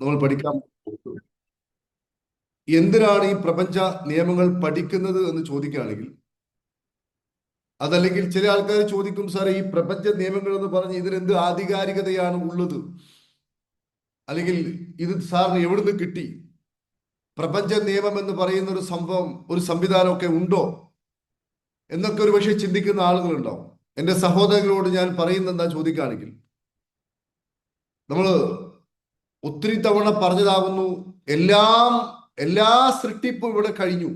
നമ്മൾ പഠിക്കാൻ എന്തിനാണ് ഈ പ്രപഞ്ച നിയമങ്ങൾ പഠിക്കുന്നത് എന്ന് ചോദിക്കുകയാണെങ്കിൽ, അതല്ലെങ്കിൽ ചില ആൾക്കാർ ചോദിക്കും, സാറേ ഈ പ്രപഞ്ച നിയമങ്ങൾ എന്ന് പറഞ്ഞ് ഇതിനെന്ത് ആധികാരികതയാണ് ഉള്ളത്, അല്ലെങ്കിൽ ഇത് സാറിന് എവിടുന്ന് കിട്ടി, പ്രപഞ്ച നിയമം എന്ന് പറയുന്ന ഒരു സംഭവം, ഒരു സംവിധാനമൊക്കെ ഉണ്ടോ എന്നൊക്കെ ഒരു പക്ഷേ ചിന്തിക്കുന്ന ആളുകളുണ്ടാവും. എൻ്റെ സഹോദരങ്ങളോട് ഞാൻ പറയുന്നത് എന്താ ചോദിക്കുകയാണെങ്കിൽ, നമ്മൾ ഒത്തിരി തവണ പറഞ്ഞതാകുന്നു, എല്ലാ സൃഷ്ടിപ്പും ഇവിടെ കഴിഞ്ഞു.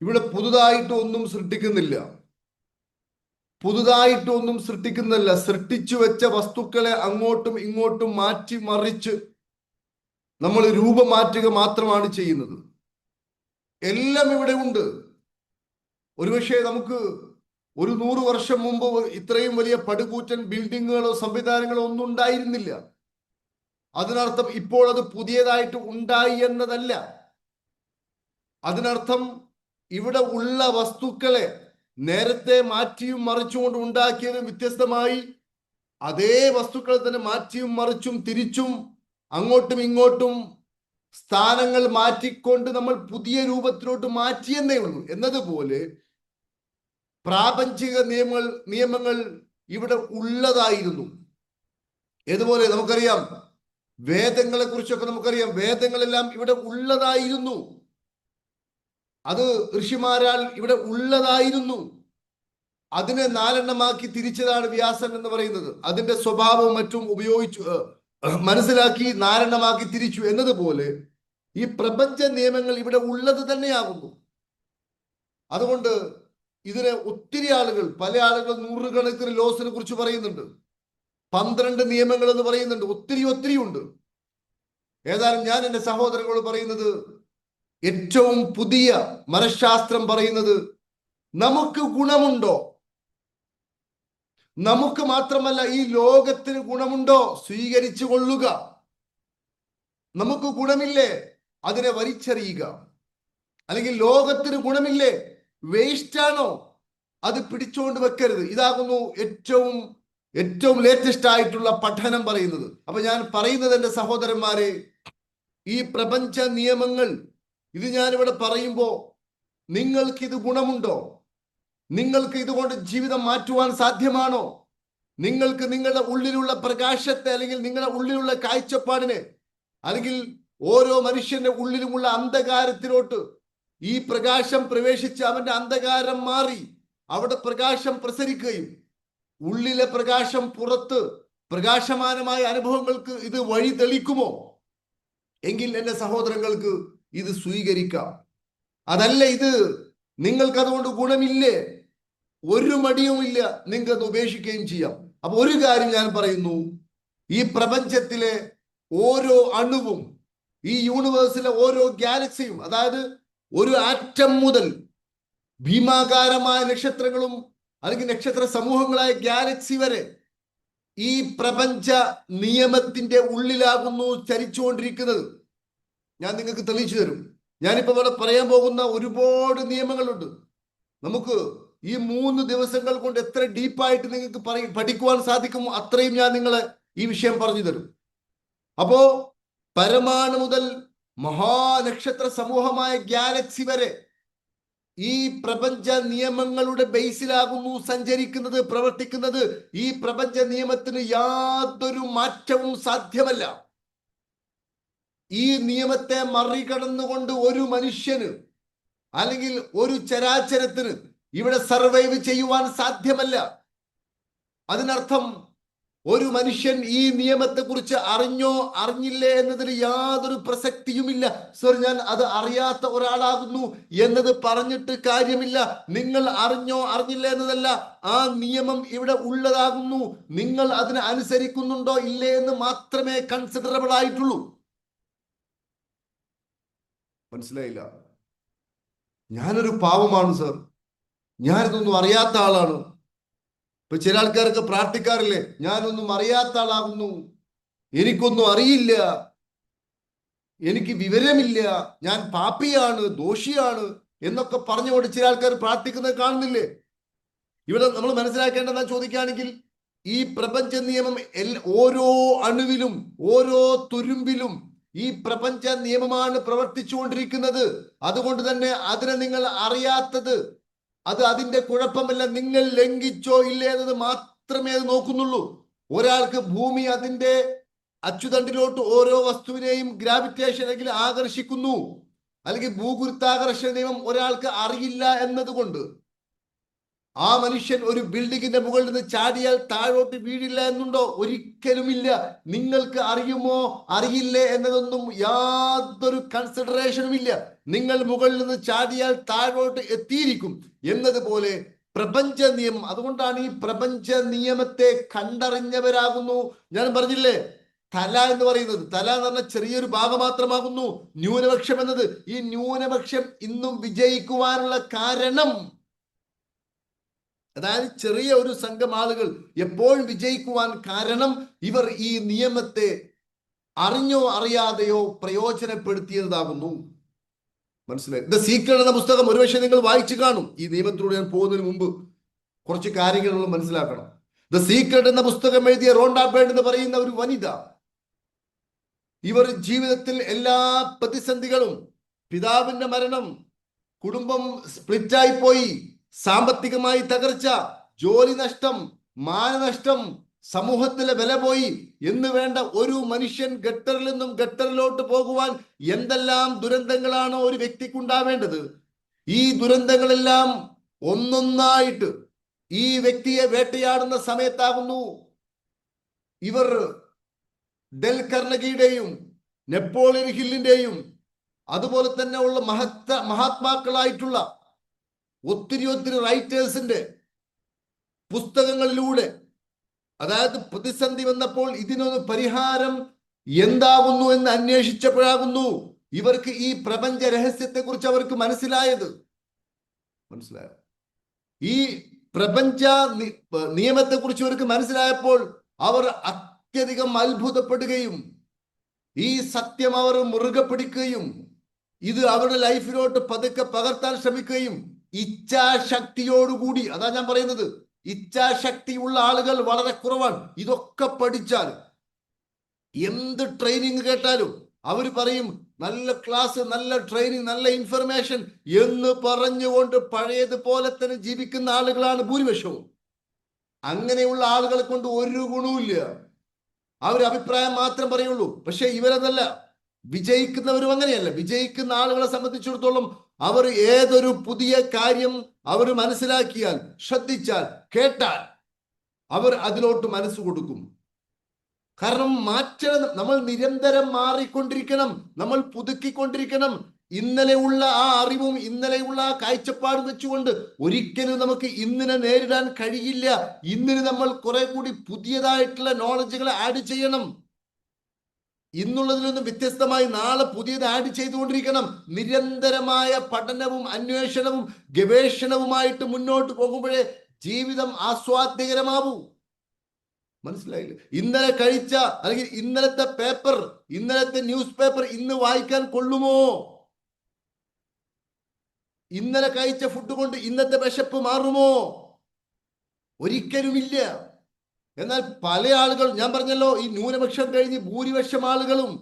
ഇവിടെ പുതുതായിട്ടൊന്നും സൃഷ്ടിക്കുന്നില്ല. സൃഷ്ടിച്ചു വെച്ച വസ്തുക്കളെ അങ്ങോട്ടും ഇങ്ങോട്ടും മാറ്റി മറിച്ച് നമ്മൾ രൂപം മാറ്റുക മാത്രമാണ് ചെയ്യുന്നത്. എല്ലാം ഇവിടെ ഉണ്ട്. ഒരുപക്ഷെ നമുക്ക് ഒരു 100 വർഷം മുമ്പ് ഇത്രയും വലിയ പടുകൂറ്റൻ ബിൽഡിങ്ങുകളോ സംവിധാനങ്ങളോ ഒന്നും ഉണ്ടായിരുന്നില്ല. അതിനർത്ഥം ഇപ്പോൾ അത് പുതിയതായിട്ട് ഉണ്ടായി എന്നതല്ല. അതിനർത്ഥം ഇവിടെ ഉള്ള വസ്തുക്കളെ നേരത്തെ മാറ്റിയും മറിച്ചുകൊണ്ട് ഉണ്ടാക്കിയതും വ്യത്യസ്തമായി അതേ വസ്തുക്കളെ തന്നെ മാറ്റിയും മറിച്ചും തിരിച്ചും അങ്ങോട്ടും ഇങ്ങോട്ടും സ്ഥാനങ്ങൾ മാറ്റിക്കൊണ്ട് നമ്മൾ പുതിയ രൂപത്തിലോട്ട് മാറ്റിയെന്നേ ഉള്ളൂ. എന്നതുപോലെ പ്രാപഞ്ചിക നിയമങ്ങൾ ഇവിടെ ഉള്ളതായിരുന്നു. ഏതുപോലെ നമുക്കറിയാം, വേദങ്ങളെ കുറിച്ചൊക്കെ നമുക്കറിയാം, വേദങ്ങളെല്ലാം ഇവിടെ ഉള്ളതായിരുന്നു. അത് ഋഷിമാരാൽ ഇവിടെ ഉള്ളതായിരുന്നു. അതിനെ 4 എണ്ണമാക്കി തിരിച്ചതാണ് വ്യാസൻ എന്ന് പറയുന്നത്. അതിന്റെ സ്വഭാവവും മറ്റും ഉപയോഗിച്ചു മനസ്സിലാക്കി 4 എണ്ണമാക്കി തിരിച്ചു. എന്നതുപോലെ ഈ പ്രപഞ്ച നിയമങ്ങൾ ഇവിടെ ഉള്ളത് തന്നെയാകുന്നു. അതുകൊണ്ട് ഇതിനെ ഒത്തിരി ആളുകൾ, പല ആളുകൾ നൂറുകണക്കിന് ലോസിനെ കുറിച്ച് പറയുന്നുണ്ട്, 12 നിയമങ്ങൾ എന്ന് പറയുന്നുണ്ട്, ഒത്തിരി ഉണ്ട്. ഏതായാലും ഞാൻ എൻ്റെ സഹോദരങ്ങളോട് പറയുന്നത്, ഏറ്റവും പുതിയ മനഃശാസ്ത്രം പറയുന്നത്, നമുക്ക് ഗുണമുണ്ടോ, നമുക്ക് മാത്രമല്ല ഈ ലോകത്തിന് ഗുണമുണ്ടോ, സ്വീകരിച്ചു കൊള്ളുക. നമുക്ക് ഗുണമില്ലേ, അതിനെ വലിച്ചെറിയുക. അല്ലെങ്കിൽ ലോകത്തിന് ഗുണമില്ലേ, വേസ്റ്റ് ആണോ, അത് പിടിച്ചുകൊണ്ട് വെക്കരുത്. ഇതാകുന്നു ഏറ്റവും ലേറ്റസ്റ്റ് ആയിട്ടുള്ള പഠനം പറയുന്നത്. അപ്പൊ ഞാൻ പറയുന്നത്, എൻ്റെ സഹോദരന്മാരെ, ഈ പ്രപഞ്ച നിയമങ്ങൾ ഇത് ഞാനിവിടെ പറയുമ്പോൾ നിങ്ങൾക്ക് ഇത് ഗുണമുണ്ടോ, നിങ്ങൾക്ക് ഇതുകൊണ്ട് ജീവിതം മാറ്റുവാൻ സാധ്യമാണോ, നിങ്ങൾക്ക് നിങ്ങളുടെ ഉള്ളിലുള്ള പ്രകാശത്തെ, അല്ലെങ്കിൽ നിങ്ങളുടെ ഉള്ളിലുള്ള കാഴ്ചപ്പാടിനെ, അല്ലെങ്കിൽ ഓരോ മനുഷ്യന്റെ ഉള്ളിലുമുള്ള അന്ധകാരത്തിലോട്ട് ഈ പ്രകാശം പ്രവേശിച്ച് അവന്റെ അന്ധകാരം മാറി അവിടെ പ്രകാശം പ്രസരിക്കുകയും ഉള്ളിലെ പ്രകാശം പുറത്ത് പ്രകാശമാനമായ അനുഭവങ്ങൾക്ക് ഇത് വഴി തെളിക്കുമോ? എങ്കിൽ എൻ്റെ സഹോദരങ്ങൾക്ക് ഇത് സ്വീകരിക്കാം. അതല്ല, ഇത് നിങ്ങൾക്ക് അതുകൊണ്ട് ഗുണമില്ലേ, ഒരു മടിയുമില്ല, നിങ്ങൾക്ക് അത് ഉപേക്ഷിക്കുകയും ചെയ്യാം. അപ്പൊ ഒരു കാര്യം ഞാൻ പറയുന്നു, ഈ പ്രപഞ്ചത്തിലെ ഓരോ അണുവും, ഈ യൂണിവേഴ്സിലെ ഓരോ ഗാലക്സിയും, അതായത് ഒരു ആറ്റം മുതൽ ഭീമാകാരമായ നക്ഷത്രങ്ങളും അല്ലെങ്കിൽ നക്ഷത്ര സമൂഹങ്ങളായ ഗാലക്സി വരെ ഈ പ്രപഞ്ച നിയമത്തിന്റെ ഉള്ളിലാകുന്നു ചലിച്ചുകൊണ്ടിരിക്കുന്നത്. ഞാൻ നിങ്ങൾക്ക് തെളിയിച്ചു തരും. ഞാനിപ്പോ ഇവിടെ പറയാൻ പോകുന്ന ഒരുപാട് നിയമങ്ങളുണ്ട്. നമുക്ക് ഈ 3 ദിവസങ്ങൾ കൊണ്ട് എത്ര ഡീപ്പായിട്ട് നിങ്ങൾക്ക് പഠിക്കുവാൻ സാധിക്കുമോ അത്രയും ഞാൻ നിങ്ങളെ ഈ വിഷയം പറഞ്ഞു തരും. അപ്പോ പരമാണു മുതൽ മഹാനക്ഷത്ര സമൂഹമായ ഗാലക്സി വരെ ഈ പ്രപഞ്ച നിയമങ്ങളുടെ ബേസിലാകുന്നു സഞ്ചരിക്കുന്നത്, പ്രവർത്തിക്കുന്നത്. ഈ പ്രപഞ്ച നിയമത്തിന് യാതൊരു മാറ്റവും സാധ്യമല്ല. ഈ നിയമത്തെ മറികടന്നുകൊണ്ട് ഒരു മനുഷ്യന് അല്ലെങ്കിൽ ഒരു ചരാചരത്തിന് ഇവിടെ സർവൈവ് ചെയ്യുവാൻ സാധ്യമല്ല. അതിനർത്ഥം ഒരു മനുഷ്യൻ ഈ നിയമത്തെ കുറിച്ച് അറിഞ്ഞോ അറിഞ്ഞില്ലേ എന്നതിന് യാതൊരു പ്രസക്തിയുമില്ല. സർ, ഞാൻ അത് അറിയാത്ത ഒരാളാകുന്നു എന്നത് പറഞ്ഞിട്ട് കാര്യമില്ല. നിങ്ങൾ അറിഞ്ഞോ അറിഞ്ഞില്ല എന്നതല്ല, ആ നിയമം ഇവിടെ ഉള്ളതാകുന്നു. നിങ്ങൾ അതിനെ അനുസരിക്കുന്നുണ്ടോ ഇല്ലേ എന്ന് മാത്രമേ കൺസിഡറബിൾ ആയിട്ടുള്ളൂ. മനസ്സിലായില്ല? ഞാനൊരു പാവമാണ് സർ, ഞാനിതൊന്നും അറിയാത്ത ആളാണ്. ഇപ്പൊ ചില ആൾക്കാരൊക്കെ പ്രാർത്ഥിക്കാറില്ലേ, ഞാനൊന്നും അറിയാത്ത ആളാകുന്നു, എനിക്കൊന്നും അറിയില്ല, എനിക്ക് വിവരമില്ല, ഞാൻ പാപിയാണ്, ദോഷിയാണ് എന്നൊക്കെ പറഞ്ഞുകൊണ്ട് ചില ആൾക്കാർ പ്രാർത്ഥിക്കുന്നത് കാണുന്നില്ലേ? ഇവിടെ നമ്മൾ മനസ്സിലാക്കേണ്ടതെന്ന് ചോദിക്കുകയാണെങ്കിൽ, ഈ പ്രപഞ്ച നിയമം ഓരോ അണുവിലും ഓരോ തുരുമ്പിലും ഈ പ്രപഞ്ച നിയമമാണ് പ്രവർത്തിച്ചുകൊണ്ടിരിക്കുന്നത്. അതുകൊണ്ട് തന്നെ അതിനെ നിങ്ങൾ അറിയാത്തത് അത് അതിന്റെ കുഴപ്പമല്ല, നിങ്ങൾ ലംഘിച്ചോ ഇല്ലേ എന്നത് മാത്രമേ അത് നോക്കുന്നുള്ളൂ. ഒരാൾക്ക് ഭൂമി അതിന്റെ അച്ചുതണ്ടിലോട്ട് ഓരോ വസ്തുവിനെയും ഗ്രാവിറ്റേഷൻ അല്ലെങ്കിൽ ആകർഷിക്കുന്നു, അല്ലെങ്കിൽ ഭൂഗുരുത്താകർഷണ നിയമം ഒരാൾക്ക് അറിയില്ല എന്നതുകൊണ്ട് ആ മനുഷ്യൻ ഒരു ബിൽഡിങ്ങിന്റെ മുകളിൽ നിന്ന് ചാടിയാൽ താഴോട്ട് വീഴില്ല എന്നുണ്ടോ? ഒരിക്കലുമില്ല. നിങ്ങൾക്ക് അറിയുമോ അറിയില്ലേ എന്നതൊന്നും യാതൊരു കൺസിഡറേഷനും ഇല്ല. നിങ്ങൾ മുകളിൽ നിന്ന് ചാടിയാൽ താഴോട്ട് എത്തിയിരിക്കും എന്നതുപോലെ പ്രപഞ്ച നിയമം. അതുകൊണ്ടാണ് ഈ പ്രപഞ്ച നിയമത്തെ കണ്ടറിഞ്ഞവരാകുന്നു. ഞാൻ പറഞ്ഞില്ലേ, തല എന്ന് പറയുന്നത്, തല എന്ന് പറഞ്ഞാൽ ചെറിയൊരു ഭാഗം മാത്രമാകുന്നു ന്യൂനപക്ഷം എന്നത്. ഈ ന്യൂനപക്ഷം ഇന്നും വിജയിക്കുവാനുള്ള കാരണം, അതായത് ചെറിയ ഒരു സംഘം ആളുകൾ എപ്പോഴും വിജയിക്കുവാൻ കാരണം ഇവർ ഈ നിയമത്തെ അറിഞ്ഞോ അറിയാതെയോ പ്രയോജനപ്പെടുത്തിയതാകുന്നു. മനസ്സിലായി? ദ സീക്രട്ട് എന്ന പുസ്തകം ഒരുപക്ഷെ നിങ്ങൾ വായിച്ചു കാണും. ഈ നിയമത്തിലൂടെ ഞാൻ പോകുന്നതിന് മുമ്പ് കുറച്ച് കാര്യങ്ങൾ നമ്മൾ മനസ്സിലാക്കണം. ദ സീക്രട്ട് എന്ന പുസ്തകം എഴുതിയ റോണ്ട ബേർഡ് എന്ന് പറയുന്ന ഒരു വനിത, ഇവർ ജീവിതത്തിൽ എല്ലാ പ്രതിസന്ധികളും, പിതാവിന്റെ മരണം, കുടുംബം സ്പ്ലിറ്റായി പോയി, സാമ്പത്തികമായി തകർച്ച, ജോലി നഷ്ടം, മാനനഷ്ടം, സമൂഹത്തിലെ വില പോയി എന്ന് വേണ്ട, ഒരു മനുഷ്യൻ ഗട്ടറിൽ നിന്നും ഗട്ടറിലോട്ട് പോകുവാൻ എന്തെല്ലാം ദുരന്തങ്ങളാണോ ഒരു വ്യക്തിക്കുണ്ടാവേണ്ടത്, ഈ ദുരന്തങ്ങളെല്ലാം ഒന്നൊന്നായിട്ട് ഈ വ്യക്തിയെ വേട്ടയാടുന്ന സമയത്താകുന്നു ഇവർ ഡെൽ കർണഗിയുടെയും നെപ്പോളിയൻ ഹില്ലിന്റെയും അതുപോലെ തന്നെ ഉള്ള മഹാത്മാക്കളായിട്ടുള്ള ഒത്തിരി റൈറ്റേഴ്സിന്റെ പുസ്തകങ്ങളിലൂടെ, അതായത് പ്രതിസന്ധി വന്നപ്പോൾ ഇതിനൊരു പരിഹാരം എന്താകുന്നു എന്ന് അന്വേഷിച്ചപ്പോഴാകുന്നു ഇവർക്ക് ഈ പ്രപഞ്ച രഹസ്യത്തെ കുറിച്ച് അവർക്ക് മനസ്സിലായത്. മനസ്സിലായോ? ഈ പ്രപഞ്ച നിയമത്തെ കുറിച്ച് അവർക്ക് മനസ്സിലായപ്പോൾ അവർ അത്യധികം അത്ഭുതപ്പെടുകയും ഈ സത്യം അവർ മുറുകെ പിടിക്കുകയും ഇത് അവരുടെ ലൈഫിലോട്ട് പതുക്കെ പകർത്താൻ ശ്രമിക്കുകയും ഇച്ഛാശക്തിയോടുകൂടി, അതാ ഞാൻ പറയുന്നത്, ഇച്ഛാശക്തിയുള്ള ആളുകൾ വളരെ കുറവാണ്. ഇതൊക്കെ പഠിച്ചാൽ, എന്ത് ട്രെയിനിങ് കേട്ടാലും അവർ പറയും നല്ല ക്ലാസ്, നല്ല ട്രെയിനിങ്, നല്ല ഇൻഫർമേഷൻ എന്ന് പറഞ്ഞുകൊണ്ട് പഴയതുപോലെ തന്നെ ജീവിക്കുന്ന ആളുകളാണ് ഭൂരിപക്ഷവും. അങ്ങനെയുള്ള ആളുകളെ കൊണ്ട് ഒരു ഗുണവുമില്ല. അവർ അഭിപ്രായം മാത്രം പറയുള്ളൂ. പക്ഷെ ഇവരതല്ല. വിജയിക്കുന്നവരും അങ്ങനെയല്ല. വിജയിക്കുന്ന ആളുകളെ സംബന്ധിച്ചിടത്തോളം അവർ ഏതൊരു പുതിയ കാര്യം അവർ മനസ്സിലാക്കിയാൽ, ശ്രദ്ധിച്ചാൽ, കേട്ടാൽ അവർ അതിലോട്ട് മനസ്സ് കൊടുക്കും. കാരണം നമ്മൾ നിരന്തരം മാറിക്കൊണ്ടിരിക്കണം, നമ്മൾ പുതുക്കിക്കൊണ്ടിരിക്കണം. ഇന്നലെയുള്ള ആ അറിവും ഇന്നലെയുള്ള ആ കാഴ്ചപ്പാടും വെച്ചുകൊണ്ട് ഒരിക്കലും നമുക്ക് ഇന്നിനെ നേരിടാൻ കഴിയില്ല. ഇന്നിന് നമ്മൾ കുറെ കൂടി പുതിയതായിട്ടുള്ള നോളജുകൾ ആഡ് ചെയ്യണം. ഇന്നുള്ളതിൽ നിന്നും വ്യത്യസ്തമായി നാളെ പുതിയത് ആഡ് ചെയ്തുകൊണ്ടിരിക്കണം. നിരന്തരമായ പഠനവും അന്വേഷണവും ഗവേഷണവുമായിട്ട് മുന്നോട്ട് പോകുമ്പോഴേ ജീവിതം ആസ്വാദ്യകരമാവൂ. മനസ്സിലായില്ലേ? ഇന്നലെ കഴിച്ച അല്ലെങ്കിൽ ഇന്നലത്തെ പേപ്പർ, ഇന്നലത്തെ ന്യൂസ് പേപ്പർ ഇന്ന് വായിക്കാൻ കൊള്ളുമോ? ഇന്നലെ കഴിച്ച ഫുഡ് കൊണ്ട് ഇന്നത്തെ വിശപ്പ് മാറുമോ? ഒരിക്കലുമില്ല. എന്നാൽ പല ആളുകൾ, ഞാൻ പറഞ്ഞല്ലോ, ഈ ന്യൂനപക്ഷം കഴിഞ്ഞ് ഭൂരിപക്ഷം ആളുകളും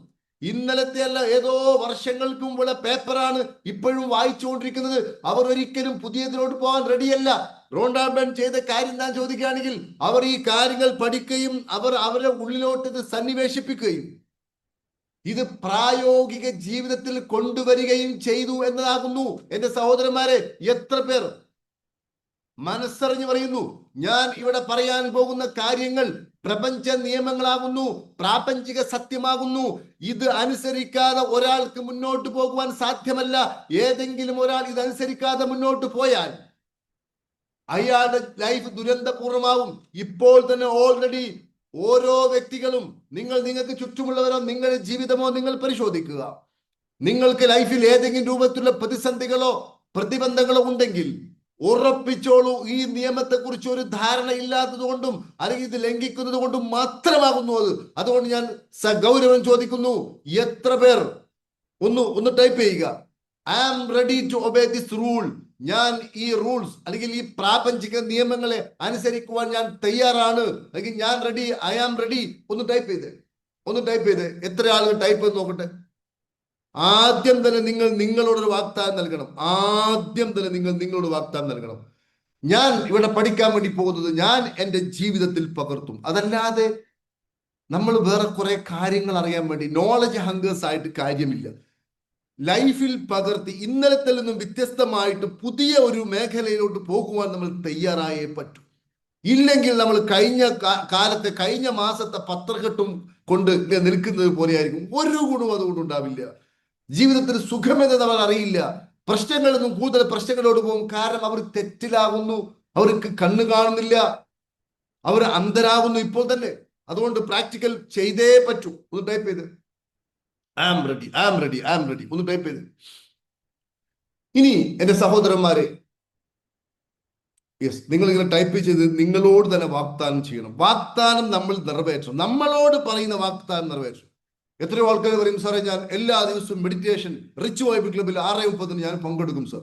ഇന്നലത്തെ അല്ല ഏതോ വർഷങ്ങൾക്ക് മുമ്പുള്ള പേപ്പറാണ് ഇപ്പോഴും വായിച്ചുകൊണ്ടിരിക്കുന്നത്. അവർ ഒരിക്കലും പുതിയതിലോട്ട് പോകാൻ റെഡിയല്ല. റോണ്ടാബൻ ചെയ്ത കാര്യം ഞാൻ ചോദിക്കുകയാണെങ്കിൽ അവർ ഈ കാര്യങ്ങൾ പഠിക്കുകയും അവരുടെ ഉള്ളിലോട്ട് ഇത് സന്നിവേശിപ്പിക്കുകയും ഇത് പ്രായോഗിക ജീവിതത്തിൽ കൊണ്ടുവരികയും ചെയ്തു എന്നതാകുന്നു. എന്റെ സഹോദരന്മാരെ, എത്ര പേർ മനസ്സറിഞ്ഞു പറയുന്നു ഞാൻ ഇവിടെ പറയാൻ പോകുന്ന കാര്യങ്ങൾ പ്രപഞ്ച നിയമങ്ങളാകുന്നു, പ്രാപഞ്ചിക സത്യമാകുന്നു, ഇത് അനുസരിക്കാതെ ഒരാൾക്ക് മുന്നോട്ട് പോകുവാൻ സാധ്യമല്ല. ഏതെങ്കിലും ഒരാൾ ഇതനുസരിക്കാതെ മുന്നോട്ട് പോയാൽ അയാളുടെ ലൈഫ് ദുരന്തപൂർണമാവും. ഇപ്പോൾ തന്നെ ഓൾറെഡി ഓരോ വ്യക്തികളും, നിങ്ങൾക്ക് ചുറ്റുമുള്ളവരോ നിങ്ങളുടെ ജീവിതമോ നിങ്ങൾ പരിശോധിക്കുക. നിങ്ങൾക്ക് ലൈഫിൽ ഏതെങ്കിലും രൂപത്തിലുള്ള പ്രതിസന്ധികളോ പ്രതിബന്ധങ്ങളോ ഉണ്ടെങ്കിൽ ഉറപ്പിച്ചോളൂ, ഈ നിയമത്തെ കുറിച്ച് ഒരു ധാരണ ഇല്ലാത്തത് കൊണ്ടും അല്ലെങ്കിൽ ഇത് ലംഘിക്കുന്നത് കൊണ്ടും മാത്രമാകുന്നു അത്. അതുകൊണ്ട് ഞാൻ സഗൗരവം ചോദിക്കുന്നു, എത്ര പേർ ഒന്ന് ടൈപ്പ് ചെയ്യുക, I am ready to obey this rule. ഞാൻ ഈ റൂൾസ് അല്ലെങ്കിൽ ഈ പ്രാപഞ്ചിക നിയമങ്ങളെ അനുസരിക്കുവാൻ ഞാൻ തയ്യാറാണ്, അല്ലെങ്കിൽ ഞാൻ റെഡി, ഐ ആം റെഡി. ഒന്ന് ടൈപ്പ് ചെയ്ത് എത്ര ആളുകൾ ടൈപ്പ് ചെയ്ത് നോക്കട്ടെ. ആദ്യം തന്നെ നിങ്ങൾ നിങ്ങളോടൊരു വാഗ്ദാനം നൽകണം. ആദ്യം തന്നെ നിങ്ങൾ നിങ്ങളോട് വാഗ്ദാനം നൽകണം. ഞാൻ ഇവിടെ പഠിക്കാൻ വേണ്ടി പോകുന്നത് ഞാൻ എൻ്റെ ജീവിതത്തിൽ പകർത്തും. അതല്ലാതെ നമ്മൾ വേറെ കുറെ കാര്യങ്ങൾ അറിയാൻ വേണ്ടി നോളജ് ഹങ്കേഴ്സ് ആയിട്ട് കാര്യമില്ല. ലൈഫിൽ പകർത്തി ഇന്നലത്തെ നിന്നും വ്യത്യസ്തമായിട്ട് പുതിയ ഒരു മേഖലയിലോട്ട് പോകുവാൻ നമ്മൾ തയ്യാറായേ പറ്റൂ. ഇല്ലെങ്കിൽ നമ്മൾ കഴിഞ്ഞ മാസത്തെ പത്രക്കെട്ടും കൊണ്ട് നിൽക്കുന്നത് പോലെയായിരിക്കും. ഒരു ഗുണവും അതുകൊണ്ട് ഉണ്ടാവില്ല. ജീവിതത്തിൽ സുഖമെന്ന് നമ്മൾ അറിയില്ല. പ്രശ്നങ്ങളിൽ നിന്നും കൂടുതൽ പ്രശ്നങ്ങളോട് പോകും. കാരണം അവർ തെറ്റിലാകുന്നു, അവർക്ക് കണ്ണ് കാണുന്നില്ല, അവർ അന്ധരാകുന്നു ഇപ്പോൾ തന്നെ. അതുകൊണ്ട് പ്രാക്ടിക്കൽ ചെയ്തേ പറ്റൂ. ഒന്ന് ടൈപ്പ് ചെയ്ത് ഐ ആം റെഡി ഒന്ന് ടൈപ്പ് ചെയ്ത്. ഇനി എൻ്റെ സഹോദരന്മാരെ, യെസ്, നിങ്ങൾ ഇങ്ങനെ ടൈപ്പ് ചെയ്ത് നിങ്ങളോട് തന്നെ വാഗ്ദാനം ചെയ്യണം. വാഗ്ദാനം നമ്മൾ നിറവേറ്റണം. നമ്മളോട് പറയുന്ന വാഗ്ദാനം നിറവേറ്റണം. എത്രയോ ആൾക്കാർ പറയും, സാറേ ഞാൻ എല്ലാ ദിവസവും മെഡിറ്റേഷൻ റിച്ച് വൈബ് ക്ലബിൽ 6:30 ഞാൻ പങ്കെടുക്കും സാർ.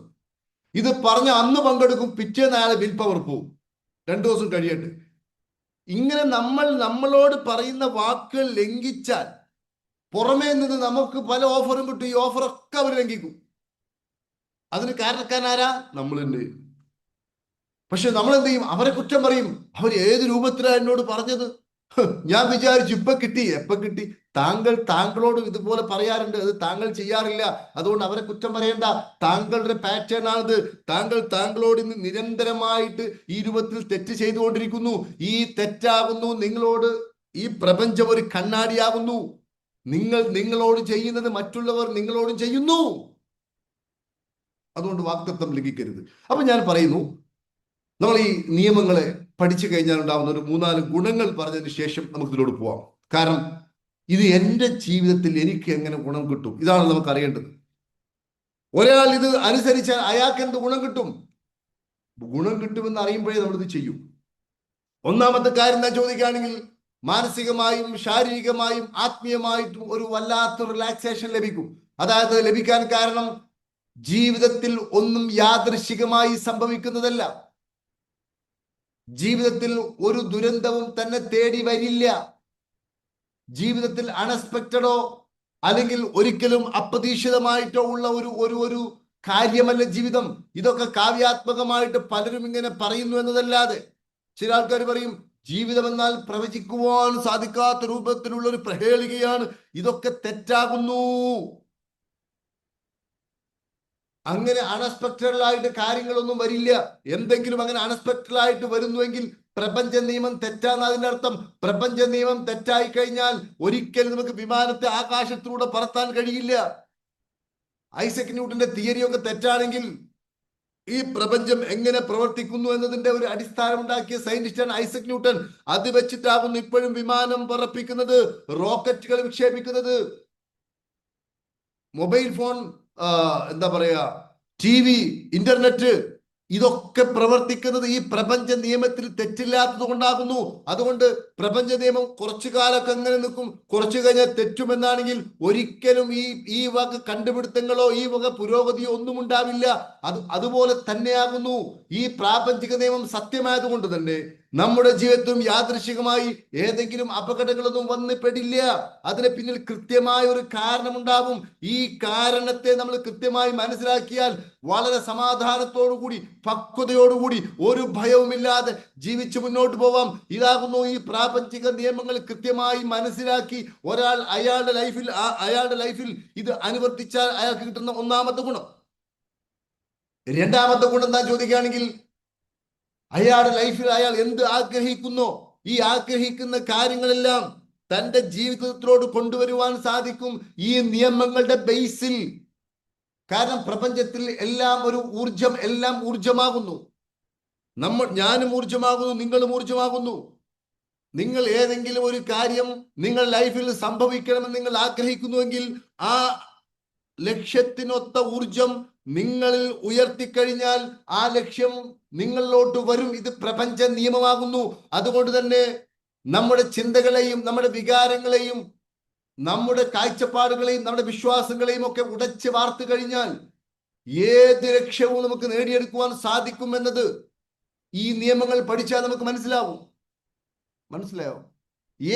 ഇത് പറഞ്ഞ അന്ന് പങ്കെടുക്കും, പിറ്റേന്ന് അയാളെ വിൽ പവർ പോവും, 2 ദിവസം കഴിയട്ടെ. ഇങ്ങനെ നമ്മളോട് പറയുന്ന വാക്കുകൾ ലംഘിച്ചാൽ പുറമേ നിന്ന് നമുക്ക് പല ഓഫറും കിട്ടും. ഈ ഓഫറൊക്കെ അവർ ലംഘിക്കും. അതിന് കാരണക്കാരനാരാ? നമ്മൾ തന്നെ. പക്ഷെ നമ്മൾ എന്ത് ചെയ്യും? അവരെ കുറ്റം പറയും. അവർ ഏത് രൂപത്തിലാണ് എന്നോട് പറഞ്ഞത്? ഞാൻ വിചാരിച്ചു ഇപ്പൊ കിട്ടി. എപ്പൊ കിട്ടി? താങ്കളോട് ഇതുപോലെ പറയാറുണ്ട്, അത് താങ്കൾ ചെയ്യാറില്ല. അതുകൊണ്ട് അവരെ കുറ്റം പറയേണ്ട. താങ്കളുടെ പാറ്റേൺ ആണിത്. താങ്കളോട് ഇന്ന് നിരന്തരമായിട്ട് ഈ രൂപത്തിൽ തെറ്റ് ചെയ്തുകൊണ്ടിരിക്കുന്നു. ഈ തെറ്റാകുന്നു നിങ്ങളോട് ഈ പ്രപഞ്ചം ഒരു കണ്ണാടിയാകുന്നു. നിങ്ങളോട് ചെയ്യുന്നത് മറ്റുള്ളവർ നിങ്ങളോടും ചെയ്യുന്നു. അതുകൊണ്ട് വാഗ്ദത്തം ലംഘിക്കരുത്. അപ്പൊ ഞാൻ പറയുന്നു, നമ്മൾ ഈ നിയമങ്ങളെ പഠിച്ചു കഴിഞ്ഞാൽ ഉണ്ടാവുന്ന ഒരു 3-4 ഗുണങ്ങൾ പറഞ്ഞതിന് ശേഷം നമുക്ക് ഇതിലോട്ട് പോവാം. കാരണം ഇത് എൻ്റെ ജീവിതത്തിൽ എനിക്ക് എങ്ങനെ ഗുണം കിട്ടും, ഇതാണ് നമുക്ക് അറിയേണ്ടത്. ഒരാൾ ഇത് അനുസരിച്ചാൽ അയാൾക്ക് എന്ത് ഗുണം കിട്ടും? ഗുണം കിട്ടുമെന്ന് അറിയുമ്പോഴേ നമ്മളിത് ചെയ്യും. ഒന്നാമത്തെ കാര്യം എന്താ ചോദിക്കുകയാണെങ്കിൽ, മാനസികമായും ശാരീരികമായും ആത്മീയമായിട്ടും ഒരു വല്ലാത്ത റിലാക്സേഷൻ ലഭിക്കും. അതായത് ലഭിക്കാൻ കാരണം ജീവിതത്തിൽ ഒന്നും യാദൃശികമായി സംഭവിക്കുന്നതല്ല. ജീവിതത്തിൽ ഒരു ദുരന്തവും തന്നെ തേടി വരില്ല. ജീവിതത്തിൽ അൺഎക്സ്പെക്റ്റഡോ അല്ലെങ്കിൽ ഒരിക്കലും അപ്രതീക്ഷിതമായിട്ടോ ഉള്ള ഒരു കാര്യമല്ല ജീവിതം. ഇതൊക്കെ കാവ്യാത്മകമായിട്ട് പലരും ഇങ്ങനെ പറയുന്നു എന്നതല്ലാതെ, ചില ആൾക്കാർ പറയും ജീവിതം എന്നാൽ പ്രവചിക്കുവാൻ സാധിക്കാത്ത രൂപത്തിലുള്ള ഒരു പ്രഹേളികയാണ്, ഇതൊക്കെ തെറ്റാകുന്നു. അങ്ങനെ അൺഎക്സ്പെക്റ്റഡ് ആയിട്ട് കാര്യങ്ങളൊന്നും വരില്ല. എന്തെങ്കിലും അങ്ങനെ അൺഎക്സ്പെക്റ്റഡ് ആയിട്ട് വരുന്നുവെങ്കിൽ പ്രപഞ്ച നിയമം തെറ്റാന്ന് അതിന്റെ അർത്ഥം. പ്രപഞ്ച നിയമം തെറ്റായി കഴിഞ്ഞാൽ ഒരിക്കലും നമുക്ക് വിമാനത്തെ ആകാശത്തിലൂടെ പറത്താൻ കഴിയില്ല. ഐസക് ന്യൂട്ടന്റെ തിയറിയൊക്കെ തെറ്റാണെങ്കിൽ ഈ പ്രപഞ്ചം എങ്ങനെ പ്രവർത്തിക്കുന്നു എന്നതിന്റെ ഒരു അടിസ്ഥാനം ഉണ്ടാക്കിയ സയന്റിസ്റ്റാണ് ഐസക് ന്യൂട്ടൻ. അത് വെച്ചിട്ടാകുന്നു ഇപ്പോഴും വിമാനം പറപ്പിക്കുന്നത്, റോക്കറ്റുകൾ വിക്ഷേപിക്കുന്നത്, മൊബൈൽ ഫോൺ, എന്താ പറയാ, TV, ഇന്റർനെറ്റ്, ഇതൊക്കെ പ്രവർത്തിക്കുന്നത് ഈ പ്രപഞ്ച നിയമത്തിൽ തെറ്റില്ലാത്തത് കൊണ്ടാകുന്നു. അതുകൊണ്ട് പ്രപഞ്ച നിയമം കുറച്ചു കാലമൊക്കെ അങ്ങനെ നിൽക്കും, കുറച്ചു കഴിഞ്ഞാൽ തെറ്റുമെന്നാണെങ്കിൽ ഒരിക്കലും ഈ വക കണ്ടുപിടുത്തങ്ങളോ ഈ വക പുരോഗതിയോ ഒന്നും ഉണ്ടാവില്ല. അതുപോലെ തന്നെയാകുന്നു ഈ പ്രാപഞ്ചിക നിയമം. സത്യമായതുകൊണ്ട് തന്നെ നമ്മുടെ ജീവിതത്തിലും യാദൃശികമായി ഏതെങ്കിലും അപകടങ്ങളൊന്നും വന്ന് പെടില്ല. അതിന് പിന്നിൽ കൃത്യമായ ഒരു കാരണമുണ്ടാവും. ഈ കാരണത്തെ നമ്മൾ കൃത്യമായി മനസ്സിലാക്കിയാൽ വളരെ സമാധാനത്തോടുകൂടി പക്വതയോടുകൂടി ഒരു ഭയവുമില്ലാതെ ജീവിച്ചു മുന്നോട്ട് പോവാം. ഇതാകുന്നു ഈ പ്രാപഞ്ചിക നിയമങ്ങൾ കൃത്യമായി മനസ്സിലാക്കി ഒരാൾ അയാളുടെ ലൈഫിൽ ഇത് അനുവർത്തിച്ചാൽ അയാൾക്ക് കിട്ടുന്ന ഒന്നാമത്തെ ഗുണം. രണ്ടാമത്തെ ഗുണം എന്താ ചോദിക്കുകയാണെങ്കിൽ, അയാളുടെ ലൈഫിൽ അയാൾ എന്ത് ആഗ്രഹിക്കുന്നോ ഈ ആഗ്രഹിക്കുന്ന കാര്യങ്ങളെല്ലാം തന്റെ ജീവിതത്തിലോട് കൊണ്ടുവരുവാൻ സാധിക്കും ഈ നിയമങ്ങളുടെ ബേസിൽ. കാരണം പ്രപഞ്ചത്തിൽ എല്ലാം ഒരു ഊർജം, എല്ലാം ഊർജമാകുന്നു. ഞാനും ഊർജമാകുന്നു, നിങ്ങളും ഊർജമാകുന്നു. നിങ്ങൾ ഏതെങ്കിലും ഒരു കാര്യം നിങ്ങൾ ലൈഫിൽ സംഭവിക്കണമെന്ന് നിങ്ങൾ ആഗ്രഹിക്കുന്നുവെങ്കിൽ ആ ലക്ഷ്യത്തിനൊത്ത ഊർജം നിങ്ങളിൽ ഉയർത്തിക്കഴിഞ്ഞാൽ ആ ലക്ഷ്യം നിങ്ങളിലോട്ട് വരും. ഇത് പ്രപഞ്ച നിയമമാകുന്നു. അതുകൊണ്ട് തന്നെ നമ്മുടെ ചിന്തകളെയും നമ്മുടെ വികാരങ്ങളെയും നമ്മുടെ കാഴ്ചപ്പാടുകളെയും നമ്മുടെ വിശ്വാസങ്ങളെയും ഒക്കെ ഉടച്ച് വാർത്തു കഴിഞ്ഞാൽ ഏത് ലക്ഷ്യവും നമുക്ക് നേടിയെടുക്കുവാൻ സാധിക്കും എന്നത് ഈ നിയമങ്ങൾ പഠിച്ചാൽ നമുക്ക് മനസ്സിലായോ?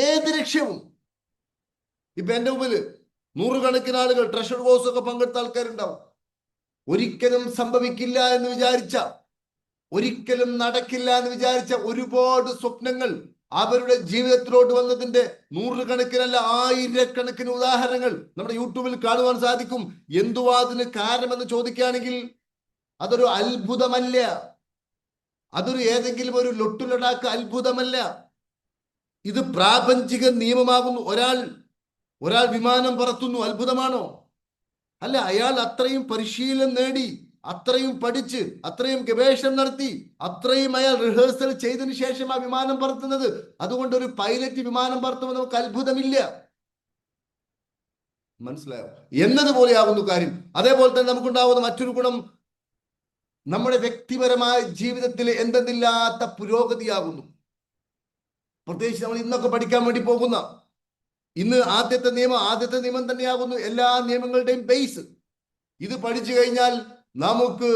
ഏത് ലക്ഷ്യവും. ഇപ്പൊ എന്റെ മുമ്പിൽ നൂറുകണക്കിന് ആളുകൾ ട്രഷർ കോഴ്സ് ഒക്കെ പങ്കെടുത്ത ആൾക്കാരുണ്ടാവും. ഒരിക്കലും സംഭവിക്കില്ല എന്ന് വിചാരിച്ച, ഒരിക്കലും നടക്കില്ല എന്ന് വിചാരിച്ച ഒരുപാട് സ്വപ്നങ്ങൾ അവരുടെ ജീവിതത്തിലോട്ട് വന്നതിന്റെ നൂറുകണക്കിനല്ല ആയിരക്കണക്കിന് ഉദാഹരണങ്ങൾ നമ്മുടെ യൂട്യൂബിൽ കാണുവാൻ സാധിക്കും. എന്തുവാ അതിന് കാരണമെന്ന് ചോദിക്കുകയാണെങ്കിൽ അതൊരു അത്ഭുതമല്ല, അതൊരു ഏതെങ്കിലും ഒരു ലൊട്ടുലടാക്ക് അത്ഭുതമല്ല. ഇത് പ്രാപഞ്ചിക നിയമമാകുന്നു. ഒരാൾ വിമാനം പറത്തുന്നു, അത്ഭുതമാണോ? അല്ല, അയാൾ അത്രയും പരിശീലനം നേടി, അത്രയും പഠിച്ച്, അത്രയും ഗവേഷണം നടത്തി, അത്രയും അയാൾ റിഹേഴ്സൽ ചെയ്തതിനു ശേഷം ആ വിമാനം പറത്തുന്നത്. അതുകൊണ്ട് ഒരു പൈലറ്റ് വിമാനം പറത്തുമ്പോൾ നമുക്ക് അത്ഭുതമില്ല. മനസ്സിലായോ? എന്നതുപോലെയാകുന്നു കാര്യം. അതേപോലെ തന്നെ നമുക്കുണ്ടാവുന്ന മറ്റൊരു ഗുണം നമ്മുടെ വ്യക്തിപരമായ ജീവിതത്തിൽ എന്തെന്നില്ലാത്ത പുരോഗതിയാകുന്നു. പ്രത്യേകിച്ച് നമ്മൾ ഇന്നൊക്കെ പഠിക്കാൻ വേണ്ടി പോകുന്ന ആദ്യത്തെ നിയമം തന്നെയാകുന്നു എല്ലാ നിയമങ്ങളുടെയും ബേസ്. ഇത് പഠിച്ചു കഴിഞ്ഞാൽ നമുക്ക്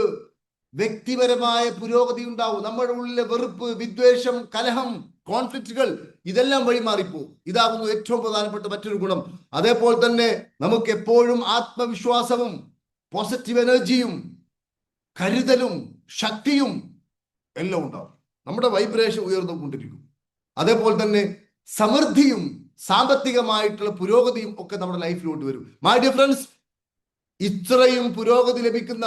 വ്യക്തിപരമായ പുരോഗതി ഉണ്ടാവും. നമ്മുടെ ഉള്ളിലെ വെറുപ്പ്, വിദ്വേഷം, കലഹം, കോൺഫ്ലിക്റ്റുകൾ ഇതെല്ലാം വഴിമാറിപ്പോകും. ഇതാകുന്നു ഏറ്റവും പ്രധാനപ്പെട്ട മറ്റൊരു ഗുണം. അതേപോലെ തന്നെ നമുക്ക് എപ്പോഴും ആത്മവിശ്വാസവും പോസിറ്റീവ് എനർജിയും കരുതലും ശക്തിയും എല്ലാം ഉണ്ടാവും. നമ്മുടെ വൈബ്രേഷൻ ഉയർന്നുകൊണ്ടിരിക്കും. അതേപോലെ തന്നെ സമൃദ്ധിയും സാമ്പത്തികമായിട്ടുള്ള പുരോഗതിയും ഒക്കെ നമ്മുടെ ലൈഫിലോട്ട് വരും. മൈ ഡിയർ ഫ്രണ്ട്സ്, ഇത്രയും പുരോഗതി ലഭിക്കുന്ന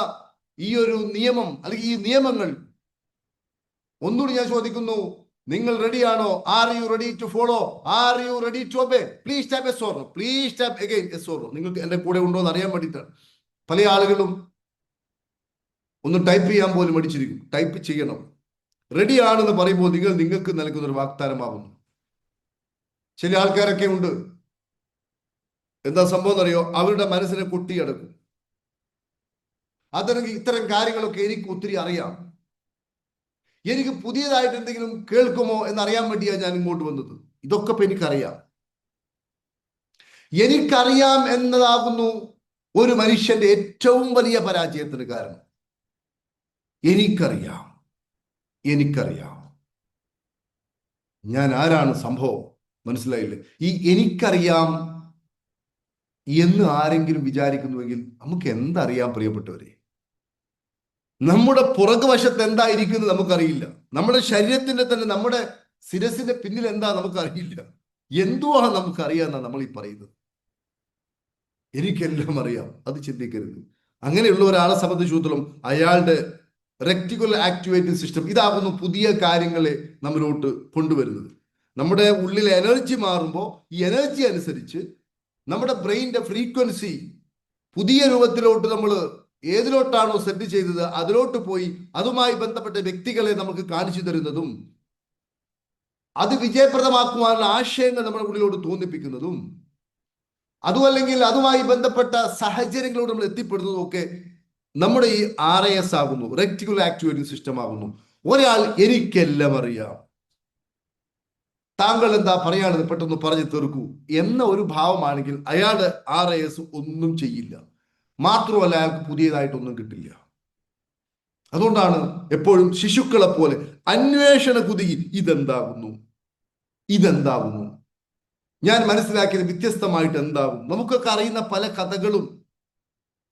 ഈ ഒരു നിയമം അല്ലെങ്കിൽ ഈ നിയമങ്ങൾ ഒന്നുകൂടി ഞാൻ ചോദിക്കുന്നു, നിങ്ങൾ റെഡിയാണോ? Are you ready to follow? Are you ready to obey? Please tap yes or no. Please tap again yes or no. നിങ്ങൾക്ക് എന്റെ കൂടെ ഉണ്ടോ എന്ന് അറിയാൻ വേണ്ടിയിട്ടാണ്. പല ആളുകളും ഒന്ന് ടൈപ്പ് ചെയ്യാൻ പോലും മടിച്ചിരിക്കും. ടൈപ്പ് ചെയ്യണം. റെഡിയാണെന്ന് പറയുമ്പോൾ നിങ്ങൾക്ക് നൽകുന്ന ഒരു വാഗ്ദാനമാകുന്നു. ചില ആൾക്കാരൊക്കെ ഉണ്ട്, എന്താ സംഭവം എന്നറിയോ? അവരുടെ മനസ്സിനെ കൊട്ടിയടക്കും. അതെങ്കിൽ ഇത്തരം കാര്യങ്ങളൊക്കെ എനിക്ക് ഒത്തിരി അറിയാം, എനിക്ക് പുതിയതായിട്ട് എന്തെങ്കിലും കേൾക്കുമോ എന്നറിയാൻ വേണ്ടിയാണ് ഞാൻ ഇങ്ങോട്ട് വന്നത്. ഇതൊക്കെ ഇപ്പൊ എനിക്കറിയാം എന്നതാകുന്നു ഒരു മനുഷ്യന്റെ ഏറ്റവും വലിയ പരാജയത്തിന് കാരണം. എനിക്കറിയാം ഞാൻ ആരാണ്, സംഭവം മനസ്സിലായില്ലേ? ഈ എനിക്കറിയാം എന്ന് ആരെങ്കിലും വിചാരിക്കുന്നുവെങ്കിൽ നമുക്ക് എന്തറിയാം പ്രിയപ്പെട്ടവരെ? നമ്മുടെ പുറകുവശത്ത് എന്തായിരിക്കുന്നത് നമുക്കറിയില്ല. നമ്മുടെ ശരീരത്തിന്റെ തന്നെ, നമ്മുടെ ശിരസിന്റെ പിന്നിൽ എന്താ നമുക്കറിയില്ല. എന്തുവാണ് നമുക്കറിയാന്നാ നമ്മൾ ഈ പറയുന്നത്. എനിക്കെല്ലാം അറിയാം, അത് ചിന്തിക്കരുത്. അങ്ങനെയുള്ള ഒരാളെ സംബന്ധിച്ചിടത്തോളം അയാളുടെ റെക്ടിക്കുലർ ആക്ടിവേറ്റിംഗ് സിസ്റ്റം ഇതാകുന്നു പുതിയ കാര്യങ്ങളെ നമ്മളിലോട്ട് കൊണ്ടുവരുന്നത്. നമ്മുടെ ഉള്ളിലെ എനർജി മാറുമ്പോൾ ഈ എനർജി അനുസരിച്ച് നമ്മുടെ ബ്രെയിനിന്റെ ഫ്രീക്വൻസി പുതിയ രൂപത്തിലോട്ട് നമ്മൾ ഏതിലോട്ടാണോ സെറ്റ് ചെയ്തത് അതിലോട്ട് പോയി അതുമായി ബന്ധപ്പെട്ട വ്യക്തികളെ നമുക്ക് കാണിച്ചു തരുന്നതും അത് വിജയപ്രദമാക്കുവാനുള്ള ആശയങ്ങൾ നമ്മുടെ ഉള്ളിലോട്ട് തോന്നിപ്പിക്കുന്നതും അതുമല്ലെങ്കിൽ അതുമായി ബന്ധപ്പെട്ട സാഹചര്യങ്ങളോട് നമ്മൾ എത്തിപ്പെടുന്നതും ഒക്കെ നമ്മുടെ ഈ RAS ആകുന്നു, റെക്ടിക്കുലർ ആക്ടിവേറ്റിംഗ് സിസ്റ്റം ആകുന്നു. ഒരാൾ എനിക്കെല്ലാം അറിയാം, താങ്കൾ എന്താ പറയാനുള്ളത് പെട്ടെന്ന് പറഞ്ഞു തീർക്കൂ എന്ന ഒരു ഭാവമാണെങ്കിൽ അയാളുടെ RAS ഒന്നും ചെയ്യില്ല. മാത്രമല്ല അയാൾക്ക് പുതിയതായിട്ടൊന്നും കിട്ടില്ല. അതുകൊണ്ടാണ് എപ്പോഴും ശിശുക്കളെ പോലെ അന്വേഷണ കുതിയിൽ ഇതെന്താകുന്നു ഞാൻ മനസ്സിലാക്കിയത് വ്യത്യസ്തമായിട്ട് എന്താകും. നമുക്കൊക്കെ അറിയുന്ന പല കഥകളും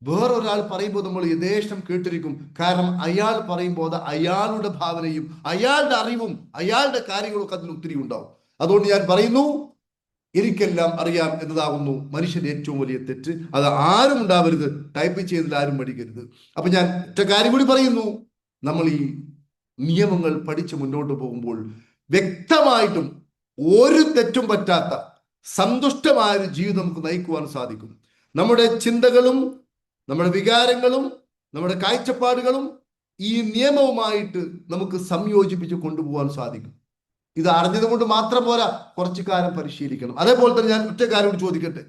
വേറൊരാൾ പറയുമ്പോൾ നമ്മൾ യഥേഷ്ടം കേട്ടിരിക്കും. കാരണം അയാൾ പറയുമ്പോൾ അത് അയാളുടെ ഭാവനയും അയാളുടെ അറിവും അയാളുടെ കാര്യങ്ങളും ഒക്കെ അതിന് ഒത്തിരി ഉണ്ടാവും. അതുകൊണ്ട് ഞാൻ പറയുന്നു, എനിക്കെല്ലാം അറിയാം എന്നതാകുന്നു മനുഷ്യന്റെ ഏറ്റവും വലിയ തെറ്റ്. അത് ആരും ഉണ്ടാവരുത്, ടൈപ്പ് ചെയ്തതിൽ ആരും പഠിക്കരുത്. അപ്പൊ ഞാൻ ഒറ്റ കാര്യം കൂടി പറയുന്നു, നമ്മൾ ഈ നിയമങ്ങൾ പഠിച്ച് മുന്നോട്ട് പോകുമ്പോൾ വ്യക്തമായിട്ടും ഒരു തെറ്റും പറ്റാത്ത സന്തുഷ്ടമായ ഒരു ജീവിതം നമുക്ക് നയിക്കുവാൻ സാധിക്കും. നമ്മുടെ ചിന്തകളും നമ്മുടെ വികാരങ്ങളും നമ്മുടെ കാഴ്ചപ്പാടുകളും ഈ നിയമവുമായിട്ട് നമുക്ക് സംയോജിപ്പിച്ച് കൊണ്ടുപോകാൻ സാധിക്കും. ഇത് അറിഞ്ഞതുകൊണ്ട് മാത്രം പോരാ, കുറച്ചു കാലം പരിശീലിക്കണം. അതേപോലെ തന്നെ ഞാൻ ഒറ്റ കാര്യം കൂടി ചോദിക്കട്ടെ.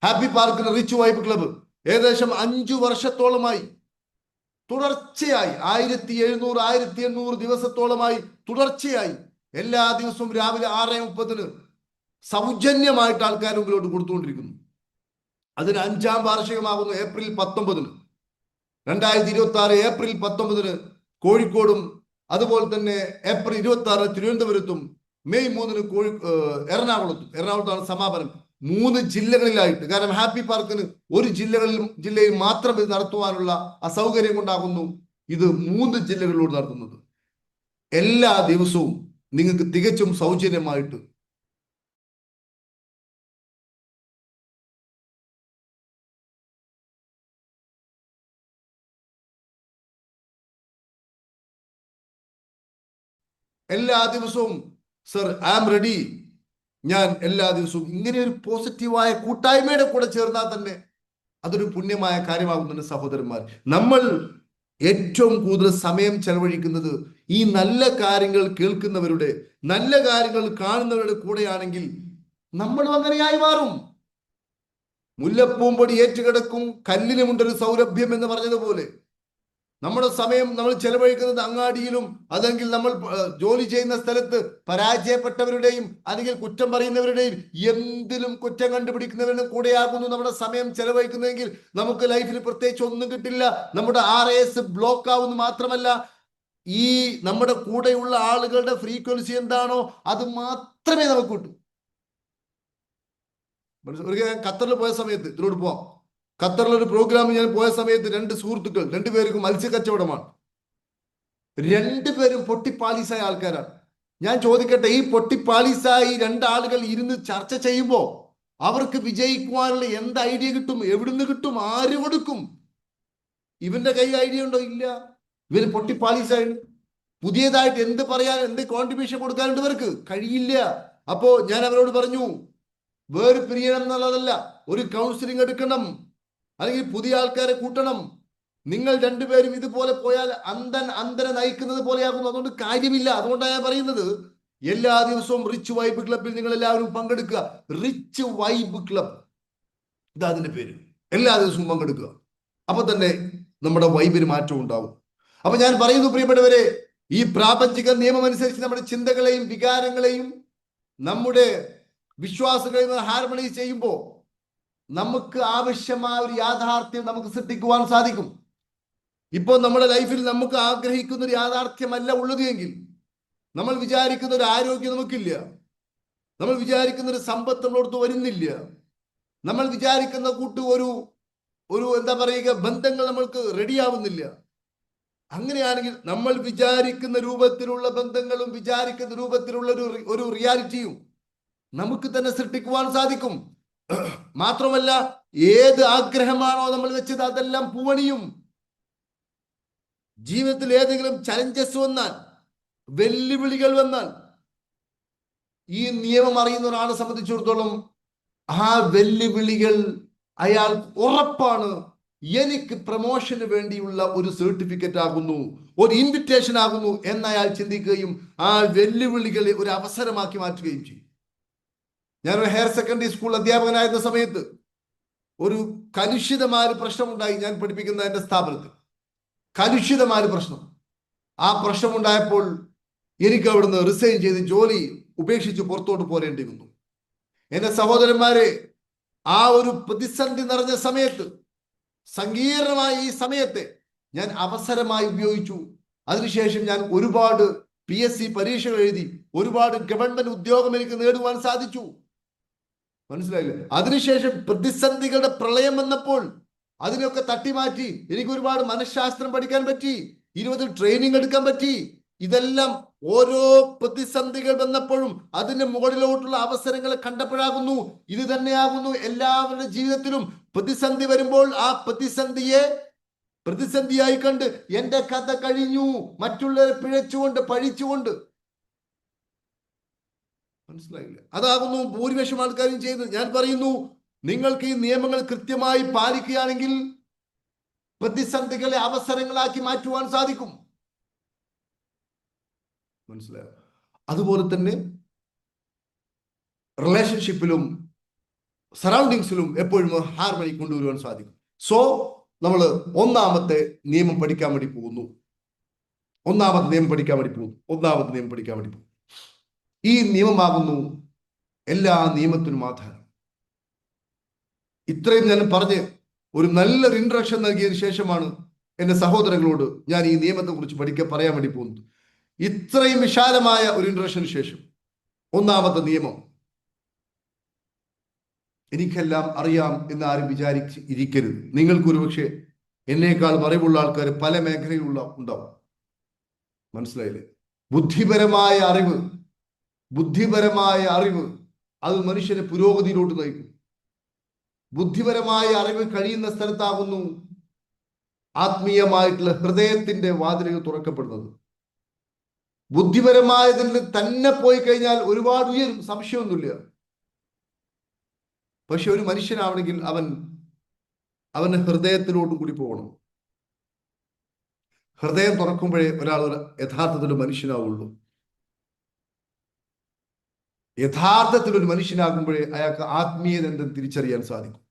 ഹാപ്പി പാർക്കിലെ റിച്ച് വൈബ് ക്ലബ്ബ് ഏകദേശം 5 വർഷത്തോളമായി തുടർച്ചയായി 1700-1800 ദിവസത്തോളമായി തുടർച്ചയായി എല്ലാ ദിവസവും രാവിലെ 6:30 സൗജന്യമായിട്ട് ആൾക്കാർ മുമ്പിലോട്ട് കൊടുത്തുകൊണ്ടിരിക്കുന്നു. അതിന് 5ാം വാർഷികമാകുന്നു ഏപ്രിൽ 19. 2026 ഏപ്രിൽ 19 കോഴിക്കോടും അതുപോലെ തന്നെ ഏപ്രിൽ 26 തിരുവനന്തപുരത്തും മെയ് 3 എറണാകുളത്താണ് സമാപനം. 3 ജില്ലകളിലായിട്ട്. കാരണം ഹാപ്പി പാർക്കിന് ഒരു ജില്ലയിൽ മാത്രം ഇത് നടത്തുവാനുള്ള അസൗകര്യം കൊണ്ടാകുന്നു ഇത് 3 ജില്ലകളിലൂടെ നടത്തുന്നത്. എല്ലാ ദിവസവും നിങ്ങൾക്ക് തികച്ചും സൗജന്യമായിട്ട് എല്ലാ ദിവസവും സർ ഐ ആം റെഡി, ഞാൻ എല്ലാ ദിവസവും ഇങ്ങനെ ഒരു പോസിറ്റീവായ കൂട്ടായ്മയുടെ കൂടെ ചേർന്നാൽ തന്നെ അതൊരു പുണ്യമായ കാര്യമാകുന്നുണ്ട് സഹോദരന്മാർ. നമ്മൾ ഏറ്റവും കൂടുതൽ സമയം ചെലവഴിക്കുന്നത് ഈ നല്ല കാര്യങ്ങൾ കേൾക്കുന്നവരുടെ, നല്ല കാര്യങ്ങൾ കാണുന്നവരുടെ കൂടെയാണെങ്കിൽ നമ്മളും അങ്ങനെയായി മാറും. മുല്ലപ്പൂമ്പൊടി ഏറ്റുകിടക്കും കല്ലിനുമുണ്ടൊരു സൗരഭ്യം എന്ന് പറഞ്ഞതുപോലെ നമ്മുടെ സമയം നമ്മൾ ചെലവഴിക്കുന്നത് അങ്ങാടിയിലും അല്ലെങ്കിൽ നമ്മൾ ജോലി ചെയ്യുന്ന സ്ഥലത്ത് പരാജയപ്പെട്ടവരുടെയും അല്ലെങ്കിൽ കുറ്റം പറയുന്നവരുടെയും എന്തിലും കുറ്റം കണ്ടുപിടിക്കുന്നവരുടെ കൂടെയാകുന്നു നമ്മുടെ സമയം ചെലവഴിക്കുന്നതെങ്കിൽ നമുക്ക് ലൈഫിൽ പ്രത്യേകിച്ച് ഒന്നും കിട്ടില്ല. നമ്മുടെ RAS ബ്ലോക്ക് ആവുന്നു. മാത്രമല്ല ഈ നമ്മുടെ കൂടെയുള്ള ആളുകളുടെ ഫ്രീക്വൻസി എന്താണോ അത് മാത്രമേ നമുക്ക് കിട്ടൂ. ഞാൻ ഖത്തറിൽ പോയ സമയത്ത്, ഇതിലൂടെ പോവാം, ഖത്തറിലൊരു പ്രോഗ്രാമിൽ ഞാൻ പോയ സമയത്ത് 2 സുഹൃത്തുക്കൾ, 2 പേർക്കും മത്സ്യക്കച്ചവടമാണ്. 2 പേരും പൊട്ടിപ്പാളീസായ ആൾക്കാരാണ്. ഞാൻ ചോദിക്കട്ടെ, ഈ പൊട്ടിപ്പാളീസായി 2 ആളുകൾ ഇരുന്ന് ചർച്ച ചെയ്യുമ്പോ അവർക്ക് വിജയിക്കുവാനുള്ള എന്ത് ഐഡിയ കിട്ടും? എവിടുന്ന് കിട്ടും? ആര് കൊടുക്കും? ഇവന്റെ കയ്യിൽ ഐഡിയ ഉണ്ടോ? ഇല്ല. ഇവര് പൊട്ടിപ്പാളീസായി പുതിയതായിട്ട് എന്ത് പറയാൻ, എന്ത് കോൺട്രിബ്യൂഷൻ കൊടുക്കാനുണ്ട്? ഇവർക്ക് കഴിയില്ല. അപ്പോ ഞാൻ അവരോട് പറഞ്ഞു, വേറെ പിരിയണം എന്നുള്ളതല്ല, ഒരു കൗൺസിലിംഗ് എടുക്കണം, അല്ലെങ്കിൽ പുതിയ ആൾക്കാരെ കൂട്ടണം. നിങ്ങൾ 2 പേരും ഇതുപോലെ പോയാൽ അന്തനെ നയിക്കുന്നത് പോലെയാകുന്നു. അതുകൊണ്ട് കാര്യമില്ല. അതുകൊണ്ടാണ് ഞാൻ പറയുന്നത്, എല്ലാ ദിവസവും റിച്ച് വൈബ് ക്ലബിൽ നിങ്ങൾ എല്ലാവരും പങ്കെടുക്കുക. റിച്ച് വൈബ് ക്ലബ്, ഇതാ അതിന്റെ പേര്. എല്ലാ ദിവസവും പങ്കെടുക്കുക. അപ്പൊ തന്നെ നമ്മുടെ വൈബിന് മാറ്റം ഉണ്ടാവും. അപ്പൊ ഞാൻ പറയുന്നു പ്രിയപ്പെട്ടവരെ, ഈ പ്രാപഞ്ചിക നിയമം അനുസരിച്ച് നമ്മുടെ ചിന്തകളെയും വികാരങ്ങളെയും നമ്മുടെ വിശ്വാസങ്ങളെയും ഹാർമണൈസ് ചെയ്യുമ്പോൾ നമുക്ക് ആവശ്യമായ ഒരു യാഥാർത്ഥ്യം നമുക്ക് സൃഷ്ടിക്കുവാൻ സാധിക്കും. ഇപ്പോൾ നമ്മുടെ ലൈഫിൽ നമുക്ക് ആഗ്രഹിക്കുന്ന ഒരു യാഥാർത്ഥ്യമല്ല ഉള്ളത് എങ്കിൽ, നമ്മൾ വിചാരിക്കുന്ന ഒരു ആരോഗ്യം നമുക്കില്ല, നമ്മൾ വിചാരിക്കുന്ന ഒരു സമ്പത്ത് നമ്മളോടത്ത് വരുന്നില്ല, നമ്മൾ വിചാരിക്കുന്ന ഒരു എന്താ പറയുക ബന്ധങ്ങൾ നമ്മൾക്ക് റെഡിയാവുന്നില്ല. അങ്ങനെയാണെങ്കിൽ നമ്മൾ വിചാരിക്കുന്ന രൂപത്തിലുള്ള ബന്ധങ്ങളും വിചാരിക്കുന്ന രൂപത്തിലുള്ള ഒരു റിയാലിറ്റിയും നമുക്ക് തന്നെ സൃഷ്ടിക്കുവാൻ സാധിക്കും. മാത്രമല്ല, ഏത് ആഗ്രഹമാണോ നമ്മൾ വെച്ചത് അതെല്ലാം പൂവണിയും. ജീവിതത്തിൽ ഏതെങ്കിലും ചലഞ്ചസ് വന്നാൽ, വെല്ലുവിളികൾ വന്നാൽ, ഈ നിയമം അറിയുന്ന ഒരാളെ സംബന്ധിച്ചിടത്തോളം ആ വെല്ലുവിളികൾ അയാൾ ഉറപ്പാണ് എനിക്ക് പ്രൊമോഷന് വേണ്ടിയുള്ള ഒരു സർട്ടിഫിക്കറ്റ് ആകുന്നു, ഒരു ഇൻവിറ്റേഷൻ ആകുന്നു എന്ന് അയാൾ ചിന്തിക്കുകയും ആ വെല്ലുവിളികളെ ഒരു അവസരമാക്കി മാറ്റുകയും ചെയ്യും. ഞാനൊരു ഹയർ സെക്കൻഡറി സ്കൂൾ അധ്യാപകനായിരുന്ന സമയത്ത് ഒരു കലുഷിതമായ പ്രശ്നമുണ്ടായി. ഞാൻ പഠിപ്പിക്കുന്ന എൻ്റെ സ്ഥാപനത്തിൽ കലുഷിതമായ പ്രശ്നം. ആ പ്രശ്നമുണ്ടായപ്പോൾ എനിക്ക് അവിടുന്ന് റിസൈൻ ചെയ്ത് ജോലി ഉപേക്ഷിച്ച് പുറത്തോട്ട് പോരേണ്ടി വന്നു. എൻ്റെ സഹോദരന്മാരെ, ആ ഒരു പ്രതിസന്ധി നിറഞ്ഞ സമയത്ത്, സങ്കീർണമായ ഈ സമയത്തെ ഞാൻ അവസരമായി ഉപയോഗിച്ചു. അതിനുശേഷം ഞാൻ ഒരുപാട് PSC പരീക്ഷകൾ എഴുതി, ഒരുപാട് ഗവൺമെന്റ് ഉദ്യോഗം എനിക്ക് നേടുവാൻ സാധിച്ചു. മനസ്സിലായില്ലേ? അതിനുശേഷം പ്രതിസന്ധികളുടെ പ്രളയം വന്നപ്പോൾ അതിനൊക്കെ തട്ടിമാറ്റി എനിക്ക് ഒരുപാട് മനഃശാസ്ത്രം പഠിക്കാൻ പറ്റി, 20 ട്രെയിനിങ് എടുക്കാൻ പറ്റി. ഇതെല്ലാം ഓരോ പ്രതിസന്ധികൾ വന്നപ്പോഴും അതിന് മുകളിലോട്ടുള്ള അവസരങ്ങൾ കണ്ടപ്പോഴാകുന്നു. ഇത് തന്നെയാകുന്നു എല്ലാവരുടെ ജീവിതത്തിലും. പ്രതിസന്ധി വരുമ്പോൾ ആ പ്രതിസന്ധിയായി കണ്ട് എന്റെ കഥ കഴിഞ്ഞു, മറ്റുള്ളവരെ പിഴച്ചുകൊണ്ട് പഴിച്ചുകൊണ്ട്, മനസ്സിലായില്ല, അതാകുന്നു ഭൂരിപക്ഷം ആൾക്കാരും ചെയ്യുന്നത്. ഞാൻ പറയുന്നു, നിങ്ങൾക്ക് ഈ നിയമങ്ങൾ കൃത്യമായി പാലിക്കുകയാണെങ്കിൽ പ്രതിസന്ധികളെ അവസരങ്ങളാക്കി മാറ്റുവാൻ സാധിക്കും. മനസ്സിലായോ? അതുപോലെ തന്നെ റിലേഷൻഷിപ്പിലും സറൗണ്ടിങ്സിലും എപ്പോഴും ഹാർമണി കൊണ്ടുവരുവാൻ സാധിക്കും. സോ നമ്മൾ ഒന്നാമത്തെ നിയമം പഠിക്കാൻ വേണ്ടി പോകുന്നു. ഈ നിയമമാകുന്നു എല്ലാ നിയമത്തിനും ആധാരം. ഇത്രയും ഞാൻ പറഞ്ഞ് ഒരു നല്ലൊരു ഇൻട്രൊഡക്ഷൻ നൽകിയതിനു ശേഷമാണ് എൻ്റെ സഹോദരങ്ങളോട് ഞാൻ ഈ നിയമത്തെക്കുറിച്ച് പറയാൻ വേണ്ടി പോകുന്നത്. ഇത്രയും വിശാലമായ ഒരു ഇൻട്രഡക്ഷന് ശേഷം ഒന്നാമത്തെ നിയമം, എനിക്കെല്ലാം അറിയാം എന്ന് ആരും വിചാരിച്ച് ഇരിക്കരുത്. നിങ്ങൾക്ക് ഒരുപക്ഷെ എന്നേക്കാൾ അറിവുള്ള ആൾക്കാർ പല മേഖലയിലുള്ള ഉണ്ടാവും. മനസ്സിലായില്ലേ? ബുദ്ധിപരമായ അറിവ് അത് മനുഷ്യനെ പുരോഗതിയിലോട്ട് നയിക്കും. ബുദ്ധിപരമായ അറിവ് കഴിയുന്ന സ്ഥലത്താകുന്നു ആത്മീയമായിട്ടുള്ള ഹൃദയത്തിന്റെ വാതിലുകൾ തുറക്കപ്പെടുന്നത്. ബുദ്ധിപരമായതിൽ തന്നെ പോയി കഴിഞ്ഞാൽ ഒരുപാട് ഉയരും, സംശയമൊന്നുമില്ല. പക്ഷെ ഒരു മനുഷ്യനാവണമെങ്കിൽ അവന് ഹൃദയത്തിലോട്ടും കൂടി പോകണം. ഹൃദയം തുറക്കുമ്പോഴേ ഒരാൾ യഥാർത്ഥത്തിൽ മനുഷ്യനാവുള്ളൂ. യഥാർത്ഥത്തിൽ ഒരു മനുഷ്യനാകുമ്പോഴേ അയാൾക്ക് ആത്മീയത എന്തെന്ന് തിരിച്ചറിയാൻ സാധിക്കും.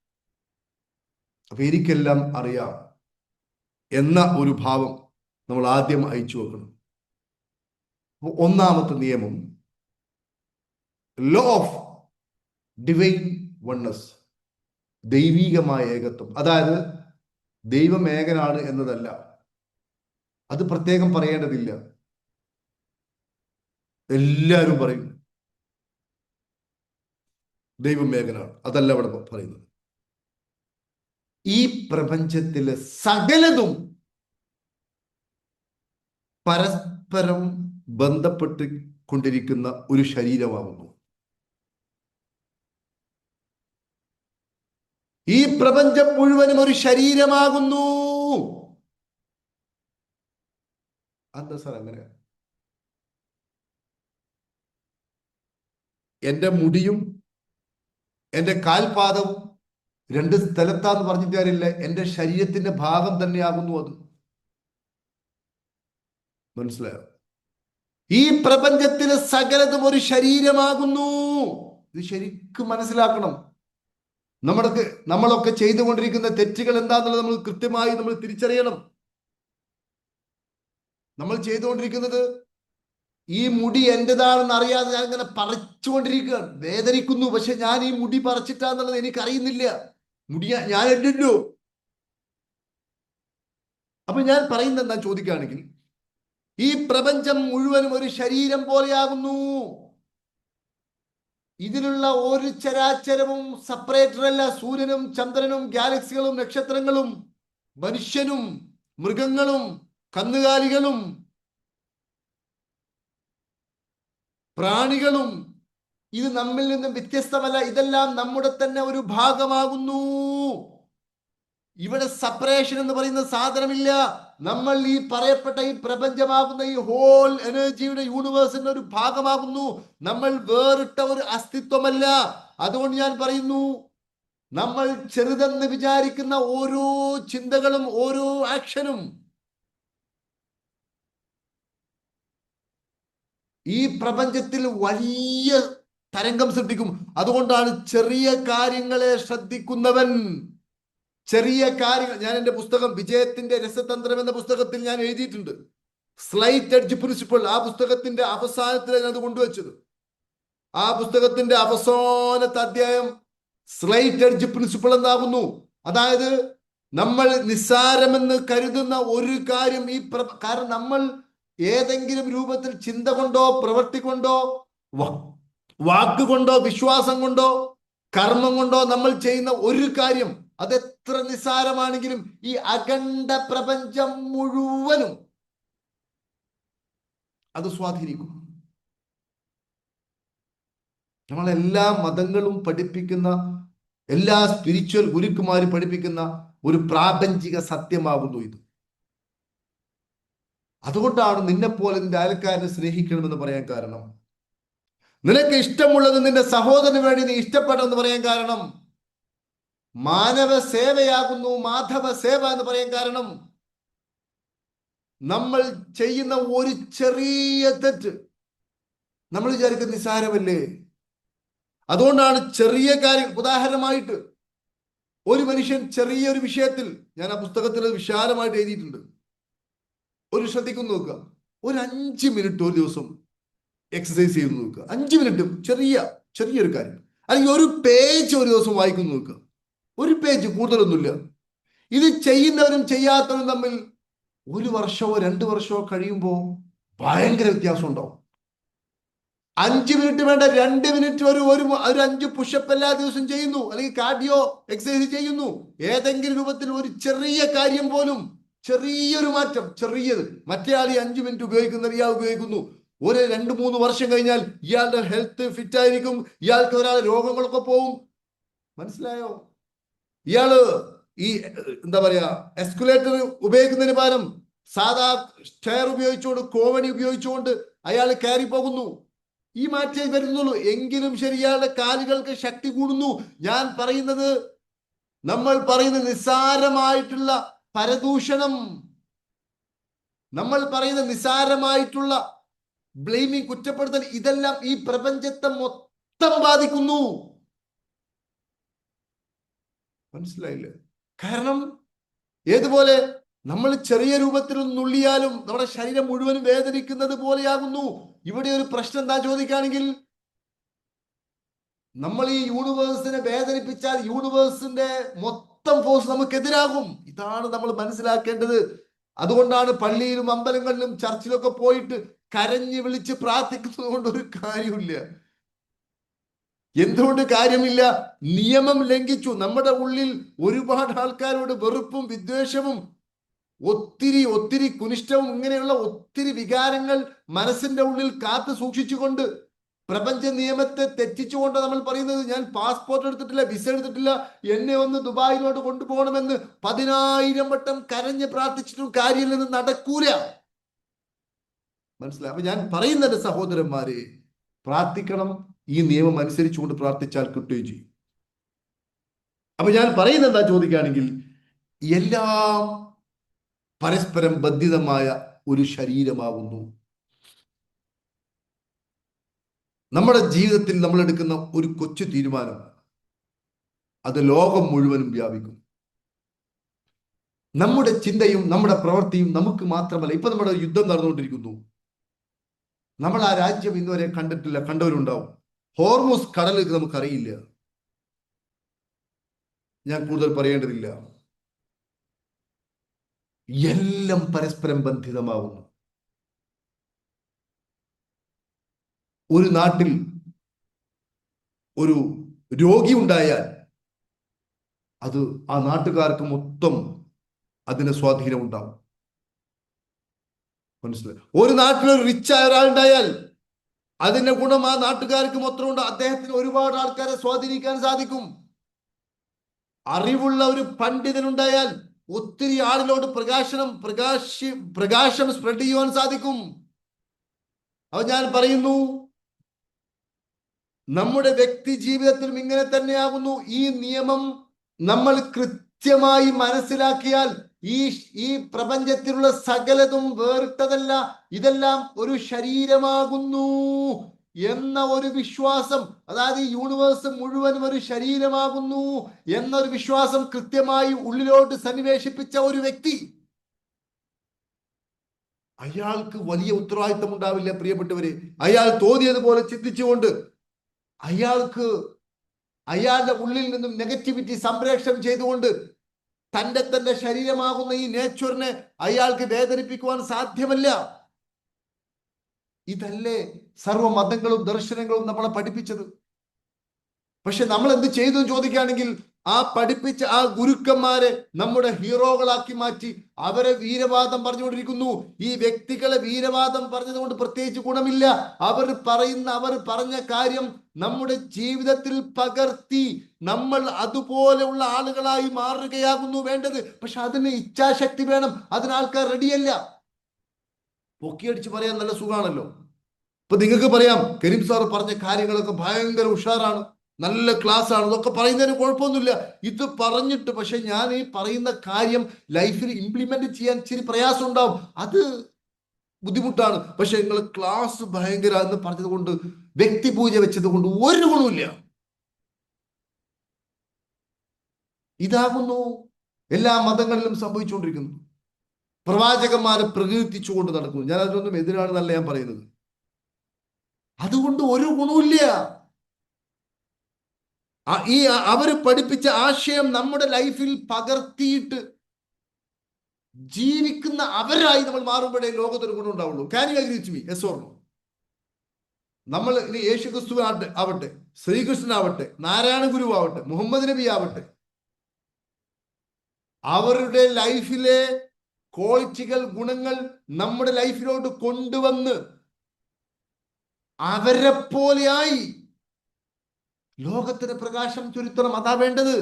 അപ്പൊ എനിക്കെല്ലാം അറിയാം എന്ന ഒരു ഭാവം നമ്മൾ ആദ്യം അയച്ചു വെക്കണം. ഒന്നാമത്തെ നിയമം, ലോ ഓഫ് ഡിവൈൻ വൺനെസ്, ദൈവികമായ ഏകത്വം. അതായത് ദൈവം ഏകനാണ് എന്നതല്ല, അത് പ്രത്യേകം പറയേണ്ടതില്ല. എല്ലാവരും പറയും ദൈവം ഏകനാണ്, അതല്ല അവിടെ പറയുന്നത്. ഈ പ്രപഞ്ചത്തിലെ സകലതും പരസ്പരം ബന്ധപ്പെട്ട് കൊണ്ടിരിക്കുന്ന ഒരു ശരീരമാകുന്നു. ഈ പ്രപഞ്ചം മുഴുവനും ഒരു ശരീരമാകുന്നു. എന്താ സാർ അങ്ങനെ? എൻ്റെ മുടിയും എൻ്റെ കാൽപാദവും രണ്ട് സ്ഥലത്താന്ന് പറഞ്ഞിട്ട് കാര്യമില്ല. എൻ്റെ ശരീരത്തിന്റെ ഭാഗം തന്നെയാകുന്നു അത്. മനസ്സിലായോ? ഈ പ്രപഞ്ചത്തിലെ സകലതും ഒരു ശരീരമാകുന്നു. ഇത് ശരിക്കും മനസ്സിലാക്കണം. നമ്മളൊക്കെ ചെയ്തുകൊണ്ടിരിക്കുന്ന തെറ്റുകൾ എന്താന്നുള്ളത് നമ്മൾ കൃത്യമായി തിരിച്ചറിയണം. നമ്മൾ ചെയ്തുകൊണ്ടിരിക്കുന്നത്, ഈ മുടി എന്റേതാണെന്ന് അറിയാതെ ഞാൻ ഇങ്ങനെ പറിച്ചുകൊണ്ടിരിക്കുകയാണ്, വേദനിക്കുന്നു. പക്ഷെ ഞാൻ ഈ മുടി പറിച്ചിട്ടാന്നുള്ളത് എനിക്കറിയുന്നില്ല. മുടി ഞാനല്ലോ. അപ്പൊ ഞാൻ പറയുന്നത് എന്താ ചോദിക്കുകയാണെങ്കിൽ, ഈ പ്രപഞ്ചം മുഴുവനും ഒരു ശരീരം പോലെയാകുന്നു. ഇതിലുള്ള ഒരു ചരാചരവും സെപ്പറേറ്റർ അല്ല. സൂര്യനും ചന്ദ്രനും ഗാലക്സികളും നക്ഷത്രങ്ങളും മനുഷ്യനും മൃഗങ്ങളും കന്നുകാലികളും പ്രാണികളും ഇത് നമ്മിൽ നിന്നും വ്യത്യസ്തമല്ല. ഇതെല്ലാം നമ്മുടെ തന്നെ ഒരു ഭാഗമാകുന്നു. ഇവിടെ സെപ്പറേഷൻ എന്ന് പറയുന്ന സാധനമില്ല. നമ്മൾ ഈ പറയപ്പെട്ട ഈ പ്രപഞ്ചമാകുന്ന ഈ ഹോൾ എനർജിയുടെ യൂണിവേഴ്സിന്റെ ഒരു ഭാഗമാകുന്നു. നമ്മൾ വേറിട്ട ഒരു അസ്തിത്വമല്ല. അതുകൊണ്ട് ഞാൻ പറയുന്നു, നമ്മൾ ചെറുതെന്ന് വിചാരിക്കുന്ന ഓരോ ചിന്തകളും ഓരോ ആക്ഷനും ഈ പ്രപഞ്ചത്തിൽ വലിയ തരംഗം സൃഷ്ടിക്കും. അതുകൊണ്ടാണ് ചെറിയ കാര്യങ്ങളെ ശ്രദ്ധിക്കുന്നവൻ, ചെറിയ കാര്യങ്ങൾ, ഞാൻ എൻ്റെ പുസ്തകം വിജയത്തിന്റെ രസതന്ത്രം എന്ന പുസ്തകത്തിൽ ഞാൻ എഴുതിയിട്ടുണ്ട്. സ്ലൈറ്റ് എഡ്ജ് പ്രിൻസിപ്പിൾ, ആ പുസ്തകത്തിന്റെ അവസാനത്തിലാണ് അത് കൊണ്ടുവച്ചത്. ആ പുസ്തകത്തിന്റെ അവസാനത്തെ അധ്യായം സ്ലൈറ്റ് എഡ്ജ് പ്രിൻസിപ്പിൾ എന്താകുന്നു. അതായത് നമ്മൾ നിസ്സാരമെന്ന് കരുതുന്ന ഒരു കാര്യം കാരണം നമ്മൾ ഏതെങ്കിലും രൂപത്തിൽ ചിന്ത കൊണ്ടോ പ്രവൃത്തി കൊണ്ടോ വാക്കുകൊണ്ടോ വിശ്വാസം കൊണ്ടോ കർമ്മം കൊണ്ടോ നമ്മൾ ചെയ്യുന്ന ഒരു കാര്യം അതെത്ര നിസ്സാരമാണെങ്കിലും ഈ അഖണ്ഡ പ്രപഞ്ചം മുഴുവനും അത് സ്വാധീനിക്കും. നമ്മളെല്ലാ മതങ്ങളും പഠിപ്പിക്കുന്ന, എല്ലാ സ്പിരിച്വൽ ഗുരുക്കുമാരും പഠിപ്പിക്കുന്ന ഒരു പ്രാപഞ്ചിക സത്യമാകുന്നു ഇത്. അതുകൊണ്ടാണ് നിന്നെപ്പോലെ നിന്റെ അയൽക്കാരനെ സ്നേഹിക്കണമെന്ന് പറയാൻ കാരണം, നിനക്ക് ഇഷ്ടമുള്ളത് നിന്റെ സഹോദരന് വേണ്ടി നീ ഇഷ്ടപ്പെടണമെന്ന് പറയാൻ കാരണം, മാനവ സേവയാകുന്നു മാധവ സേവ എന്ന് പറയാൻ കാരണം, നമ്മൾ ചെയ്യുന്ന ഒരു ചെറിയ തെറ്റ് നമ്മൾ വിചാരിക്കുന്ന നിസ്സാരമല്ലേ. അതുകൊണ്ടാണ് ചെറിയ കാര്യം, ഉദാഹരണമായിട്ട് ഒരു മനുഷ്യൻ ചെറിയൊരു വിഷയത്തിൽ, ഞാൻ ആ പുസ്തകത്തിൽ വിശാലമായിട്ട് എഴുതിയിട്ടുണ്ട്, ഒരു ശ്രദ്ധിക്കുന്നു നോക്കുക, ഒരു 5 മിനിറ്റ് ഒരു ദിവസം എക്സസൈസ് ചെയ്ത് നോക്കുക. 5 മിനിറ്റ് ചെറിയൊരു കാര്യം, അല്ലെങ്കിൽ ഒരു പേജ് ഒരു ദിവസം വായിക്കുന്നു നോക്കുക. ഒരു പേജ്, കൂടുതലൊന്നുമില്ല. ഇത് ചെയ്യുന്നവരും ചെയ്യാത്തവരും തമ്മിൽ 1 വർഷമോ 2 വർഷമോ കഴിയുമ്പോൾ ഭയങ്കര വ്യത്യാസം ഉണ്ടാവും. 5 മിനിറ്റ് വേണ്ട, 2 മിനിറ്റ് ഒരു 5 പുഷപ്പ് എല്ലാ ദിവസവും ചെയ്യുന്നു, അല്ലെങ്കിൽ കാർഡിയോ എക്സസൈസ് ചെയ്യുന്നു, ഏതെങ്കിലും രൂപത്തിൽ ഒരു ചെറിയ കാര്യം പോലും, ചെറിയൊരു മാറ്റം, ചെറിയത്. മറ്റേ ആൾ ഈ 5 മിനിറ്റ് ഉപയോഗിക്കുന്നത് ഇയാൾ ഉപയോഗിക്കുന്നു. ഒരു 2-3 വർഷം കഴിഞ്ഞാൽ ഇയാളുടെ ഹെൽത്ത് ഫിറ്റ് ആയിരിക്കും, ഇയാൾക്ക് ഒരാൾ രോഗങ്ങളൊക്കെ പോവും. മനസ്സിലായോ? ഇയാള് ഈ എന്താ പറയാ, എസ്കുലേറ്റർ ഉപയോഗിക്കുന്നതിന് പകരം സാധാ സ്റ്റെയർ ഉപയോഗിച്ചുകൊണ്ട്, കോവണി ഉപയോഗിച്ചുകൊണ്ട് അയാൾ കയറി പോകുന്നു. ഈ മാറ്റേ വരുന്നുള്ളൂ. എങ്കിലും ശരി, ഇയാളുടെ കാലുകൾക്ക് ശക്തി കൂടുന്നു. ഞാൻ പറയുന്നത്, നമ്മൾ പറയുന്ന നിസ്സാരമായിട്ടുള്ള പരദൂഷണം, നമ്മൾ പറയുന്ന നിസ്സാരമായിട്ടുള്ള ബ്ലെയിമിങ്, കുറ്റപ്പെടുത്തൽ, ഇതെല്ലാം ഈ പ്രപഞ്ചത്തെ മൊത്തം ബാധിക്കുന്നു. മനസ്സിലായില്ലേ? കാരണം ഏതുപോലെ നമ്മൾ ചെറിയ രൂപത്തിൽ നുള്ളിയാലും നമ്മുടെ ശരീരം മുഴുവനും വേദനിക്കുന്നത് പോലെയാകുന്നു. ഇവിടെ ഒരു പ്രശ്നം എന്താ ചോദിക്കുകയാണെങ്കിൽ, നമ്മൾ ഈ യൂണിവേഴ്സിനെ വേദനിപ്പിച്ചാൽ യൂണിവേഴ്സിന്റെ മൊത്തം ഫോഴ്സ് നമുക്കെതിരാകും. ഇതാണ് നമ്മൾ മനസ്സിലാക്കേണ്ടത്. അതുകൊണ്ടാണ് പള്ളിയിലും അമ്പലങ്ങളിലും ചർച്ചിലൊക്കെ പോയിട്ട് കരഞ്ഞു വിളിച്ച് പ്രാർത്ഥിക്കുന്നത് കൊണ്ട് ഒരു കാര്യമില്ല. എന്തുകൊണ്ട് കാര്യമില്ല? നിയമം ലംഘിച്ചു. നമ്മുടെ ഉള്ളിൽ ഒരുപാട് ആൾക്കാരോട് വെറുപ്പും വിദ്വേഷവും ഒത്തിരി കുനിഷ്ടവും ഇങ്ങനെയുള്ള ഒത്തിരി വികാരങ്ങൾ മനസ്സിന്റെ ഉള്ളിൽ കാത്തു സൂക്ഷിച്ചുകൊണ്ട്, പ്രപഞ്ച നിയമത്തെ തെറ്റിച്ചുകൊണ്ട് നമ്മൾ പറയുന്നത്, ഞാൻ പാസ്പോർട്ട് എടുത്തിട്ടില്ല, വിസ എടുത്തിട്ടില്ല, എന്നെ ഒന്ന് ദുബായിലോട്ട് കൊണ്ടുപോകണമെന്ന് 10,000 വട്ടം കരഞ്ഞ് പ്രാർത്ഥിച്ചിട്ടും കാര്യമില്ലെന്ന് നടക്കൂല. മനസ്സിലായി? അപ്പൊ ഞാൻ പറയുന്നത്, സഹോദരന്മാരെ, പ്രാർത്ഥിക്കണം. ഈ നിയമം അനുസരിച്ചുകൊണ്ട് പ്രാർത്ഥിച്ചാൽ കിട്ടുകയും ചെയ്യും. അപ്പൊ ഞാൻ പറയുന്നത് എന്താ ചോദിക്കുകയാണെങ്കിൽ, എല്ലാം പരസ്പരം ബന്ധിതമായ ഒരു ശരീരമാകുന്നു. നമ്മുടെ ജീവിതത്തിൽ നമ്മൾ എടുക്കുന്ന ഒരു കൊച്ചു തീരുമാനം അത് ലോകം മുഴുവനും വ്യാപിക്കും. നമ്മുടെ ചിന്തയും നമ്മുടെ പ്രവൃത്തിയും നമുക്ക് മാത്രമല്ല. ഇപ്പൊ നമ്മുടെ യുദ്ധം നടന്നുകൊണ്ടിരിക്കുന്നു. നമ്മൾ ആ രാജ്യം ഇന്നുവരെ കണ്ടിട്ടില്ല, കണ്ടവരുണ്ടാവും. ഹോർമൂസ് കടൽ നമുക്കറിയില്ല. ഞാൻ കൂടുതൽ പറയേണ്ടതില്ല. എല്ലാം പരസ്പരം ബന്ധിതമാവുന്നു. ഒരു നാട്ടിൽ ഒരു രോഗി ഉണ്ടായാൽ അത് ആ നാട്ടുകാർക്ക് മൊത്തം അതിന് സ്വാധീനം ഉണ്ടാവും. മനസ്സിലായി? ഒരു നാട്ടിൽ ഒരു റിച്ചായ ഒരാളുണ്ടായാൽ അതിന്റെ ഗുണം ആ നാട്ടുകാർക്ക് മൊത്തം ഉണ്ട്. അദ്ദേഹത്തിന് ഒരുപാട് ആൾക്കാരെ സ്വാധീനിക്കാൻ സാധിക്കും. അറിവുള്ള ഒരു പണ്ഡിതനുണ്ടായാൽ ഒത്തിരി ആളിലോട് പ്രകാശം സ്പ്രെഡ് ചെയ്യുവാൻ സാധിക്കും. അത് ഞാൻ പറയുന്നു, നമ്മുടെ വ്യക്തി ജീവിതത്തിലും ഇങ്ങനെ തന്നെയാകുന്നു. ഈ നിയമം നമ്മൾ കൃത്യമായി മനസ്സിലാക്കിയാൽ ഈ പ്രപഞ്ചത്തിലുള്ള സകലതും വേറിട്ടതല്ല, ഇതെല്ലാം ഒരു ശരീരമാകുന്നു എന്ന ഒരു വിശ്വാസം, അതായത് ഈ യൂണിവേഴ്സ് മുഴുവനും ഒരു ശരീരമാകുന്നു എന്നൊരു വിശ്വാസം കൃത്യമായി ഉള്ളിലോട്ട് സന്നിവേശിപ്പിച്ച ഒരു വ്യക്തി, അയാൾക്ക് വലിയ ഉത്തരവാദിത്തം ഉണ്ടാവില്ല. പ്രിയപ്പെട്ടവരെ, അയാൾ തോന്നിയതുപോലെ ചിന്തിച്ചുകൊണ്ട് അയാൾക്ക് അയാളുടെ ഉള്ളിൽ നിന്നും നെഗറ്റിവിറ്റി സംപ്രേഷണം ചെയ്തുകൊണ്ട് തന്റെ ശരീരമാകുന്ന ഈ നേച്ചറിനെ അയാൾക്ക് വേദനിപ്പിക്കുവാൻ സാധ്യമല്ല. ഇതല്ലേ സർവ മതങ്ങളും ദർശനങ്ങളും നമ്മളെ പഠിപ്പിച്ചത്. പക്ഷെ നമ്മൾ എന്ത് ചെയ്തു എന്ന് ചോദിക്കുകയാണെങ്കിൽ, ആ പഠിപ്പിച്ച ആ ഗുരുക്കന്മാരെ നമ്മുടെ ഹീറോകളാക്കി മാറ്റി അവരെ വീരവാദം പറഞ്ഞുകൊണ്ടിരിക്കുന്നു. ഈ വ്യക്തികളെ വീരവാദം പറഞ്ഞതുകൊണ്ട് പ്രത്യേകിച്ച് ഗുണമില്ല. അവർ പറഞ്ഞ കാര്യം നമ്മുടെ ജീവിതത്തിൽ പകർത്തി നമ്മൾ അതുപോലെയുള്ള ആളുകളായി മാറുകയാകുന്നു വേണ്ടത്. പക്ഷെ അതിന് ഇച്ഛാശക്തി വേണം. അതിന് ആൾക്കാർ റെഡിയല്ല. പൊക്കിയടിച്ച് പറയാൻ നല്ല സുഖാണല്ലോ. ഇപ്പൊ നിങ്ങൾക്ക് പറയാം, കരീം സാർ പറഞ്ഞ കാര്യങ്ങളൊക്കെ ഭയങ്കര ഉഷാറാണ്, നല്ല ക്ലാസ് ആണ്, ഇതൊക്കെ പറയുന്നതിന് കുഴപ്പമൊന്നുമില്ല. ഇത് പറഞ്ഞിട്ട് പക്ഷെ ഞാൻ ഈ പറയുന്ന കാര്യം ലൈഫിൽ ഇംപ്ലിമെന്റ് ചെയ്യാൻ ഇച്ചിരി പ്രയാസം ഉണ്ടാവും, അത് ബുദ്ധിമുട്ടാണ്. പക്ഷെ നിങ്ങൾ ക്ലാസ് ഭയങ്കര എന്ന് പറഞ്ഞത് കൊണ്ട്, വ്യക്തിപൂജ വെച്ചത് കൊണ്ട് ഒരു ഗുണമില്ല. ഇതാകുന്നു എല്ലാ മതങ്ങളിലും സംഭവിച്ചുകൊണ്ടിരിക്കുന്നു. പ്രവാചകന്മാരെ പ്രകീർത്തിച്ചുകൊണ്ട് നടക്കുന്നു. ഞാൻ അതിനൊന്നും എതിരാണെന്നല്ല ഞാൻ പറയുന്നത്. അതുകൊണ്ട് ഒരു ഗുണമില്ല. അവര് പഠിപ്പിച്ച ആശയം നമ്മുടെ ലൈഫിൽ പകർത്തിയിട്ട് ജീവിക്കുന്ന അവരായി നമ്മൾ മാറുമ്പോഴേ ലോകത്തൊരു ഗുണം ഉണ്ടാവുള്ളൂ. Can you agree with me? Yes or no? നമ്മൾ ഇനി യേശു ക്രിസ്തു ആവട്ടെ, ശ്രീകൃഷ്ണനാവട്ടെ, നാരായണ ഗുരു ആവട്ടെ, മുഹമ്മദ് നബി ആവട്ടെ, അവരുടെ ലൈഫിലെ ക്വാളിറ്റികൾ, ഗുണങ്ങൾ നമ്മുടെ ലൈഫിലോട്ട് കൊണ്ടുവന്ന് അവരെ പോലെയായി ലോകത്തിന് പ്രകാശം ചുരുത്തണം. അതാ വേണ്ടത്.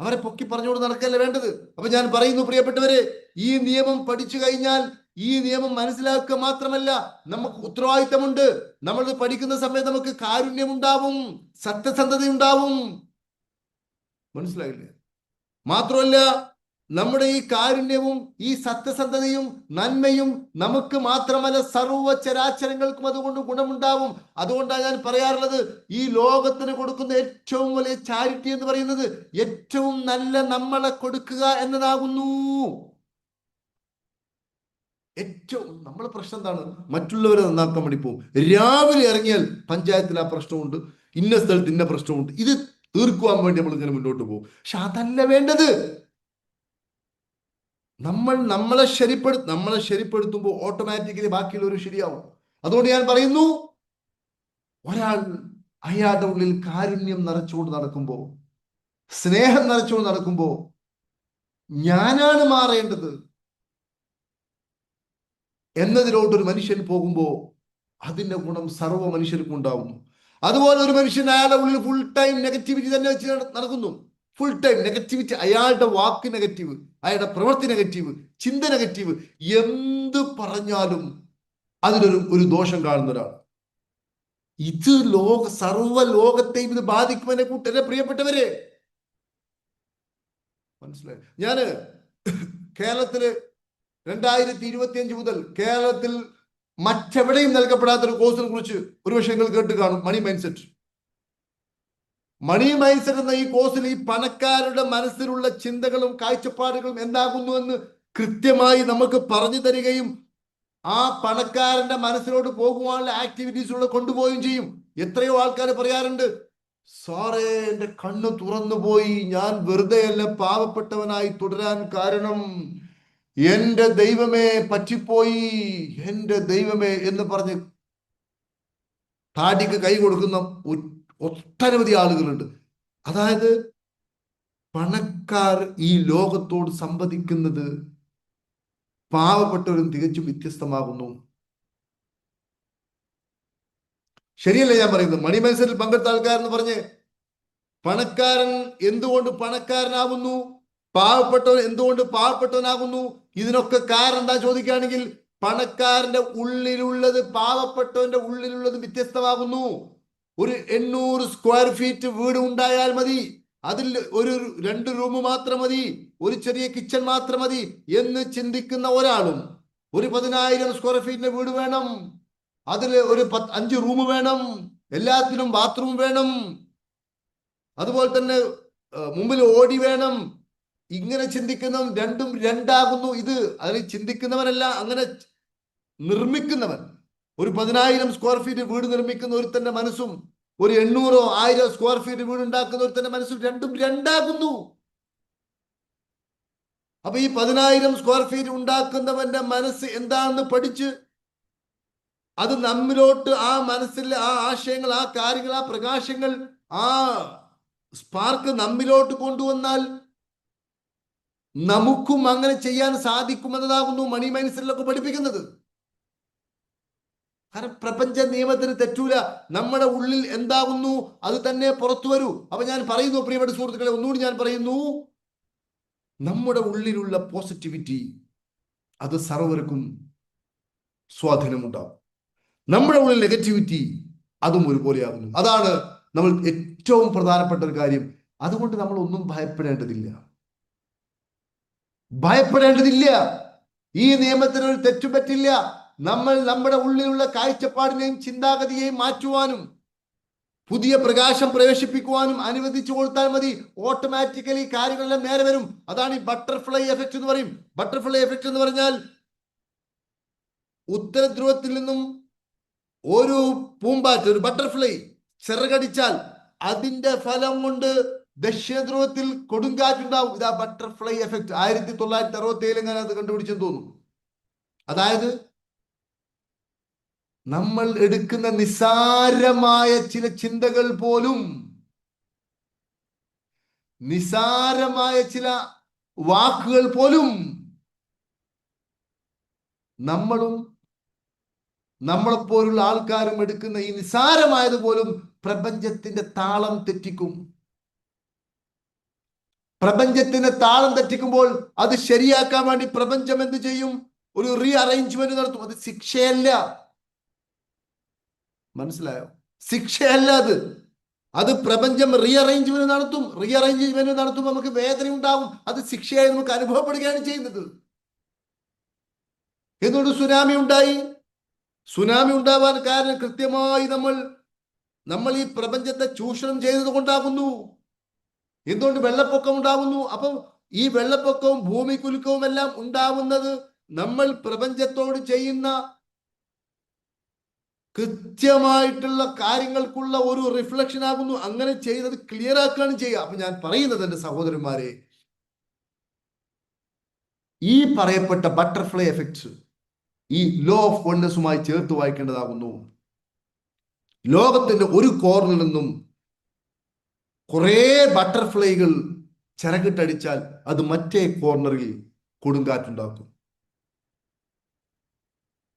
അവരെ പൊക്കി പറഞ്ഞുകൊണ്ട് നടക്കല്ല വേണ്ടത്. അപ്പൊ ഞാൻ പറയുന്നു പ്രിയപ്പെട്ടവരെ, ഈ നിയമം പഠിച്ചു കഴിഞ്ഞാൽ ഈ നിയമം മനസ്സിലാക്കുക മാത്രമല്ല, നമുക്ക് ഉത്തരവാദിത്തമുണ്ട്. നമ്മൾ പഠിക്കുന്ന സമയത്ത് നമുക്ക് കാരുണ്യമുണ്ടാവും, സത്യസന്ധത ഉണ്ടാവും. മനസ്സിലായില്ലേ? മാത്രമല്ല, നമ്മുടെ ഈ കാരുണ്യവും ഈ സത്യസന്ധതയും നന്മയും നമുക്ക് മാത്രമല്ല സർവ്വ ചരാചരങ്ങൾക്കും അതുകൊണ്ട് ഗുണമുണ്ടാവും. അതുകൊണ്ടാണ് ഞാൻ പറയാറുള്ളത്, ഈ ലോകത്തിന് കൊടുക്കുന്ന ഏറ്റവും വലിയ ചാരിറ്റി എന്ന് പറയുന്നത് ഏറ്റവും നല്ല നമ്മളെ കൊടുക്കുക എന്നതാകുന്നു. ഏറ്റവും നമ്മളെ പ്രശ്നം എന്താണ്? മറ്റുള്ളവരെ നന്നാക്കാൻ വേണ്ടി പോകും. രാവിലെ ഇറങ്ങിയാൽ പഞ്ചായത്തിൽ ആ പ്രശ്നമുണ്ട്, ഇന്ന സ്ഥലത്ത് ഇന്ന പ്രശ്നമുണ്ട്, ഇത് തീർക്കുവാൻ വേണ്ടി നമ്മൾ ഇങ്ങനെ മുന്നോട്ട് പോകും. പക്ഷെ അതല്ല വേണ്ടത്. നമ്മളെ ശരിപ്പെടുത്തുമ്പോൾ ഓട്ടോമാറ്റിക്കലി ബാക്കിയുള്ളവർ ശരിയാവും. അതുകൊണ്ട് ഞാൻ പറയുന്നു, ഒരാൾ അയാളുടെ ഉള്ളിൽ കാരുണ്യം നിറച്ചുകൊണ്ട് നടക്കുമ്പോ, സ്നേഹം നിറച്ചുകൊണ്ട് നടക്കുമ്പോ, ഞാനാണ് മാറേണ്ടത് എന്നതിലോട്ടൊരു മനുഷ്യൻ പോകുമ്പോ അതിന്റെ ഗുണം സർവ്വ മനുഷ്യർക്കും ഉണ്ടാവുന്നു. അതുപോലെ ഒരു മനുഷ്യൻ അയാളുടെ ഉള്ളിൽ ഫുൾ ടൈം നെഗറ്റിവിറ്റി തന്നെ വെച്ച് നടക്കുന്നു, ഫുൾ ടൈം നെഗറ്റിവിറ്റി, അയാളുടെ വാക്ക് നെഗറ്റീവ്, അയാളുടെ പ്രവൃത്തി നെഗറ്റീവ്, ചിന്ത നെഗറ്റീവ്, എന്ത് പറഞ്ഞാലും അതിലൊരു ദോഷം കാണുന്ന ഒരാൾ, ഇത് സർവ്വ ലോകത്തെയും ഇത് ബാധിക്കുമെന്നെ കൂട്ടരെ പ്രിയപ്പെട്ടവരെ. മനസ്സിലായി? ഞാന് കേരളത്തില് 2025 മുതൽ കേരളത്തിൽ മറ്റെവിടെയും നൽകപ്പെടാത്ത ഒരു കോഴ്സിനെ കുറിച്ച് ഒരുപക്ഷെ നിങ്ങൾ കേട്ട് കാണും, money mindset. Money mindset എന്ന ഈ കോഴ്സിൽ ഈ പണക്കാരുടെ മനസ്സിലുള്ള ചിന്തകളും കാഴ്ചപ്പാടുകളും എന്താകുന്നു എന്ന് കൃത്യമായി നമുക്ക് പറഞ്ഞു തരികയും ആ പണക്കാരന്റെ മനസ്സിലോട്ട് പോകുവാനുള്ള ആക്ടിവിറ്റീസിലൂടെ കൊണ്ടുപോവുകയും ചെയ്യും. എത്രയോ ആൾക്കാർ പറയാറുണ്ട്, സാറേ എന്റെ കണ്ണ് തുറന്നു പോയി, ഞാൻ വെറുതെ അല്ല പാവപ്പെട്ടവനായി തുടരാൻ കാരണം, എന്റെ ദൈവമേ പറ്റിപ്പോയി, എന്റെ ദൈവമേ എന്ന് പറഞ്ഞ് താടിക്ക് കൈ കൊടുക്കുന്ന ഒട്ടനവധി ആളുകളുണ്ട്. അതായത് പണക്കാർ ഈ ലോകത്തോട് സംവദിക്കുന്നത് പാവപ്പെട്ടവരും തികച്ചും വ്യത്യസ്തമാകുന്നു. ശരിയല്ലേ ഞാൻ പറയുന്നത്? മണി മത്സരത്തിൽ പങ്കെടുത്ത ആൾക്കാരെന്ന് പറഞ്ഞ് പണക്കാരൻ എന്തുകൊണ്ട് പണക്കാരനാകുന്നു, പാവപ്പെട്ടവൻ എന്തുകൊണ്ട് പാവപ്പെട്ടവനാകുന്നു, ഇതിനൊക്കെ കാരണം എന്താ ചോദിക്കുകയാണെങ്കിൽ, പണക്കാരന്റെ ഉള്ളിലുള്ളത് പാവപ്പെട്ടവന്റെ ഉള്ളിലുള്ളത് വ്യത്യസ്തമാകുന്നു. ഒരു 800 സ്ക്വയർ ഫീറ്റ് വീട് ഉണ്ടായാൽ മതി, അതിൽ ഒരു 2 റൂം മാത്രം മതി, ഒരു ചെറിയ കിച്ചൺ മാത്രം മതി എന്ന് ചിന്തിക്കുന്ന ഒരാളും, ഒരു 10,000 സ്ക്വയർ ഫീറ്റിന്റെ വീട് വേണം, അതിൽ ഒരു 5 റൂം വേണം, എല്ലാത്തിനും ബാത്റൂം വേണം, അതുപോലെ തന്നെ മുമ്പിൽ ഓടി വേണം, ഇങ്ങനെ ചിന്തിക്കുന്നവൻ രണ്ടും രണ്ടാകുന്നു. ഇത് അതിൽ ചിന്തിക്കുന്നവനല്ല, അങ്ങനെ നിർമ്മിക്കുന്നവൻ. ഒരു 10,000 സ്ക്വയർ ഫീറ്റ് വീട് നിർമ്മിക്കുന്ന ഒരുത്തന്റെ മനസ്സും ഒരു 800 1000 സ്ക്വയർ ഫീറ്റ് വീട് ഉണ്ടാക്കുന്ന ഒരുത്തന്റെ മനസ്സും രണ്ടും രണ്ടാകുന്നു. അപ്പൊ ഈ 10,000 സ്ക്വയർ ഫീറ്റ് ഉണ്ടാക്കുന്നവന്റെ മനസ്സ് എന്താണെന്ന് പഠിച്ച് അത് നമ്മിലോട്ട്, ആ മനസ്സിലെ ആ ആശയങ്ങൾ, ആ കാര്യങ്ങൾ, ആ പ്രകാശങ്ങൾ, ആ സ്പാർക്ക് നമ്മിലോട്ട് കൊണ്ടുവന്നാൽ നമുക്കും അങ്ങനെ ചെയ്യാൻ സാധിക്കുമെന്നതാകുന്നു മണി മൈൻഡ്സെറ്റിലൊക്കെ പഠിപ്പിക്കുന്നത്. കാരണം പ്രപഞ്ച നിയമത്തിന് തെറ്റൂല. നമ്മുടെ ഉള്ളിൽ എന്താകുന്നു അത് തന്നെ പുറത്തു വരൂ. അപ്പൊ ഞാൻ പറയുന്നു പ്രിയപ്പെട്ട സുഹൃത്തുക്കളെ, ഒന്നുകൂടി ഞാൻ പറയുന്നു, നമ്മുടെ ഉള്ളിലുള്ള പോസിറ്റിവിറ്റി അത് സർവർക്കും സ്വാധീനമുണ്ടാവും. നമ്മുടെ ഉള്ളിൽ നെഗറ്റിവിറ്റി അതും ഒരുപോലെയാകുന്നു. അതാണ് നമ്മൾ ഏറ്റവും പ്രധാനപ്പെട്ട ഒരു കാര്യം. അതുകൊണ്ട് നമ്മൾ ഒന്നും ഭയപ്പെടേണ്ടതില്ല. ഈ നിയമത്തിന് ഒരു തെറ്റും പറ്റില്ല. നമ്മൾ നമ്മുടെ ഉള്ളിലുള്ള കാഴ്ചപ്പാടിനെയും ചിന്താഗതിയെയും മാറ്റുവാനും പുതിയ പ്രകാശം പ്രവേശിപ്പിക്കുവാനും അനുവദിച്ചു കൊടുത്താൽ മതി. ഓട്ടോമാറ്റിക്കലി കാര്യങ്ങളെല്ലാം നേരെ വരും. അതാണ് ഈ ബട്ടർഫ്ലൈ എഫക്റ്റ് എന്ന് പറയും. ബട്ടർഫ്ലൈ എഫക്റ്റ് എന്ന് പറഞ്ഞാൽ ഉത്തര ധ്രുവത്തിൽ നിന്നും ഒരു പൂമ്പാറ്റ, ഒരു ബട്ടർഫ്ലൈ ചിറകടിച്ചാൽ അതിന്റെ ഫലം കൊണ്ട് ദക്ഷിണ ധ്രുവത്തിൽ കൊടുങ്കാറ്റുണ്ടാവും. ഇതാ ബട്ടർഫ്ലൈ എഫക്ട്. 1967 എങ്ങനെ അത് കണ്ടുപിടിച്ചെന്ന് തോന്നുന്നു. അതായത് നമ്മൾ എടുക്കുന്ന നിസാരമായ ചില ചിന്തകൾ പോലും, നിസാരമായ ചില വാക്കുകൾ പോലും നമ്മളും നമ്മളെപ്പോലുള്ള ആൾക്കാരും എടുക്കുന്ന ഈ നിസാരമായത് പോലും പ്രപഞ്ചത്തിന്റെ താളം തെറ്റിക്കും. പ്രപഞ്ചത്തിന്റെ താളം തെറ്റിക്കുമ്പോൾ അത് ശരിയാക്കാൻ വേണ്ടി പ്രപഞ്ചം എന്ത് ചെയ്യും? ഒരു റീ അറേഞ്ച്മെന്റ് നടത്തും. അത് ശിക്ഷയല്ല. മനസ്സിലായോ? ശിക്ഷയല്ല അത്. അത് പ്രപഞ്ചം റീഅറേഞ്ച്മെന്റ് നടത്തും. റീഅറേഞ്ച്മെന്റ് നടത്തുമ്പോൾ നമുക്ക് വേദന ഉണ്ടാവും. അത് ശിക്ഷയായി നമുക്ക് അനുഭവപ്പെടുകയാണ് ചെയ്യുന്നത്. എന്തുകൊണ്ട് സുനാമി ഉണ്ടായി? സുനാമി ഉണ്ടാവാൻ കാരണം കൃത്യമായി നമ്മൾ ഈ പ്രപഞ്ചത്തെ ചൂഷണം ചെയ്തത് കൊണ്ടാകുന്നു. എന്തുകൊണ്ട് വെള്ളപ്പൊക്കം ഉണ്ടാകുന്നു? അപ്പം ഈ വെള്ളപ്പൊക്കവും ഭൂമികുലുക്കവും എല്ലാം ഉണ്ടാവുന്നത് നമ്മൾ പ്രപഞ്ചത്തോട് ചെയ്യുന്ന കൃത്യമായിട്ടുള്ള കാര്യങ്ങൾക്കുള്ള ഒരു റിഫ്ലക്ഷൻ ആകുന്നു. അങ്ങനെ ചെയ്തത് ക്ലിയർ ആക്കുകയാണ് ചെയ്യുക. അപ്പൊ ഞാൻ പറയുന്നത് എന്റെ സഹോദരന്മാരെ, ഈ പറയപ്പെട്ട ബട്ടർഫ്ലൈ എഫക്ട്സ് ഈ ലോ ഓഫ് വൺനെസ്സുമായി ചേർത്ത് വായിക്കേണ്ടതാകുന്നു. ലോകത്തിന്റെ ഒരു കോർണറിൽ നിന്നും കുറെ ബട്ടർഫ്ലൈകൾ ചിറകിട്ടടിച്ചാൽ അത് മറ്റേ കോർണറിൽ കൊടുങ്കാറ്റുണ്ടാക്കും.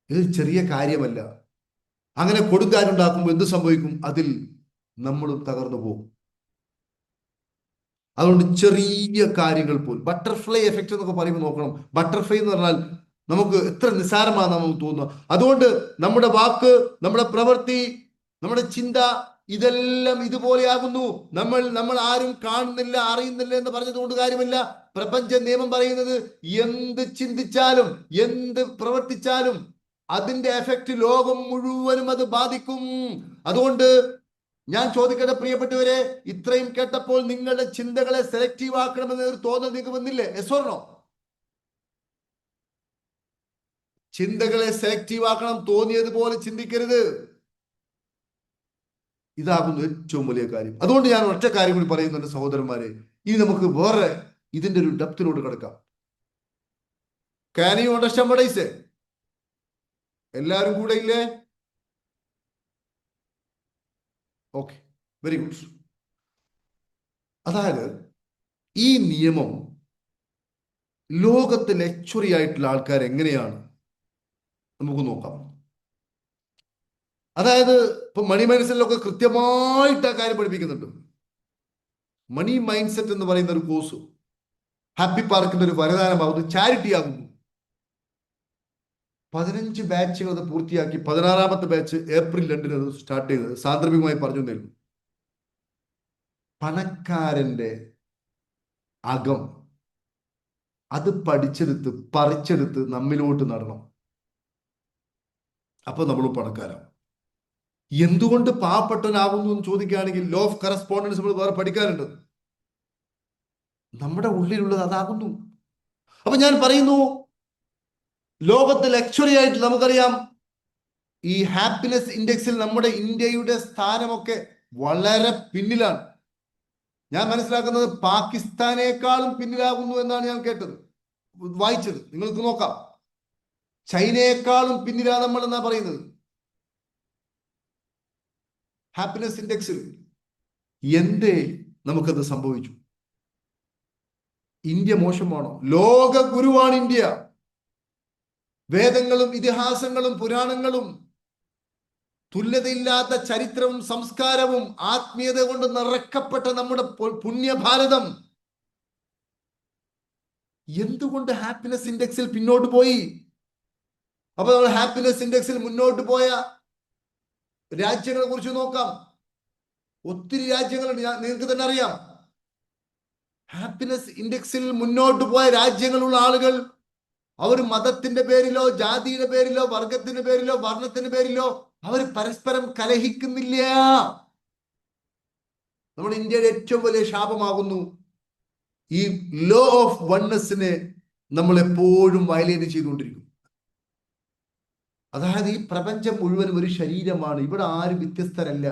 ഇത് ചെറിയ കാര്യമല്ല. അങ്ങനെ കൊടുങ്കാറ്റുണ്ടാക്കുമ്പോൾ എന്ത് സംഭവിക്കും? അതിൽ നമ്മളും തകർന്നു പോകും. അതുകൊണ്ട് ചെറിയ കാര്യങ്ങൾ പോലും ബട്ടർഫ്ലൈ എഫക്റ്റ് എന്നൊക്കെ പറയുമ്പോൾ നോക്കണം. ബട്ടർഫ്ലൈ എന്ന് പറഞ്ഞാൽ നമുക്ക് എത്ര നിസ്സാരമാണെന്ന് നമുക്ക് തോന്നുക. അതുകൊണ്ട് നമ്മുടെ വാക്ക്, നമ്മുടെ പ്രവൃത്തി, നമ്മുടെ ചിന്ത ഇതെല്ലാം ഇതുപോലെയാകുന്നു. നമ്മൾ ആരും കാണുന്നില്ല, അറിയുന്നില്ല എന്ന് പറഞ്ഞതുകൊണ്ട് കാര്യമില്ല. പ്രപഞ്ച നിയമം പറയുന്നത് എന്ത് ചിന്തിച്ചാലും എന്ത് പ്രവർത്തിച്ചാലും അതിന്റെ എഫക്റ്റ് ലോകം മുഴുവനും അത് ബാധിക്കും. അതുകൊണ്ട് ഞാൻ ചോദിക്കട്ടെ പ്രിയപ്പെട്ടവരെ, ഇത്രയും കേട്ടപ്പോൾ നിങ്ങളുടെ ചിന്തകളെ സെലക്റ്റീവ് ആക്കണമെന്ന് ഒരു തോന്നൽ നിങ്ങൾക്ക് വന്നില്ലേ? Yes or no? ചിന്തകളെ സെലക്റ്റീവ് ആക്കണം. തോന്നിയതുപോലെ ചിന്തിക്കരുത്. ഇതാകുന്നു ഏറ്റവും വലിയ കാര്യം. അതുകൊണ്ട് ഞാൻ ഒറ്റ കാര്യം കൂടി പറയുന്നുണ്ട് സഹോദരന്മാരെ. ഇനി നമുക്ക് വേറെ ഇതിന്റെ ഒരു ഡെപ്തിലോട്ട് കിടക്കാം. Can you understand what I say? എല്ലാവരും കൂടെ ഇല്ലേ? Okay, very good. അതായത് ഈ നിയമം ലോകത്തിൽ ലക്ഷറി ആയിട്ടുള്ള ആൾക്കാർ എങ്ങനെയാണ് നമുക്ക് നോക്കാം. അതായത് ഇപ്പൊ മണി മൈൻഡ്സെറ്റിലൊക്കെ കൃത്യമായിട്ട് ആ കാര്യം പഠിപ്പിക്കുന്നുണ്ട്. മണി മൈൻഡ് സെറ്റ് എന്ന് പറയുന്ന ഒരു കോഴ്സ് ഹാപ്പി പാർക്കിന്റെ ഒരു വരദാനമാകുന്നു, ചാരിറ്റി ആകുന്നു. 15 ബാച്ചുകൾ അത് പൂർത്തിയാക്കി 16ാമത്തെ ബാച്ച് ഏപ്രിൽ 2 അത് സ്റ്റാർട്ട് ചെയ്തത്. സാന്ദർഭികമായി പറഞ്ഞു തരുന്നു. പണക്കാരന്റെ അകം അത് പഠിച്ചെടുത്ത് പറിച്ചെടുത്ത് നമ്മിലോട്ട് നടണം. അപ്പൊ നമ്മൾ പണക്കാരാണ്. എന്തുകൊണ്ട് പാവപ്പെട്ടവനാകുന്നു എന്ന് ചോദിക്കുകയാണെങ്കിൽ ലോ ഓഫ് കറസ്പോണ്ടൻസ് നമ്മൾ വേറെ പഠിക്കാറുണ്ട്. നമ്മുടെ ഉള്ളിലുള്ളത് അതാകുന്നു. അപ്പൊ ഞാൻ പറയുന്നു, ലോകത്ത് ലക്ഷറി ആയിട്ട് നമുക്കറിയാം ഈ ഹാപ്പിനെസ് ഇൻഡെക്സിൽ നമ്മുടെ ഇന്ത്യയുടെ സ്ഥാനമൊക്കെ വളരെ പിന്നിലാണ്. ഞാൻ മനസ്സിലാക്കുന്നത് പാകിസ്ഥാനേക്കാളും പിന്നിലാകുന്നു എന്നാണ് ഞാൻ കേട്ടത്, വായിച്ചത്. നിങ്ങൾക്ക് നോക്കാം, ചൈനയെക്കാളും പിന്നിലാ നമ്മൾ എന്നാ പറയുന്നത് ഹാപ്പിനെസ് ഇൻഡെക്സിൽ. എന്തേ നമുക്കത് സംഭവിച്ചു? ഇന്ത്യ മോശമാണോ? ലോക ഗുരുവാണ് ഇന്ത്യ. വേദങ്ങളും ഇതിഹാസങ്ങളും പുരാണങ്ങളും തുല്യതയില്ലാത്ത ചരിത്രവും സംസ്കാരവും ആത്മീയത കൊണ്ട് നിറക്കപ്പെട്ട നമ്മുടെ പുണ്യഭാരതം എന്തുകൊണ്ട് ഹാപ്പിനെസ് ഇൻഡെക്സിൽ പിന്നോട്ട് പോയി? അപ്പൊ നമ്മൾ ഹാപ്പിനെസ് ഇൻഡെക്സിൽ മുന്നോട്ട് പോയ രാജ്യങ്ങളെ കുറിച്ച് നോക്കാം. ഒത്തിരി രാജ്യങ്ങളുണ്ട്, നിങ്ങൾക്ക് തന്നെ അറിയാം. ഹാപ്പിനെസ് ഇൻഡെക്സിൽ മുന്നോട്ട് പോയ രാജ്യങ്ങളുള്ള ആളുകൾ അവർ മതത്തിന്റെ പേരിലോ ജാതിയുടെ പേരിലോ വർഗത്തിന്റെ പേരിലോ വർണ്ണത്തിന്റെ പേരിലോ അവർ പരസ്പരം കലഹിക്കുന്നില്ല. നമ്മുടെ ഇന്ത്യയുടെ ഏറ്റവും വലിയ ശാപമാകുന്നു ഈ ലോ ഓഫ് വൺനെസ്സിനെ നമ്മൾ എപ്പോഴും വയലേറ്റ് ചെയ്തുകൊണ്ടിരിക്കും. അതായത് ഈ പ്രപഞ്ചം മുഴുവനും ഒരു ശരീരമാണ്. ഇവിടെ ആരും വ്യത്യസ്തരല്ല.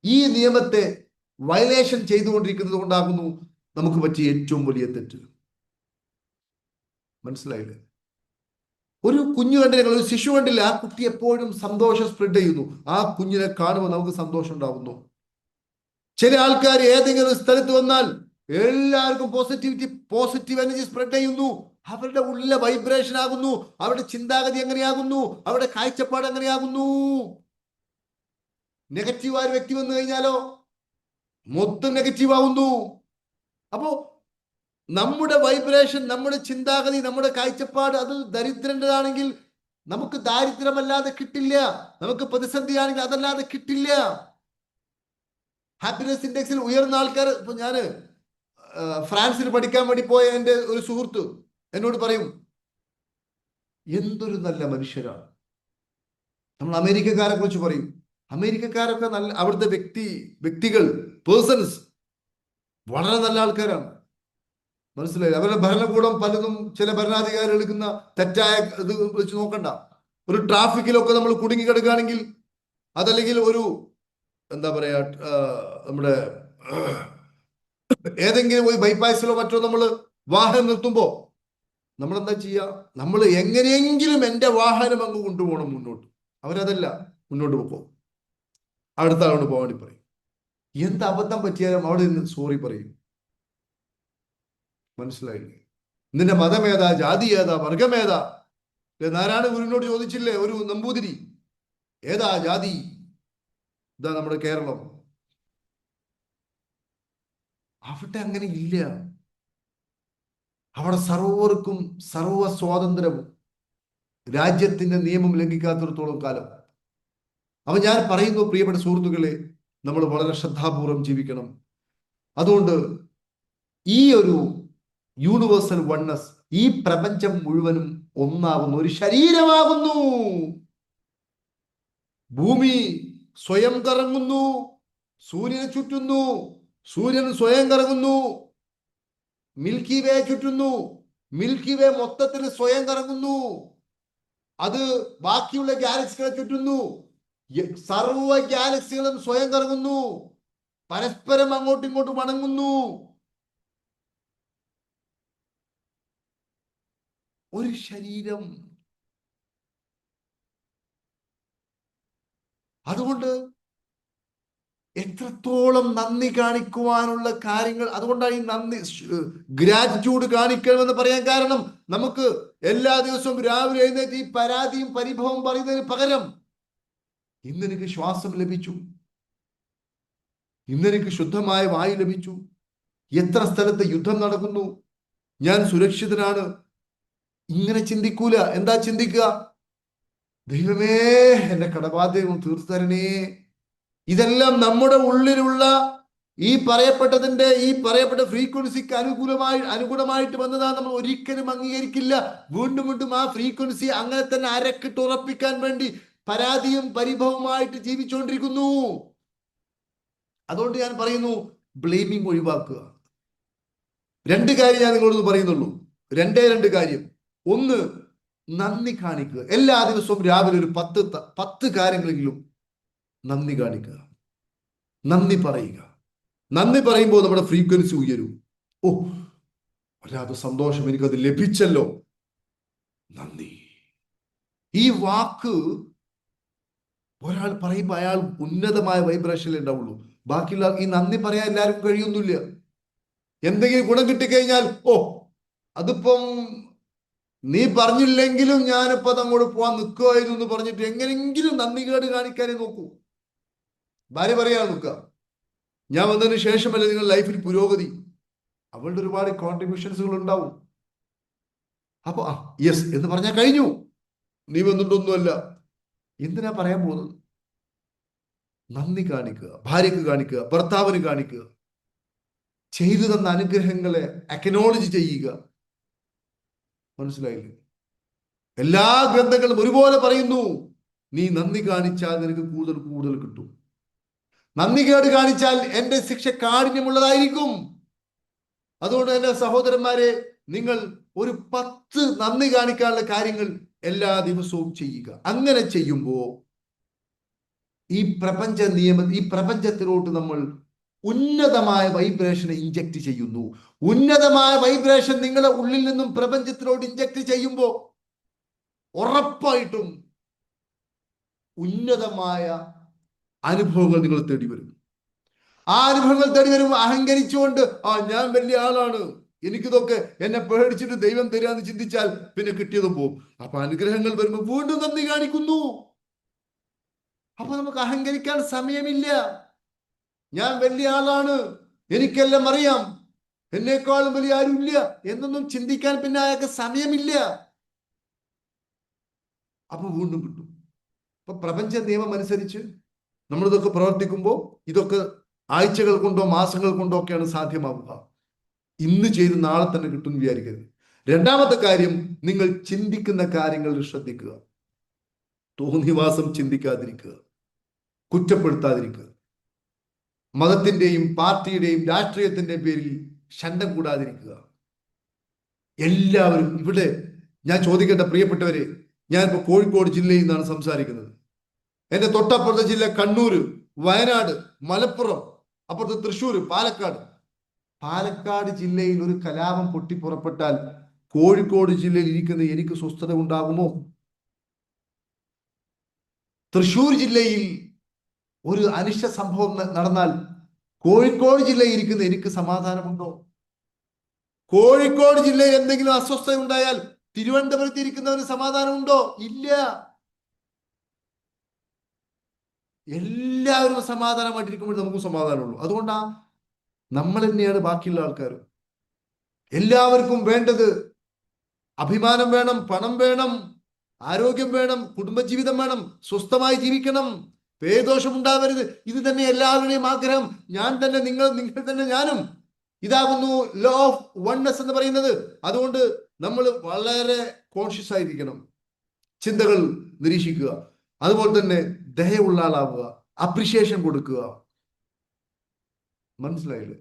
ഈ നിയമത്തെ വയലേഷൻ ചെയ്തുകൊണ്ടിരിക്കുന്നത് കൊണ്ടാകുന്നു നമുക്ക് പറ്റിയ ഏറ്റവും വലിയ തെറ്റ്. മനസ്സിലായില്ലേ? ഒരു കുഞ്ഞു കണ്ടില്ല, ഒരു ശിശു കണ്ടില്ല, ആ കുട്ടി എപ്പോഴും സന്തോഷം സ്പ്രെഡ് ചെയ്യുന്നു. ആ കുഞ്ഞിനെ കാണുമ്പോൾ നമുക്ക് സന്തോഷം ഉണ്ടാവുന്നു. ചില ആൾക്കാർ ഏതെങ്കിലും സ്ഥലത്ത് വന്നാൽ എല്ലാവർക്കും പോസിറ്റീവ് എനർജി സ്പ്രെഡ് ചെയ്യുന്നു. അവരുടെ ഉള്ളിലെ വൈബ്രേഷൻ ആകുന്നു, അവരുടെ ചിന്താഗതി എങ്ങനെയാകുന്നു, അവരുടെ കാഴ്ചപ്പാട് എങ്ങനെയാകുന്നു. നെഗറ്റീവായ വ്യക്തി വന്നു കഴിഞ്ഞാലോ മൊത്തം നെഗറ്റീവ് ആവുന്നു. അപ്പോ നമ്മുടെ വൈബ്രേഷൻ, നമ്മുടെ ചിന്താഗതി, നമ്മുടെ കാഴ്ചപ്പാട് അത് ദരിദ്രൻ്റെതാണെങ്കിൽ നമുക്ക് ദാരിദ്ര്യമല്ലാതെ കിട്ടില്ല. നമുക്ക് പ്രതിസന്ധിയാണെങ്കിൽ അതല്ലാതെ കിട്ടില്ല. ഹാപ്പിനെസ് ഇൻഡെക്സിൽ ഉയർന്ന ആൾക്കാർ, ഇപ്പൊ ഞാന് ഫ്രാൻസിൽ പഠിക്കാൻ വേണ്ടി പോയ എൻ്റെ ഒരു സുഹൃത്ത് എന്നോട് പറയും, എന്തൊരു നല്ല മനുഷ്യരാണ്. നമ്മൾ അമേരിക്കക്കാരെ കുറിച്ച് പറയും, അമേരിക്കക്കാരൊക്കെ നല്ല, അവിടുത്തെ വ്യക്തികൾ, പേഴ്സൺസ് വളരെ നല്ല ആൾക്കാരാണ്. മനസ്സിലായില്ല? അവരുടെ ഭരണകൂടം പലതും ചില ഭരണാധികാരികൾ എടുക്കുന്ന തെറ്റായ ഇത് വെച്ച് നോക്കണ്ട. ഒരു ട്രാഫിക്കിലൊക്കെ നമ്മൾ കുടുങ്ങി കിടക്കുകയാണെങ്കിൽ, അതല്ലെങ്കിൽ ഒരു എന്താ പറയാ, നമ്മുടെ ഏതെങ്കിലും ഒരു ബൈപ്പാസിലോ മറ്റോ നമ്മൾ വാഹനം നിർത്തുമ്പോ നമ്മൾ എന്താ ചെയ്യുക? നമ്മൾ എങ്ങനെയെങ്കിലും എൻ്റെ വാഹനം അങ്ങ് കൊണ്ടുപോകണം മുന്നോട്ട്. അവരതല്ല, മുന്നോട്ട് പോക്കോ, അടുത്ത ആളോട് പോകാൻ വേണ്ടി പറയും. എന്ത് അബദ്ധം പറ്റിയാലും അവിടെ നിന്ന് സോറി പറയും. മനസ്സിലായില്ലേ? നിന്റെ മതമേതാ, ജാതി ഏതാ, വർഗമേതാ? നാരായണ ഗുരുവിനോട് ചോദിച്ചില്ലേ ഒരു നമ്പൂതിരി, ഏതാ ജാതി? ഇതാ നമ്മുടെ കേരളം. അവിടെ അങ്ങനെ ഇല്ല. അവിടെ സർവർക്കും സർവ സ്വാതന്ത്ര്യവും, രാജ്യത്തിന്റെ നിയമം ലംഘിക്കാത്തിടത്തോളം കാലം. അപ്പൊ ഞാൻ പറയുന്നു, പ്രിയപ്പെട്ട സുഹൃത്തുക്കളെ, നമ്മൾ വളരെ ശ്രദ്ധാപൂർവം ജീവിക്കണം. അതുകൊണ്ട് ഈ ഒരു യൂണിവേഴ്സൽ വൺനെസ്, ഈ പ്രപഞ്ചം മുഴുവനും ഒന്നാകുന്നു, ഒരു ശരീരമാകുന്നു. ഭൂമി സ്വയം കറങ്ങുന്നു, സൂര്യനെ ചുറ്റുന്നു, സൂര്യൻ സ്വയം കറങ്ങുന്നു, മിൽക്കി വേ ചുറ്റുന്നു, മിൽക്കി വേ മൊത്തത്തിൽ സ്വയം കറങ്ങുന്നു, അത് ബാക്കിയുള്ള ഗാലക്സികളെ ചുറ്റുന്നു, സർവ ഗാലക്സികളും സ്വയം കറങ്ങുന്നു, പരസ്പരം അങ്ങോട്ടും ഇങ്ങോട്ടും വണങ്ങുന്നു. ഒരു ശരീരം. അതുകൊണ്ട് എത്രത്തോളം നന്ദി കാണിക്കുവാനുള്ള കാര്യങ്ങൾ, അതുകൊണ്ടാണ് ഈ നന്ദി, ഗ്രാറ്റിറ്റ്യൂഡ് കാണിക്കണമെന്ന് പറയാൻ കാരണം, നമുക്ക് എല്ലാ ദിവസവും രാവിലെ എഴുന്നേറ്റ് ഈ പരാതിയും പരിഭവം പറയുന്നതിന് പകരം, ഇന്നെനിക്ക് ശ്വാസം ലഭിച്ചു, ഇന്നെനിക്ക് ശുദ്ധമായ വായു ലഭിച്ചു, എത്ര സ്ഥലത്ത് യുദ്ധം നടക്കുന്നു, ഞാൻ സുരക്ഷിതനാണ്, ഇങ്ങനെ ചിന്തിക്കൂല. എന്താ ചിന്തിക്കുക? ദൈവമേ, എന്റെ കടബാധ്യത തീർത്തു തരണേ. ഇതെല്ലാം നമ്മുടെ ഉള്ളിലുള്ള ഈ പറയപ്പെട്ട ഫ്രീക്വൻസിക്ക് അനുകൂലമായിട്ട് വന്നതാണ്. നമ്മൾ ഒരിക്കലും അംഗീകരിക്കില്ല. വീണ്ടും വീണ്ടും ആ ഫ്രീക്വൻസി അങ്ങനെ തന്നെ അരക്കിട്ട് ഉറപ്പിക്കാൻ വേണ്ടി പരാതിയും പരിഭവമായിട്ട് ജീവിച്ചുകൊണ്ടിരിക്കുന്നു. അതുകൊണ്ട് ഞാൻ പറയുന്നു, ബ്ലെയിമിങ് ഒഴിവാക്കുക. രണ്ട് കാര്യം ഞാൻ നിങ്ങളോട് പറയുന്നുള്ളൂ, രണ്ട് കാര്യം. ഒന്ന്, നന്ദി കാണിക്കുക. എല്ലാ ദിവസവും രാവിലെ ഒരു 10 കാര്യങ്ങളെങ്കിലും നന്ദി കാണിക്കുക, നന്ദി പറയുക. നന്ദി പറയുമ്പോൾ നമ്മുടെ ഫ്രീക്വൻസി ഉയരും. ഓ, വല്ലാത്ത സന്തോഷം, എനിക്കത് ലഭിച്ചല്ലോ, നന്ദി. ഈ വാക്ക് ഒരാൾ പറയുമ്പോൾ അയാൾ ഉന്നതമായ വൈബ്രേഷനിൽ ഉണ്ടാവുള്ളൂ. ബാക്കിയുള്ള ഈ നന്ദി പറയാൻ എല്ലാവർക്കും കഴിയൊന്നുമില്ല. എന്തെങ്കിലും ഗുണം കിട്ടിക്കഴിഞ്ഞാൽ, ഓ, അതിപ്പം നീ പറഞ്ഞില്ലെങ്കിലും ഞാനിപ്പോ അത് അങ്ങോട്ട് പോവാൻ നിൽക്കുമായിരുന്നു എന്ന് പറഞ്ഞിട്ട് എങ്ങനെയെങ്കിലും നന്ദികേട് കാണിക്കാനേ നോക്കൂ. ഭാര്യ പറയാൻ നിൽക്കുക, ഞാൻ വന്നതിന് ശേഷമല്ലേ നിങ്ങൾ ലൈഫിൽ പുരോഗതി. അവളുടെ ഒരുപാട് കോൺട്രിബ്യൂഷൻസുകൾ ഉണ്ടാവും. അപ്പൊ യെസ് എന്ന് പറഞ്ഞാൽ കഴിഞ്ഞു, നീ വന്നിട്ടൊന്നുമല്ല. എന്തിനാ പറയാൻ പോകുന്നത്? നന്ദി കാണിക്കുക, ഭാര്യക്ക് കാണിക്കുക, ഭർത്താവിന് കാണിക്കുക, ചെയ്തു തന്ന അനുഗ്രഹങ്ങളെ അക്നോളജ് ചെയ്യുക. മനസ്സിലായില്ലേ? എല്ലാ ഗ്രന്ഥങ്ങളും ഒരുപോലെ പറയുന്നു, നീ നന്ദി കാണിച്ചാൽ നിനക്ക് കൂടുതൽ കൂടുതൽ കിട്ടും. നന്ദികേട് കാണിച്ചാൽ എന്റെ ശിക്ഷ കാഠിന്യമുള്ളതായിരിക്കും. അതുകൊണ്ട് എന്റെ സഹോദരന്മാരെ, നിങ്ങൾ ഒരു 10 നന്ദി കാണിക്കാനുള്ള കാര്യങ്ങൾ എല്ലാ ദിവസവും ചെയ്യുക. അങ്ങനെ ചെയ്യുമ്പോൾ ഈ പ്രപഞ്ചത്തിലോട്ട് നമ്മൾ ഉന്നതമായ വൈബ്രേഷനെ ഇഞ്ചക്ട് ചെയ്യുന്നു. ഉന്നതമായ വൈബ്രേഷൻ നിങ്ങളുടെ ഉള്ളിൽ നിന്നും പ്രപഞ്ചത്തിലോട്ട് ഇഞ്ചക്ട് ചെയ്യുമ്പോൾ ഉറപ്പായിട്ടും ഉന്നതമായ അനുഭവങ്ങൾ നിങ്ങൾ തേടി വരും. ആ അനുഭവങ്ങൾ തേടി വരുമ്പോൾ അഹങ്കരിച്ചുകൊണ്ട് ഞാൻ വലിയ ആളാണ്, എനിക്കിതൊക്കെ എന്നെ പേടിച്ചിട്ട് ദൈവം തരാന്ന് ചിന്തിച്ചാൽ പിന്നെ കിട്ടിയതും പോകും. അപ്പൊ അനുഗ്രഹങ്ങൾ വരുമ്പോൾ വീണ്ടും നന്ദി കാണിക്കുന്നു. അപ്പൊ നമുക്ക് അഹങ്കരിക്കാൻ സമയമില്ല. ഞാൻ വലിയ ആളാണ്, എനിക്കെല്ലാം അറിയാം, എന്നെക്കാളും വലിയ ആരും ഇല്ല എന്നൊന്നും ചിന്തിക്കാൻ പിന്നെ അയാൾക്ക് സമയമില്ല. അപ്പൊ വീണ്ടും കിട്ടും. അപ്പൊ പ്രപഞ്ച നിയമം അനുസരിച്ച് നമ്മളിതൊക്കെ പ്രവർത്തിക്കുമ്പോൾ ഇതൊക്കെ ആഴ്ചകൾ കൊണ്ടോ മാസങ്ങൾ കൊണ്ടോ ഒക്കെയാണ് സാധ്യമാവുക. ഇന്ന് ചെയ്ത് നാളെ തന്നെ കിട്ടും വിചാരിക്കരുത്. രണ്ടാമത്തെ കാര്യം, നിങ്ങൾ ചിന്തിക്കുന്ന കാര്യങ്ങളിൽ ശ്രദ്ധിക്കുക. തോന്നിവാസം ചിന്തിക്കാതിരിക്കുക, കുറ്റപ്പെടുത്താതിരിക്കുക, മതത്തിന്റെയും പാർട്ടിയുടെയും രാഷ്ട്രീയത്തിന്റെയും പേരിൽ ശണ്ഠം കൂടാതിരിക്കുക. എല്ലാവരും ഇവിടെ, ഞാൻ ചോദിക്കേണ്ട പ്രിയപ്പെട്ടവരെ, ഞാനിപ്പോ കോഴിക്കോട് ജില്ലയിൽ നിന്നാണ് സംസാരിക്കുന്നത്. എന്റെ തൊട്ടപ്പുറത്തെ ജില്ല കണ്ണൂര്, വയനാട്, മലപ്പുറം, അപ്പുറത്ത് തൃശ്ശൂർ, പാലക്കാട്. പാലക്കാട് ജില്ലയിൽ ഒരു കലാപം പൊട്ടിപ്പുറപ്പെട്ടാൽ കോഴിക്കോട് ജില്ലയിൽ ഇരിക്കുന്ന എനിക്ക് സ്വസ്ഥത ഉണ്ടാകുമോ? തൃശ്ശൂർ ജില്ലയിൽ ഒരു അനിഷ്ട സംഭവം നടന്നാൽ കോഴിക്കോട് ജില്ലയിൽ ഇരിക്കുന്ന എനിക്ക് സമാധാനമുണ്ടോ? കോഴിക്കോട് ജില്ലയിൽ എന്തെങ്കിലും അസ്വസ്ഥത ഉണ്ടായാൽ തിരുവനന്തപുരത്ത് ഇരിക്കുന്നവന് സമാധാനമുണ്ടോ? ഇല്ല. എല്ലാവരും സമാധാനമായിട്ടിരിക്കുമ്പോൾ നമുക്ക് സമാധാനമുള്ളൂ. അതുകൊണ്ടാ നമ്മൾ തന്നെയാണ് ബാക്കിയുള്ള ആൾക്കാർ. എല്ലാവർക്കും വേണ്ടത് അഭിമാനം വേണം, പണം വേണം, ആരോഗ്യം വേണം, കുടുംബജീവിതം വേണം, സ്വസ്ഥമായി ജീവിക്കണം, പേദോഷം ഉണ്ടാവരുത്. ഇത് തന്നെ എല്ലാവരുടെയും ആഗ്രഹം. ഞാൻ തന്നെ നിങ്ങൾ, നിങ്ങൾ തന്നെ ഞാനും. ഇതാകുന്നു ലോ ഓഫ് വൺനെസ് എന്ന് പറയുന്നത്. അതുകൊണ്ട് നമ്മൾ വളരെ കോൺഷ്യസ് ആയിരിക്കണം, ചിന്തകൾ നിരീക്ഷിക്കുക. അതുപോലെ തന്നെ ദയയുള്ള ആളാവുക, അപ്രിഷിയേഷൻ കൊടുക്കുക. മനസ്സിലായില്ലേ?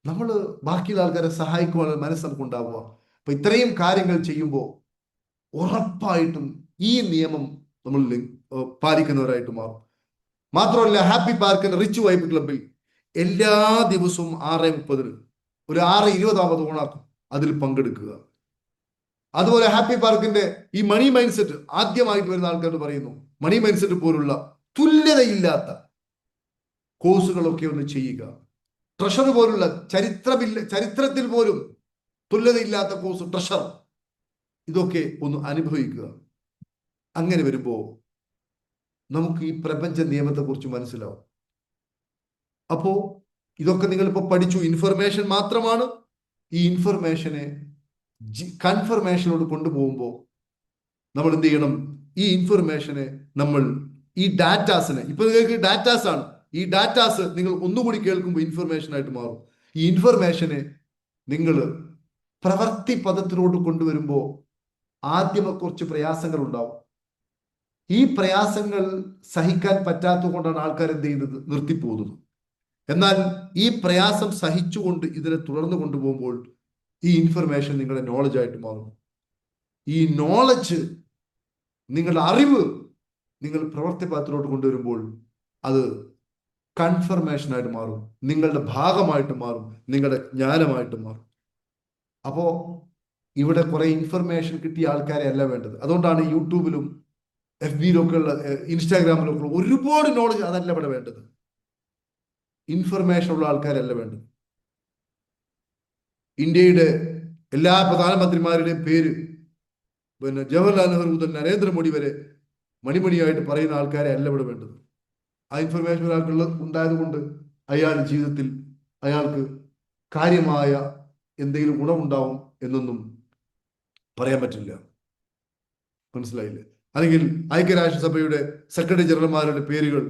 നമ്മൾ ബാക്കിയുള്ള ആൾക്കാരെ സഹായിക്കുവാനുള്ള മനസ്സ് നമുക്ക് ഉണ്ടാവുക. അപ്പൊ ഇത്രയും കാര്യങ്ങൾ ചെയ്യുമ്പോൾ ഉറപ്പായിട്ടും ഈ നിയമം നമ്മൾ പാലിക്കുന്നവരായിട്ട് മാറും. മാത്രമല്ല, ഹാപ്പി പാർക്കിന്റെ റിച്ച് വൈബ് ക്ലബിൽ എല്ലാ ദിവസവും 6:30 ഒരു 6:20 ഓണാക്കും, അതിൽ പങ്കെടുക്കുക. അതുപോലെ ഹാപ്പി പാർക്കിന്റെ ഈ മണി മൈൻഡ് സെറ്റ് ആദ്യമായിട്ട് വരുന്ന ആൾക്കാർ പറയുന്നു, മണി മൈൻഡ് സെറ്റ് പോലുള്ള തുല്യതയില്ലാത്ത കോഴ്സുകളൊക്കെ ഒന്ന് ചെയ്യുക. ട്രഷർ പോലുള്ള ചരിത്രത്തിൽ പോലും തുല്യതയില്ലാത്ത കോഴ്സ് ട്രഷർ, ഇതൊക്കെ ഒന്ന് അനുഭവിക്കുക. അങ്ങനെ വരുമ്പോ നമുക്ക് ഈ പ്രപഞ്ച നിയമത്തെ കുറിച്ച് മനസ്സിലാവും. അപ്പോ ഇതൊക്കെ നിങ്ങളിപ്പോ പഠിച്ചു, ഇൻഫർമേഷൻ മാത്രമാണ്. ഈ ഇൻഫർമേഷനെ കൺഫർമേഷനോട് കൊണ്ടുപോകുമ്പോൾ നമ്മൾ എന്ത് ചെയ്യണം? ഈ ഇൻഫർമേഷനെ നമ്മൾ ഈ ഡാറ്റാസിനെ, ഇപ്പൊ നിങ്ങൾക്ക് ഡാറ്റാസ് ആണ്, ഈ ഡാറ്റാസ് നിങ്ങൾ ഒന്നുകൂടി കേൾക്കുമ്പോൾ ഇൻഫർമേഷൻ ആയിട്ട് മാറും. ഈ ഇൻഫർമേഷനെ നിങ്ങൾ പ്രവർത്തി പദത്തിലോട്ട് കൊണ്ടുവരുമ്പോൾ ആദ്യമൊക്കെ കുറച്ച് പ്രയാസങ്ങൾ ഉണ്ടാവും. ഈ പ്രയാസങ്ങൾ സഹിക്കാൻ പറ്റാത്തത് കൊണ്ടാണ് ആൾക്കാർ എന്ത് ചെയ്യുന്നത്? നിർത്തിപ്പോകുന്നത്. എന്നാൽ ഈ പ്രയാസം സഹിച്ചുകൊണ്ട് ഇതിനെ തുടർന്ന് കൊണ്ടുപോകുമ്പോൾ ഈ ഇൻഫർമേഷൻ നിങ്ങളുടെ നോളജ് ആയിട്ട് മാറും. ഈ നോളജ്, നിങ്ങളുടെ അറിവ് നിങ്ങൾ പ്രവർത്തി പദത്തിലോട്ട് കൊണ്ടുവരുമ്പോൾ അത് കൺഫർമേഷനായിട്ട് മാറും, നിങ്ങളുടെ ഭാഗമായിട്ട് മാറും, നിങ്ങളുടെ ജ്ഞാനമായിട്ട് മാറും. അപ്പോ ഇവിടെ കുറെ ഇൻഫർമേഷൻ കിട്ടിയ ആൾക്കാരെ അല്ല വേണ്ടത്. അതുകൊണ്ടാണ് യൂട്യൂബിലും FB-ലൊക്കെ ഉള്ള, ഇൻസ്റ്റാഗ്രാമിലൊക്കെ ഉള്ള ഒരുപാട് നോളജ്, അതല്ല ഇവിടെ വേണ്ടത്. ഇൻഫർമേഷൻ ഉള്ള ആൾക്കാരല്ല വേണ്ടത്. ഇന്ത്യയുടെ എല്ലാ പ്രധാനമന്ത്രിമാരുടെയും പേര് പിന്നെ ജവഹർലാൽ നെഹ്റു മുതൽ നരേന്ദ്രമോദി വരെ മണിമണിയായിട്ട് പറയുന്ന ആൾക്കാരെ അല്ല ഇവിടെ വേണ്ടത്. ആ ഇൻഫർമേഷൻ ഒരാൾക്കുള്ള ഉണ്ടായത് കൊണ്ട് അയാളുടെ ജീവിതത്തിൽ അയാൾക്ക് കാര്യമായ എന്തെങ്കിലും ഗുണമുണ്ടാവും എന്നൊന്നും പറയാൻ പറ്റില്ല. മനസ്സിലായില്ലേ? അല്ലെങ്കിൽ ഐക്യരാഷ്ട്രസഭയുടെ സെക്രട്ടറി ജനറൽമാരുടെ പേരുകൾ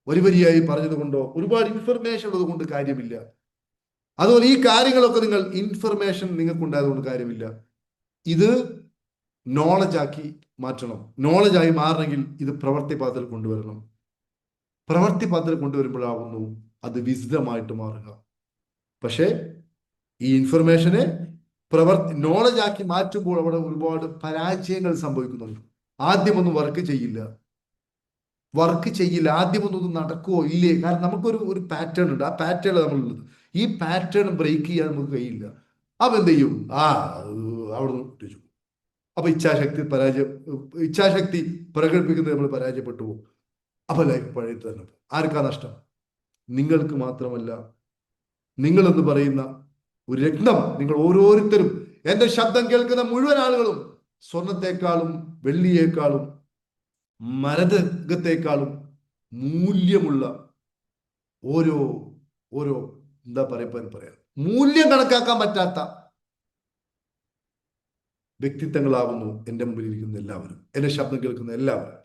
വരിവരിയായി പറഞ്ഞത് കൊണ്ടോ ഒരുപാട് ഇൻഫർമേഷൻ ഉള്ളത് കൊണ്ട് കാര്യമില്ല. അതുപോലെ ഈ കാര്യങ്ങളൊക്കെ നിങ്ങൾ ഇൻഫർമേഷൻ നിങ്ങൾക്ക് ഉണ്ടായതുകൊണ്ട് കാര്യമില്ല. ഇത് നോളജാക്കി മാറ്റണം. നോളജായി മാറണമെങ്കിൽ ഇത് പ്രവർത്തി പദത്തിൽ കൊണ്ടുവരണം. പ്രവർത്തി പദത്തിൽ കൊണ്ടുവരുമ്പോഴാകുന്നു അത് വിസ്ഡമായിട്ട് മാറുക. പക്ഷേ ഈ ഇൻഫർമേഷനെ നോളജാക്കി മാറ്റുമ്പോൾ അവിടെ ഒരുപാട് പരാജയങ്ങൾ സംഭവിക്കുന്നുണ്ട്. ആദ്യമൊന്നും വർക്ക് ചെയ്യില്ല, വർക്ക് ചെയ്യില്ല. ആദ്യമൊന്നും നടക്കുമോ ഇല്ലേ, കാരണം നമുക്കൊരു ഒരു പാറ്റേൺ ഉണ്ട്. ആ പാറ്റേൺ നമ്മളുള്ളത്. ഈ പാറ്റേൺ ബ്രേക്ക് ചെയ്യാൻ നമുക്ക് കഴിയില്ല. അപ്പൊ എന്ത് ചെയ്യും? അവിടെ നിന്ന് അപ്പൊ ഇച്ഛാശക്തി പ്രകടിപ്പിക്കുന്നത് നമ്മൾ പരാജയപ്പെട്ടു പോകും. അപ്പൊ ലൈഫ് പഴയ തന്നെ. ആർക്കാ നഷ്ടം? നിങ്ങൾക്ക് മാത്രമല്ല, നിങ്ങളെന്ന് പറയുന്ന ഒരു രത്നം, നിങ്ങൾ ഓരോരുത്തരും, എന്റെ ശബ്ദം കേൾക്കുന്ന മുഴുവൻ ആളുകളും സ്വർണത്തെക്കാളും വെള്ളിയേക്കാളും മരതകത്തെക്കാളും മൂല്യമുള്ള ഓരോ ഓരോ എന്താ പറയാ, മൂല്യം കണക്കാക്കാൻ പറ്റാത്ത വ്യക്തിത്വങ്ങളാവുന്നു എൻ്റെ മുമ്പിൽ ഇരിക്കുന്ന എല്ലാവരും, എൻ്റെ ശബ്ദം കേൾക്കുന്ന എല്ലാവരും.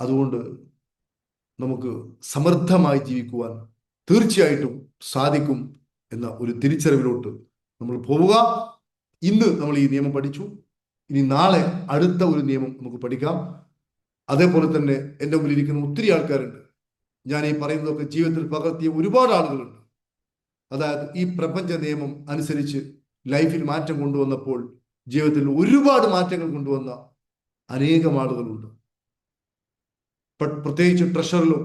അതുകൊണ്ട് നമുക്ക് സമൃദ്ധമായി ജീവിക്കുവാൻ തീർച്ചയായിട്ടും സാധിക്കും എന്ന ഒരു തിരിച്ചറിവിലോട്ട് നമ്മൾ പോവുക. ഇന്ന് നമ്മൾ ഈ നിയമം പഠിച്ചു. ഇനി നാളെ അടുത്ത ഒരു നിയമം നമുക്ക് പഠിക്കാം. അതേപോലെ തന്നെ എൻ്റെ മുമ്പിൽ ഇരിക്കുന്ന ഒത്തിരി ആൾക്കാരുണ്ട്. ഞാൻ ഈ പറയുന്നതൊക്കെ ജീവിതത്തിൽ പകർത്തിയ ഒരുപാട് ആളുകളുണ്ട്. അതായത് ഈ പ്രപഞ്ച നിയമം അനുസരിച്ച് ലൈഫിൽ മാറ്റം കൊണ്ടുവന്നപ്പോൾ ജീവിതത്തിൽ ഒരുപാട് മാറ്റങ്ങൾ കൊണ്ടുവന്ന അനേകം ആളുകളുണ്ട്. പ്രത്യേകിച്ച് ട്രഷറിലും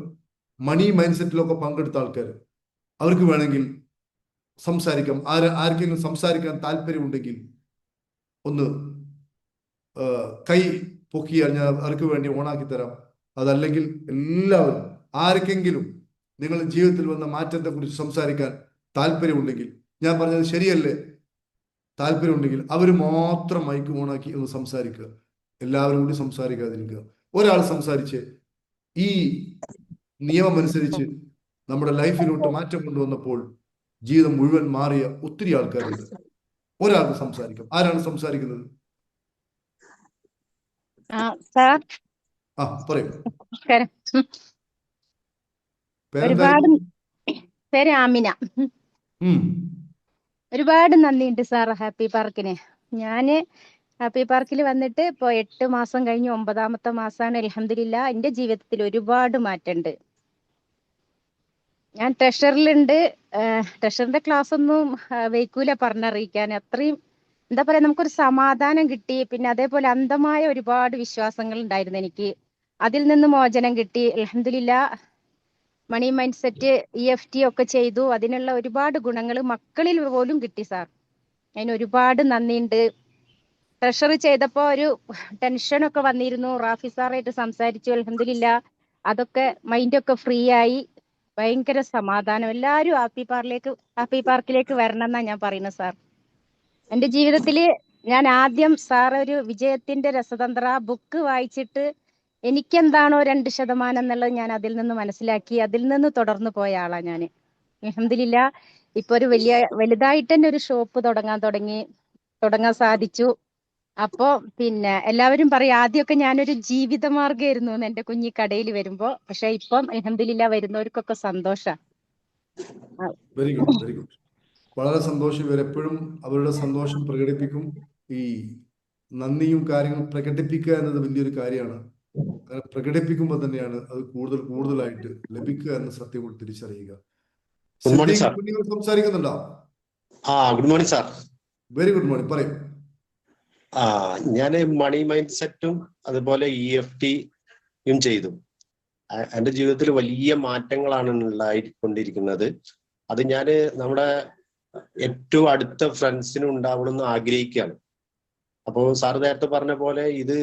മണി മൈൻഡ് സെറ്റിലും ഒക്കെ പങ്കെടുത്ത ആൾക്കാർ, അവർക്ക് വേണമെങ്കിൽ സംസാരിക്കാം. ആർക്കെങ്കിലും സംസാരിക്കാൻ താല്പര്യമുണ്ടെങ്കിൽ ഒന്ന് കൈ പൊക്കിയാൽ ഞാൻ അവർക്ക് വേണ്ടി ഓണാക്കി തരാം. അതല്ലെങ്കിൽ എല്ലാവരും, ആർക്കെങ്കിലും നിങ്ങളുടെ ജീവിതത്തിൽ വന്ന മാറ്റത്തെ കുറിച്ച് സംസാരിക്കാൻ താല്പര്യമുണ്ടെങ്കിൽ, ഞാൻ പറഞ്ഞത് ശരിയല്ലേ, താല്പര്യമുണ്ടെങ്കിൽ അവർ മാത്രം മൈക്ക് ഓണാക്കി ഒന്ന് സംസാരിക്കുക. എല്ലാവരും കൂടി സംസാരിക്കാതിരിക്കുക. ഒരാൾ സംസാരിച്ച് ഈ നിയമം അനുസരിച്ച് നമ്മുടെ ലൈഫിലോട്ട് മാറ്റം കൊണ്ടുവന്നപ്പോൾ ജീവിതം മുഴുവൻ മാറിയ ഒത്തിരി ആൾക്കാരുണ്ട്. ഒരാൾക്ക് സംസാരിക്കാം. ആരാണ് സംസാരിക്കുന്നത്? പറയൂ. ഒരുപാട് പേര് ആമിന. ഒരുപാട് നന്ദിയുണ്ട് സാർ ഹാപ്പി പാർക്കിന്. ഞാന് ഹാപ്പി പാർക്കിൽ വന്നിട്ട് ഇപ്പൊ 8 മാസം കഴിഞ്ഞ് 9ാമത്തെ മാസമാണ്. അൽഹംദുലില്ലാ, എന്റെ ജീവിതത്തിൽ ഒരുപാട് മാറ്റമുണ്ട്. ഞാൻ ട്രഷറിലുണ്ട്. ട്രഷറിന്റെ ക്ലാസ് ഒന്നും വയ്ക്കൂല പറഞ്ഞറിയിക്കാൻ. അത്രയും എന്താ പറയാ, നമുക്കൊരു സമാധാനം കിട്ടി. പിന്നെ അതേപോലെ അന്ധമായ ഒരുപാട് വിശ്വാസങ്ങൾ ഉണ്ടായിരുന്നു എനിക്ക്. അതിൽ നിന്ന് മോചനം കിട്ടി അൽഹംദുലില്ലാ. മണി മൈൻഡ് സെറ്റ്, EFT ഒക്കെ ചെയ്തു. അതിനുള്ള ഒരുപാട് ഗുണങ്ങൾ മക്കളിൽ പോലും കിട്ടി സാർ. അതിന് ഒരുപാട് നന്ദിയുണ്ട്. ട്രഷർ ചെയ്തപ്പോ ഒരു ടെൻഷനൊക്കെ വന്നിരുന്നു. റാഫി സാറായിട്ട് സംസാരിച്ചു. അൽഹംദുലില്ലാ, അതൊക്കെ മൈൻഡൊക്കെ ഫ്രീ ആയി. ഭയങ്കര സമാധാനം. എല്ലാവരും ഹാപ്പി പാർക്കിലേക്ക് വരണം എന്നാ ഞാൻ പറയുന്നത് സാർ. എൻ്റെ ജീവിതത്തിൽ ഞാൻ ആദ്യം സാർ ഒരു വിജയത്തിന്റെ രസതന്ത്ര ബുക്ക് വായിച്ചിട്ട് എനിക്കെന്താണോ 2% എന്നുള്ളത് ഞാൻ അതിൽ നിന്ന് മനസ്സിലാക്കി. അതിൽ നിന്ന് തുടർന്നു പോയ ആളാണ് ഞാൻ. അൽഹംദുലില്ലാ, ഇപ്പൊ ഒരു വലുതായിട്ട് തന്നെ ഒരു ഷോപ്പ് തുടങ്ങാൻ സാധിച്ചു. അപ്പോ പിന്നെ എല്ലാവരും പറയും ആദ്യമൊക്കെ ഞാനൊരു ജീവിതമാർഗ്ഗമായിരുന്നു എന്റെ കുഞ്ഞി കടയിൽ വരുമ്പോ. പക്ഷെ ഇപ്പം അൽഹംദുലില്ലാ വരുന്നവർക്കൊക്കെ സന്തോഷാ. Very good, very good. വളരെ സന്തോഷം. ഇവരെപ്പോഴും അവരുടെ സന്തോഷം പ്രകടിപ്പിക്കും. ഈ നന്ദിയും കാര്യങ്ങളും പ്രകടിപ്പിക്കുക എന്നത് വലിയൊരു കാര്യമാണ്. പ്രകടിപ്പിക്കുമ്പോൾ തന്നെയാണ് അത് കൂടുതലായിട്ട് ലഭിക്കുക എന്ന സത്യം കൂടി തിരിച്ചറിയുക. സംസാരിക്കുന്നുണ്ടോ? Good morning sir. Very good morning, പറയൂ. ഞാൻ മണി മൈൻഡ് സെറ്റും അതുപോലെ EFTയും ചെയ്തു. എൻ്റെ ജീവിതത്തിൽ വലിയ മാറ്റങ്ങളാണ് ഉണ്ടായിക്കൊണ്ടിരിക്കുന്നത്. അത് ഞാൻ നമ്മുടെ ഏറ്റവും അടുത്ത ഫ്രണ്ട്സിനും ഉണ്ടാവണമെന്ന് ആഗ്രഹിക്കുകയാണ്. അപ്പോൾ സാർ നേരത്തെ പറഞ്ഞ പോലെ ഇത്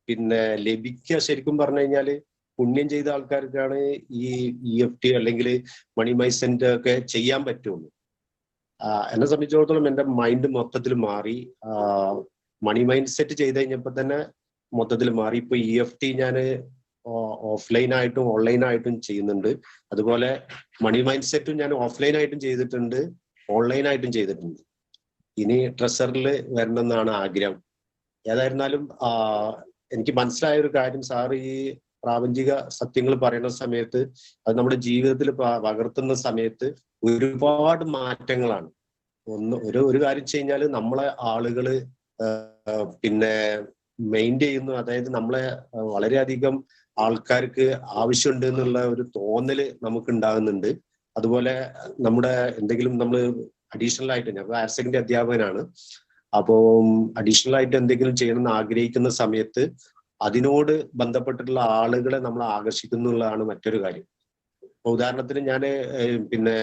പിന്നെ ലഭിക്കുക ശരിക്കും പറഞ്ഞു കഴിഞ്ഞാല് പുണ്യം ചെയ്ത ആൾക്കാർക്കാണ് ഈ EFT അല്ലെങ്കിൽ മണി മൈൻഡ് സെറ്റ് ഒക്കെ ചെയ്യാൻ പറ്റുള്ളൂ. എന്നെ സംബന്ധിച്ചിടത്തോളം എൻ്റെ മൈൻഡ് മൊത്തത്തിൽ മാറി. മണി മൈൻഡ് സെറ്റ് ചെയ്ത് കഴിഞ്ഞപ്പോൾ തന്നെ മൊത്തത്തിൽ മാറി. ഇപ്പൊ EFT ഞാൻ ഓഫ്ലൈനായിട്ടും ഓൺലൈനായിട്ടും ചെയ്യുന്നുണ്ട്. അതുപോലെ മണി മൈൻഡ് സെറ്റും ഞാൻ ഓഫ്ലൈനായിട്ടും ചെയ്തിട്ടുണ്ട്, ഓൺലൈനായിട്ടും ചെയ്തിട്ടുണ്ട്. ഇനി ട്രഷറിൽ വരണമെന്നാണ് ആഗ്രഹം. ഏതായിരുന്നാലും എനിക്ക് മനസ്സിലായ ഒരു കാര്യം, സാർ ഈ പ്രാപഞ്ചിക സത്യങ്ങൾ പറയുന്ന സമയത്ത് അത് നമ്മുടെ ജീവിതത്തിൽ പകർത്തുന്ന സമയത്ത് ഒരുപാട് മാറ്റങ്ങളാണ്. ഒരു കാര്യം വെച്ച് കഴിഞ്ഞാൽ നമ്മളെ ആളുകള് പിന്നെ മെയിൻ ചെയ്യുന്നു. അതായത് നമ്മളെ വളരെയധികം ആൾക്കാർക്ക് ആവശ്യമുണ്ട് എന്നുള്ള ഒരു തോന്നല് നമുക്ക് ഉണ്ടാകുന്നുണ്ട്. അതുപോലെ നമ്മുടെ എന്തെങ്കിലും നമ്മൾ അഡീഷണൽ ആയിട്ട്, ഞാൻ ഹയർ സെക്കൻഡറി അധ്യാപകനാണ്. അപ്പോൾ അഡീഷണൽ ആയിട്ട് എന്തെങ്കിലും ചെയ്യണമെന്ന് ആഗ്രഹിക്കുന്ന സമയത്ത് അതിനോട് ബന്ധപ്പെട്ടിട്ടുള്ള ആളുകളെ നമ്മൾ ആകർഷിക്കുന്നുള്ളതാണ് മറ്റൊരു കാര്യം. ഇപ്പൊ ഉദാഹരണത്തിന് ഞാൻ പിന്നെ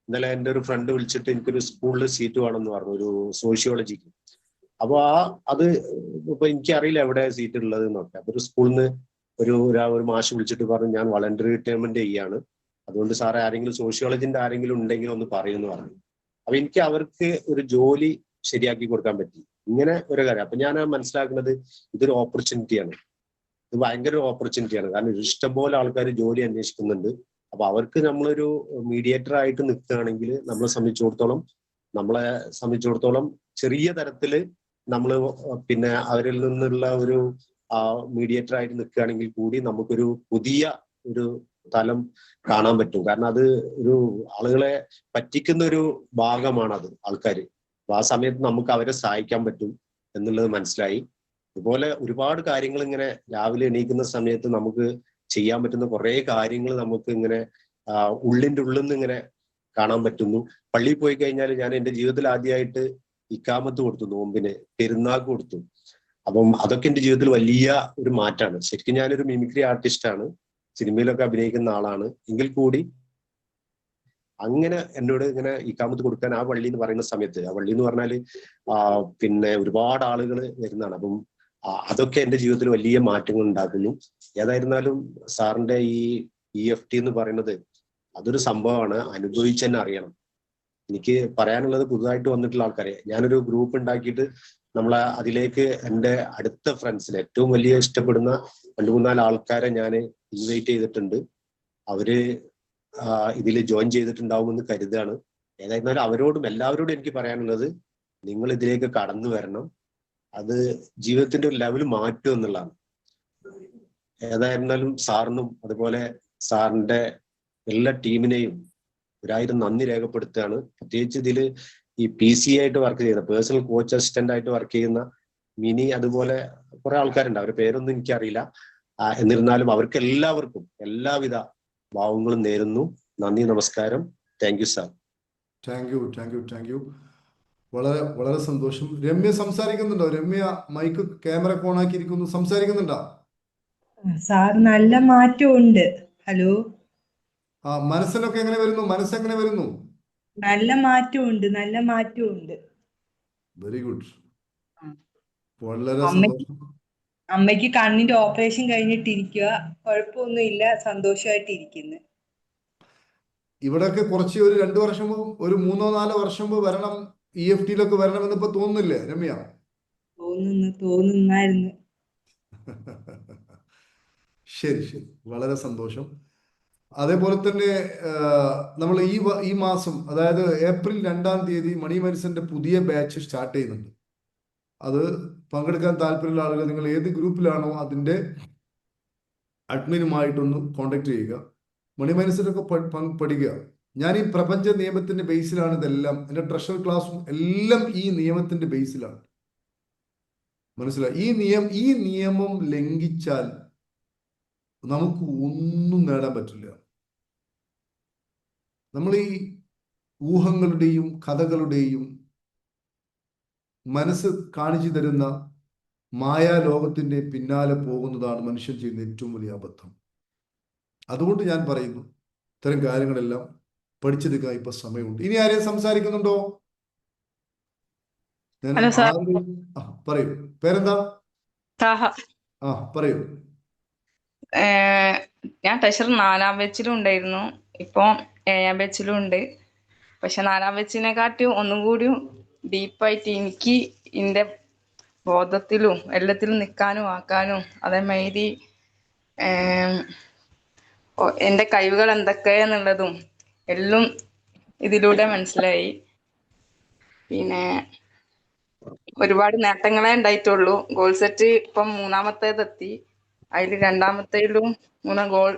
ഇന്നലെ എൻ്റെ ഒരു ഫ്രണ്ട് വിളിച്ചിട്ട് എനിക്കൊരു സ്കൂളിൽ സീറ്റ് വേണമെന്ന് പറഞ്ഞു, ഒരു സോഷ്യോളജിക്ക്. അപ്പൊ അത് ഇപ്പൊ എനിക്കറിയില്ല എവിടെ സീറ്റ് ഉള്ളത് എന്നൊക്കെ. അപ്പൊ ഒരു സ്കൂളിൽ നിന്ന് ഒരു മാഷ് വിളിച്ചിട്ട് പറഞ്ഞു, ഞാൻ വളണ്ടറി റിട്ടയർമെന്റ് ചെയ്യാണ്, അതുകൊണ്ട് സാറേ ആരെങ്കിലും സോഷ്യോളജിന്റെ ആരെങ്കിലും ഉണ്ടെങ്കിൽ ഒന്ന് പറയുമെന്ന് പറഞ്ഞു. അപ്പൊ എനിക്ക് അവർക്ക് ഒരു ജോലി ശരിയാക്കി കൊടുക്കാൻ പറ്റി, ഇങ്ങനെ ഒരു കാര്യം. അപ്പൊ ഞാൻ മനസ്സിലാക്കുന്നത് ഇതൊരു ഓപ്പർച്യൂണിറ്റിയാണ്, ഇത് ഭയങ്കര ഒരു ഓപ്പർച്യൂണിറ്റിയാണ്. കാരണം ഇഷ്ടംപോലെ ആൾക്കാർ ജോലി അന്വേഷിക്കുന്നുണ്ട്. അപ്പൊ അവർക്ക് നമ്മളൊരു മീഡിയേറ്റർ ആയിട്ട് നിൽക്കുകയാണെങ്കിൽ നമ്മളെ സംബന്ധിച്ചിടത്തോളം ചെറിയ തരത്തില് നമ്മൾ പിന്നെ അവരിൽ നിന്നുള്ള ഒരു മീഡിയേറ്റർ ആയിട്ട് നിൽക്കുകയാണെങ്കിൽ കൂടി നമുക്കൊരു പുതിയ ഒരു തലം കാണാൻ പറ്റും. കാരണം അത് ഒരു ആളുകളെ പറ്റിക്കുന്ന ഒരു ഭാഗമാണത് ആൾക്കാർ. അപ്പൊ ആ സമയത്ത് നമുക്ക് അവരെ സഹായിക്കാൻ പറ്റും എന്നുള്ളത് മനസ്സിലായി. അതുപോലെ ഒരുപാട് കാര്യങ്ങൾ ഇങ്ങനെ രാവിലെ എണീക്കുന്ന സമയത്ത് നമുക്ക് ചെയ്യാൻ പറ്റുന്ന കുറെ കാര്യങ്ങൾ നമുക്ക് ഇങ്ങനെ ഉള്ളിൻ്റെ ഉള്ളിൽ നിന്ന് ഇങ്ങനെ കാണാൻ പറ്റുന്നു. പള്ളിയിൽ പോയി കഴിഞ്ഞാൽ ഞാൻ എൻ്റെ ജീവിതത്തിൽ ആദ്യമായിട്ട് ഇക്കാമത്ത് കൊടുത്തു, നോമ്പിന് പെരുന്നാൾക്ക് കൊടുത്തു. അപ്പം അതൊക്കെ എൻ്റെ ജീവിതത്തിൽ വലിയ ഒരു മാറ്റമാണ്. ശരിക്കും ഞാനൊരു മിമിക്രി ആർട്ടിസ്റ്റാണ്, സിനിമയിലൊക്കെ അഭിനയിക്കുന്ന ആളാണ്. എങ്കിൽ കൂടി അങ്ങനെ എന്നോട് ഇങ്ങനെ ഇക്കാമത്ത് കൊടുക്കാൻ ആ പള്ളി എന്ന് പറയുന്ന സമയത്ത്, ആ പള്ളി എന്ന് പറഞ്ഞാൽ പിന്നെ ഒരുപാട് ആളുകൾ വരുന്നതാണ്. അപ്പം അതൊക്കെ എൻ്റെ ജീവിതത്തിൽ വലിയ മാറ്റങ്ങൾ ഉണ്ടാക്കുന്നു. ഏതായിരുന്നാലും സാറിന്റെ ഈ EFT എന്ന് പറയുന്നത് അതൊരു സംഭവമാണ്, അനുഭവിച്ച് തന്നെ അറിയണം. എനിക്ക് പറയാനുള്ളത് പുതുതായിട്ട് വന്നിട്ടുള്ള ആൾക്കാരെ, ഞാനൊരു ഗ്രൂപ്പ് ഉണ്ടാക്കിയിട്ട് നമ്മളെ അതിലേക്ക് എൻ്റെ അടുത്ത ഫ്രണ്ട്സിന് ഏറ്റവും വലിയ ഇഷ്ടപ്പെടുന്ന 2-3-4 ആൾക്കാരെ ഞാൻ ഇൻവൈറ്റ് ചെയ്തിട്ടുണ്ട്. അവര് ഇതിൽ ജോയിൻ ചെയ്തിട്ടുണ്ടാവുമെന്ന് കരുതാണ്. ഏതായിരുന്നാലും എല്ലാവരോടും എനിക്ക് പറയാനുള്ളത്, നിങ്ങൾ ഇതിലേക്ക് കടന്നു വരണം. അത് ജീവിതത്തിന്റെ ഒരു ലെവൽ മാറ്റും എന്നുള്ളതാണ്. ഏതായിരുന്നാലും സാറിനും അതുപോലെ സാറിന്റെ എല്ലാ ടീമിനെയും 1000 നന്ദി രേഖപ്പെടുത്തുകയാണ്. പ്രത്യേകിച്ച് ഇതിൽ ഈ PC ആയിട്ട് വർക്ക് ചെയ്യുന്ന, പേഴ്സണൽ കോച്ച് അസിസ്റ്റന്റ് ആയിട്ട് വർക്ക് ചെയ്യുന്ന മിനി, അതുപോലെ കുറെ ആൾക്കാരുണ്ട്, അവരുടെ പേരൊന്നും എനിക്കറിയില്ല. എന്നിരുന്നാലും അവർക്ക് എല്ലാവർക്കും എല്ലാവിധ ഭാവങ്ങളും നേരുന്നു. നന്ദി, നമസ്കാരം. Thank you sir. Thank you. വളരെ വളരെ സന്തോഷം. രമ്യ സംസാരിക്കുന്നുണ്ടോ? രമ്യ മൈക്ക് ക്യാമറ ഓൺ ആക്കിയിരിക്കുന്നു, സംസാരിക്കുന്നുണ്ടോ? സാർ നല്ല മാറ്റമുണ്ട്. ഹലോ, മനസ്സിനൊക്കെ എങ്ങനെ വരുന്നു? മനസ്സെങ്ങനെ വരുന്നു? നല്ല മാറ്റമുണ്ട്. വെരി ഗുഡ്, വളരെ അമ്മയ്ക്ക് സന്തോഷം. അമ്മയ്ക്ക് കണ്ണിന്റെ ഓപ്പറേഷൻ കഴിഞ്ഞിട്ടിരിക്കുക, കുഴപ്പമൊന്നുമില്ല, സന്തോഷമായിട്ടിരിക്കുന്നു. ഇവിടൊക്കെ കുറച്ച് ഒരു 2 വർഷം മുമ്പ്, ഒരു 3-4 വർഷം മുമ്പ് വരണം, EFT-യിലൊക്കെ വരണമെന്ന് ഇപ്പൊ തോന്നുന്നില്ലേ രമ്യ? തോന്നുന്നായിരുന്നു. ശരി, വളരെ സന്തോഷം. അതേപോലെ തന്നെ നമ്മൾ ഈ മാസം, അതായത് ഏപ്രിൽ 2-ാം തീയതി മണി മനസ്സിന്റെ പുതിയ ബാച്ച് സ്റ്റാർട്ട് ചെയ്യുന്നുണ്ട്. അത് പങ്കെടുക്കാൻ താല്പര്യമുള്ള ആളുകൾ, നിങ്ങൾ ഏത് ഗ്രൂപ്പിലാണോ അതിന്റെ അഡ്മിനുമായിട്ടൊന്ന് കോണ്ടാക്ട് ചെയ്യുക. മണി മനസ്സിലൊക്കെ പഠിക്കുക. ഞാൻ ഈ പ്രപഞ്ച നിയമത്തിന്റെ ബേസിലാണ് ഇതെല്ലാം. എൻ്റെ ട്രഷർ ക്ലാസ്സും എല്ലാം ഈ നിയമത്തിന്റെ ബേസിലാണ്. മനസ്സിലായി? ഈ നിയമം ലംഘിച്ചാൽ നമുക്ക് ഒന്നും നേടാൻ പറ്റില്ല. നമ്മൾ ഈ ഊഹങ്ങളുടെയും കഥകളുടെയും മനസ്സ് കാണിച്ചു തരുന്ന മായാലോകത്തിന്റെ പിന്നാലെ പോകുന്നതാണ് മനുഷ്യൻ ചെയ്യുന്ന ഏറ്റവും വലിയ അബദ്ധം. അതുകൊണ്ട് ഞാൻ പറയുന്നു, ഇത്തരം കാര്യങ്ങളെല്ലാം പഠിച്ചെടുക്കാൻ ഇപ്പൊ സമയമുണ്ട്. ഇനി ആരെയും സംസാരിക്കുന്നുണ്ടോ? പറയൂ, പേരെന്താ? പറയൂ. ഞാൻ ട്രഷർ 4-ാം ബാച്ചിലും ഉണ്ടായിരുന്നു, ഇപ്പൊ 7-ാം ബാച്ചിലും ഉണ്ട്. പക്ഷെ 4-ാം ബാച്ചിനെക്കാട്ടി ഒന്നും കൂടി ഡീപ്പായിട്ട് എനിക്ക് എൻ്റെ ബോധത്തിലും എല്ലാത്തിലും നിൽക്കാനും ആക്കാനും, അതേമാതിരി എൻ്റെ കഴിവുകൾ എന്തൊക്കെയാന്നുള്ളതും എല്ലാം ഇതിലൂടെ മനസ്സിലായി. പിന്നെ ഒരുപാട് നേട്ടങ്ങളെ ഉണ്ടായിട്ടുള്ളൂ. ഗോൾ സെറ്റ് ഇപ്പം 3-ാമത്തേതെത്തി. അതിൽ 2-ാമത്തേലും 3 ഗോൾ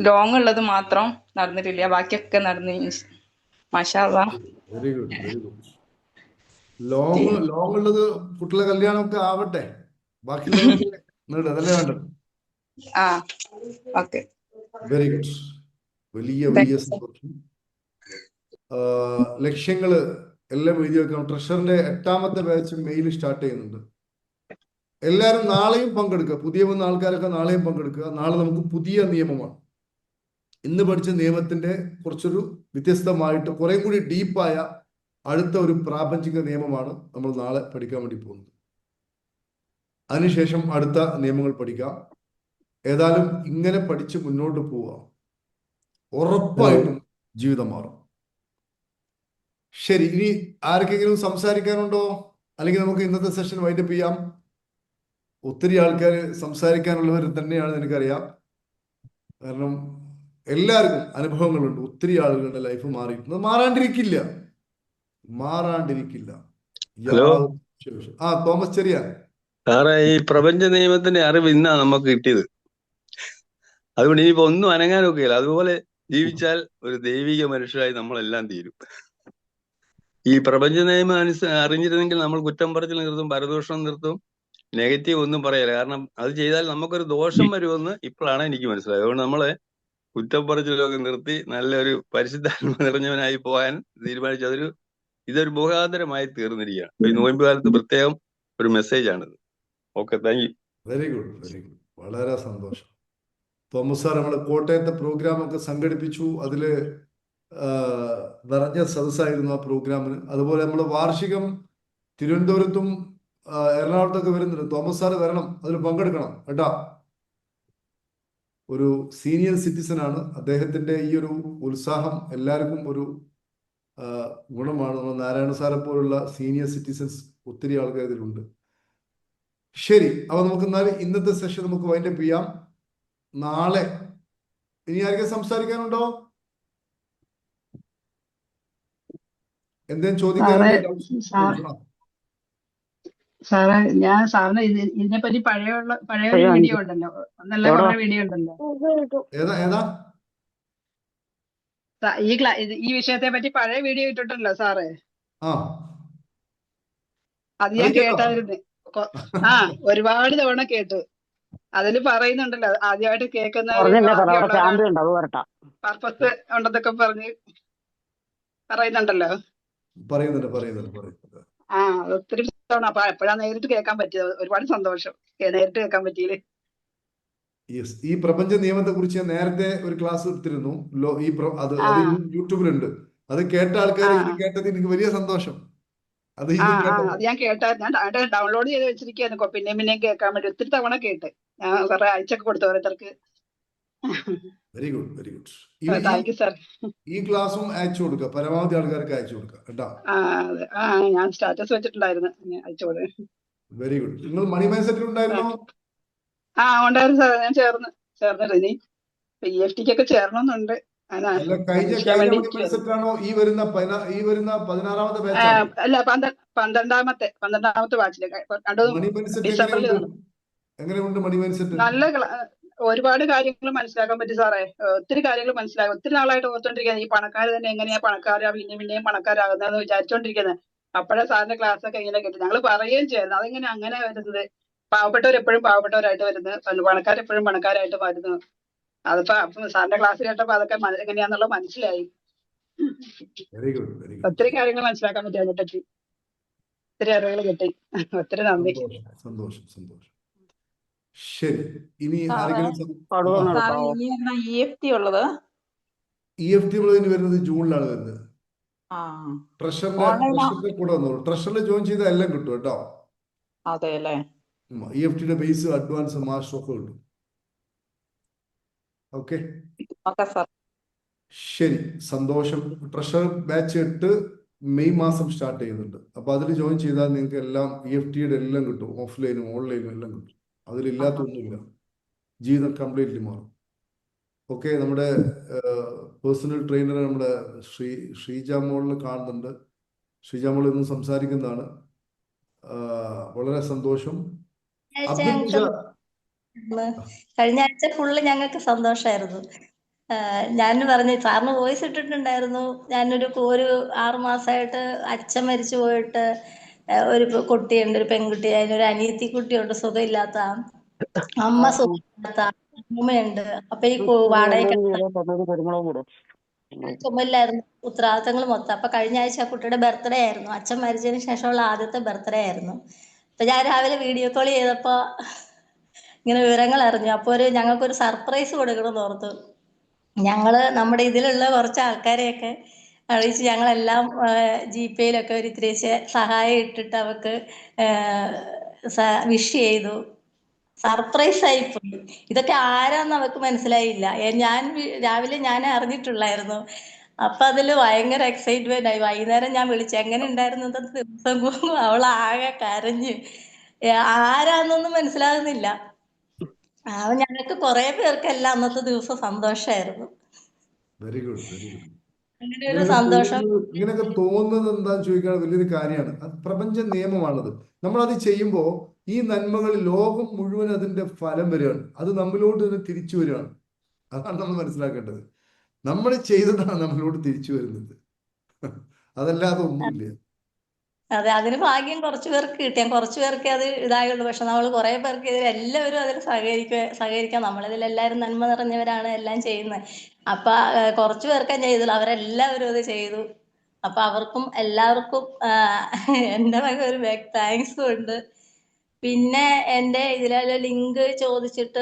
ലോങ് ഉള്ളത് മാത്രം നടന്നിട്ടില്ല, ബാക്കിയൊക്കെ നടന്നു. മാഷാ അല്ലാഹ്. Very good. ലോങ് ഉള്ളത് കുട്ടികളെ കല്യാണമൊക്കെ ആവട്ടെ, ബാക്കിയുള്ളത് അതല്ലേ വേണ്ടത്. Okay, very good. വലിയ സന്തോഷം. ലക്ഷ്യങ്ങള് എല്ലാം എഴുതി വെക്കണം. ട്രഷറിന്റെ 8-ാമത്തെ ബാച്ച് മെയിൽ സ്റ്റാർട്ട് ചെയ്യുന്നുണ്ട്. എല്ലാവരും നാളെയും പങ്കെടുക്കുക. പുതിയ വന്ന ആൾക്കാരൊക്കെ നാളെയും പങ്കെടുക്കുക. നാളെ നമുക്ക് പുതിയ നിയമമാണ്. ഇന്ന് പഠിച്ച നിയമത്തിന്റെ കുറച്ചൊരു വ്യത്യസ്തമായിട്ട് കുറെ കൂടി ഡീപ്പായ അടുത്ത ഒരു പ്രാപഞ്ചിക നിയമമാണ് നമ്മൾ നാളെ പഠിക്കാൻ വേണ്ടി പോകുന്നത്. അതിനുശേഷം അടുത്ത നിയമങ്ങൾ പഠിക്കാം. ഏതായാലും ഇങ്ങനെ പഠിച്ച് മുന്നോട്ട് പോവുക, ഉറപ്പായിട്ടും ജീവിതം മാറും. ശരി, ഇനി ആർക്കെങ്കിലും സംസാരിക്കാനുണ്ടോ? അല്ലെങ്കിൽ നമുക്ക് ഇന്നത്തെ സെഷൻ വൈൻഡപ്പ് ചെയ്യാം. ഒത്തിരി ആൾക്കാർ സംസാരിക്കാനുള്ളവർ തന്നെയാണ് എനിക്കറിയാം. കാരണം എല്ലാവർക്കും അനുഭവങ്ങളുണ്ട്. ഒത്തിരി ആളുകളുടെ ലൈഫ് മാറിയിട്ടുണ്ട്. മാറാണ്ടിരിക്കില്ല. ഹലോ തോമസ് ചെറിയാൻ. സാറേ, ഈ പ്രപഞ്ച നിയമത്തിന്റെ അറിവ് ഇന്നാ നമുക്ക് കിട്ടിയത്. അതുകൊണ്ട് ഇനിയിപ്പോ ഒന്നും അനങ്ങാനൊക്കെയില്ല. അതുപോലെ ജീവിച്ചാൽ ഒരു ദൈവിക മനുഷ്യരായി നമ്മളെല്ലാം തീരും. ഈ പ്രപഞ്ച നിയമം അറിഞ്ഞിരുന്നെങ്കിൽ നമ്മൾ കുറ്റം പറച്ചിൽ നിർത്തും, പരദൂഷണം നിർത്തും, നെഗറ്റീവ് ഒന്നും പറയല. കാരണം അത് ചെയ്താൽ നമുക്കൊരു ദോഷം വരുമെന്ന് ഇപ്പോഴാണ് എനിക്ക് മനസ്സിലായത്. അതുകൊണ്ട് നമ്മളെ കുറ്റം പറച്ചിലൊക്കെ നിർത്തി നല്ലൊരു പരിശുദ്ധാത്മ നിറഞ്ഞവനായി പോകാൻ തീരുമാനിച്ചു. ഇതൊരു മുഖാന്തരമായി തീർന്നിരിക്കുകയാണ്. ഈ നോയമ്പ് കാലത്ത് പ്രത്യേകം ഒരു മെസ്സേജ് ആണിത്. Okay, thank you. Very good, very good. വളരെ സന്തോഷം. തോമസ് സാർ നമ്മൾ കോട്ടയത്തെ പ്രോഗ്രാം ഒക്കെ സംഘടിപ്പിച്ചു. അതില് നിറഞ്ഞ സദസ്സായിരുന്നു ആ പ്രോഗ്രാമിന്. അതുപോലെ നമ്മൾ വാർഷികം തിരുവനന്തപുരത്തും എറണാകുളത്തൊക്കെ വരുന്നുണ്ട്. തോമസ് സാർ വരണം, അതിൽ പങ്കെടുക്കണം കേട്ടോ. ഒരു സീനിയർ സിറ്റിസൺ ആണ്. അദ്ദേഹത്തിന്റെ ഈ ഒരു ഉത്സാഹം എല്ലാവർക്കും ഒരു ഗുണമാണ്. നമ്മൾ നാരായണ സാറെ പോലുള്ള സീനിയർ സിറ്റിസൺസ് ഒത്തിരി ആൾക്കാർ ഇതിലുണ്ട്. ശരി, അപ്പൊ നമുക്ക് എന്നാൽ ഇന്നത്തെ സെഷൻ നമുക്ക് വൈൻഡപ്പ് ചെയ്യാം. നാളെ ഇനി ആർക്കും സംസാരിക്കാനുണ്ടോ? എന്തെങ്കിലും ചോദിക്കാനുണ്ടോ? സാറേ, ഞാൻ സാറിന് ഇതിനെപ്പറ്റി പഴയ വീഡിയോ ഉണ്ടല്ലോ, നല്ല കുറെ വീഡിയോ ഉണ്ടല്ലോ. ഏതാ ഈ വിഷയത്തെ പറ്റി പഴയ വീഡിയോ ഇട്ടിട്ടുണ്ടല്ലോ സാറേ. ആ, അത് ഞാൻ കേട്ടായിരുന്നു. ഒരുപാട് തവണ കേട്ടു. അതില് പറയുന്നുണ്ടല്ലോ, ആദ്യമായിട്ട് കേൾക്കുന്ന പർപ്പസ് ഉണ്ടെന്നൊക്കെ പറഞ്ഞ് പറയുന്നുണ്ടല്ലോ. ഒത്തിരി തവണ. അപ്പൊ എപ്പോഴാണ് നേരിട്ട് കേൾക്കാൻ പറ്റിയത്. ഒരുപാട് സന്തോഷം നേരിട്ട് കേൾക്കാൻ പറ്റിയില്ലേ. ഈ പ്രപഞ്ച നിയമത്തെ കുറിച്ച് ഞാൻ നേരത്തെ ഒരു ക്ലാസ് എടുത്തിരുന്നു. അത് യൂട്യൂബിലുണ്ട്. അത് കേട്ട ആൾക്കാർ ഇത് കേട്ടത് എനിക്ക് വലിയ സന്തോഷം. അത് ഞാൻ കേട്ടായിരുന്നു. ഞാൻ ഡൗൺലോഡ് ചെയ്ത് വെച്ചിരിക്കുന്നു. പിന്നെയും കേൾക്കാൻ വേണ്ടി ഒത്തിരി തവണ കേട്ട് ഞാൻ കുറെ അയച്ചൊക്കെ കൊടുത്തു ഓരോരുത്തർക്ക്. Very good, very good. Thank you sir. ഈ ക്ലാസ്സും അയച്ചു കൊടുക്കുക, പരമാവധി ആൾക്കാർക്ക് അയച്ചു കൊടുക്കുക കേട്ടോ. ഞാൻ സ്റ്റാറ്റസ് വെച്ചിട്ടുണ്ടായിരുന്നു, അയച്ചു കൊടുക്കുക. Very good. നിങ്ങൾ മണി മൈൻഡ് സെറ്റിൽ ഉണ്ടായിരുന്നോ? ഉണ്ടായിരുന്നു സാർ. ഞാൻ ചേർന്നിട്ട് ഇനി EFT ക്കൊക്കെ ചേരണമെന്നുണ്ട്. ഈ വരുന്ന 16ാമത്തെ ബാച്ച്? അല്ല, 12ാമത്തെ ബാച്ചില് ഡിസംബറിൽ. എങ്ങനെയുണ്ട് മണി മൈൻഡ് സെറ്റ്? നല്ല ഒരുപാട് കാര്യങ്ങൾ മനസ്സിലാക്കാൻ പറ്റി സാറേ. ഒത്തിരി കാര്യങ്ങൾ മനസ്സിലാകും. ഒത്തിരി നാളായിട്ട് ഓർത്തോണ്ടിരിക്കുന്നത് ഈ പണക്കാർ തന്നെ എങ്ങനെയാ പണക്കാരാ പിന്നെയും പണക്കാരാകുന്നതെന്ന് വിചാരിച്ചോണ്ടിരിക്കുന്നത്. അപ്പോഴേ സാറിന്റെ ക്ലാസ് ഒക്കെ ഇങ്ങനെ കേട്ടു. ഞങ്ങൾ പറയുകയും ചെയ്യുന്നത് അതെങ്ങനെ അങ്ങനെ വരുന്നത്, പാവപ്പെട്ടവരെപ്പോഴും പാവപ്പെട്ടവരായിട്ട് വരുന്നത്, പണക്കാരെപ്പോഴും പണക്കാരായിട്ട് വരുന്നത്. അതിപ്പോ സാറിന്റെ ക്ലാസ് കേട്ടപ്പോ അതൊക്കെ എങ്ങനെയാന്നുള്ളത് മനസ്സിലായി. ഒത്തിരി കാര്യങ്ങൾ മനസ്സിലാക്കാൻ പറ്റി അതിനെപ്പറ്റി. ഒത്തിരി അറിവുകൾ കിട്ടി. ഒത്തിരി നന്ദി. സന്തോഷം. ശരി, ഇനി EFT ഉള്ളത് ഇനി വരുന്നത് ജൂണിലാണ് വരുന്നത്. ട്രഷറിന്റെ കൂടെ വന്നോളൂ. ട്രഷറിൽ ജോയിൻ ചെയ്താൽ എല്ലാം കിട്ടും കേട്ടോ. അതെ അല്ലേ? EFTയുടെ ബേസ്, അഡ്വാൻസ്, മാസ്റ്റർ ഒക്കെ കിട്ടും. ഓക്കെ, ശരി, സന്തോഷം. ട്രഷർ ബാച്ച് 8 മെയ് മാസം സ്റ്റാർട്ട് ചെയ്യുന്നുണ്ട്. അപ്പൊ അതിൽ ജോയിൻ ചെയ്താൽ നിങ്ങൾക്ക് എല്ലാം EFTയുടെ എല്ലാം കിട്ടും. ഓഫ്ലൈനും ഓൺലൈനും എല്ലാം കിട്ടും. അതിലില്ലാത്തൊന്നുമില്ല. ജീവിതം കംപ്ലീറ്റ്ലി മാറും. ഓക്കെ, നമ്മുടെ പേഴ്സണൽ ട്രെയിനർ നമ്മുടെ ശ്രീജ മോളിൽ കാണുന്നുണ്ട്. ശ്രീജ മോൾ ഇന്ന് സംസാരിക്കുന്നതാണ്. വളരെ സന്തോഷം. കഴിഞ്ഞ ആഴ്ച ഫുള്ള് ഞങ്ങൾക്ക് സന്തോഷമായിരുന്നു. ഞാൻ പറഞ്ഞു, സാറിന് വോയിസ് ഇട്ടിട്ടുണ്ടായിരുന്നു. ഞാനൊരു 6 മാസമായിട്ട് അച്ഛൻ മരിച്ചു പോയിട്ട് ഒരു കുട്ടിയുണ്ട്, ഒരു പെൺകുട്ടി. അതിനൊരു അനിയത്തി കുട്ടിയുണ്ട്, സുഖമില്ലാത്ത. അമ്മ സുഖമില്ലാത്ത, അമ്മയുണ്ട്. അപ്പൊ ഈ വാടക ചുമല്ലായിരുന്നു, ഉത്തരവാദിത്തങ്ങൾ മൊത്തം. അപ്പൊ കഴിഞ്ഞ ആഴ്ച ആ കുട്ടിയുടെ ബർത്ത്ഡേ ആയിരുന്നു. അച്ഛൻ മരിച്ചതിന് ശേഷമുള്ള ആദ്യത്തെ ബർത്ത്ഡേ ആയിരുന്നു. അപ്പൊ ഞാൻ രാവിലെ വീഡിയോ കോൾ ചെയ്തപ്പോ ഇങ്ങനെ വിവരങ്ങൾ അറിഞ്ഞു. അപ്പൊ ഞങ്ങൾക്കൊരു സർപ്രൈസ് കൊടുക്കണമെന്ന് ഓർത്തു. ഞങ്ങള് നമ്മുടെ ഇതിലുള്ള കുറച്ച് ആൾക്കാരെയൊക്കെ അറിയിച്ച് ഞങ്ങളെല്ലാം ജിപേയിലൊക്കെ ഒരു ഇത്തിരി സഹായം ഇട്ടിട്ട് അവർക്ക് വിഷ് ചെയ്തു. സർപ്രൈസ് ആയിപ്പോയി. ഇതൊക്കെ ആരാന്ന് അവർക്ക് മനസ്സിലായില്ല. രാവിലെ ഞാൻ അറിഞ്ഞിട്ടുള്ളായിരുന്നു. അപ്പൊ അതില് ഭയങ്കര എക്സൈറ്റ്മെന്റ് ആയി. വൈകുന്നേരം ഞാൻ വിളിച്ചു, എങ്ങനെ ഉണ്ടായിരുന്നു ദിവസം? അവളാകെ കരഞ്ഞു. ആരാന്നൊന്നും മനസ്സിലാകുന്നില്ല. ഞങ്ങൾക്ക് കുറെ പേർക്കെല്ലാം അന്നത്തെ ദിവസം സന്തോഷമായിരുന്നു. Very good, very good. അങ്ങനെ ഒരു സന്തോഷം. ഇങ്ങനെയൊക്കെ തോന്നുന്നത് എന്താന്ന് ചോദിക്കാൻ വലിയൊരു കാര്യമാണ്. അത് പ്രപഞ്ച നിയമമാണത്. നമ്മളത് ചെയ്യുമ്പോൾ ഈ നന്മകൾ ലോകം മുഴുവൻ അതിന്റെ ഫലം വരികയാണ്. അത് നമ്മളിലോട്ട് തന്നെ തിരിച്ചു വരികയാണ്. അതാണ് നമ്മൾ മനസ്സിലാക്കേണ്ടത്. നമ്മൾ ചെയ്തതാണ് നമ്മളിലോട്ട് തിരിച്ചു വരുന്നത്, അതല്ലാതെ ഒന്നുമില്ല. അതെ, അതിന് ഭാഗ്യം കുറച്ചു പേർക്ക് കിട്ടിയാൽ കുറച്ചു പേർക്ക് അത് ഇതായുള്ളൂ. പക്ഷെ നമ്മൾ കുറെ പേർക്ക് എല്ലാവരും അതിൽ സഹകരിക്കാം. നമ്മളിതിലെല്ലാവരും നന്മ നിറഞ്ഞവരാണ്, എല്ലാം ചെയ്യുന്നത്. അപ്പൊ കുറച്ചു പേർക്കേ ചെയ്തുള്ളൂ, അവരെല്ലാവരും അത് ചെയ്തു. അപ്പൊ അവർക്കും എല്ലാവർക്കും എന്റെ വക ഒരു ബിഗ് താങ്ക്സും ഉണ്ട്. പിന്നെ എന്റെ ഇതിലെ ലിങ്ക് ചോദിച്ചിട്ട്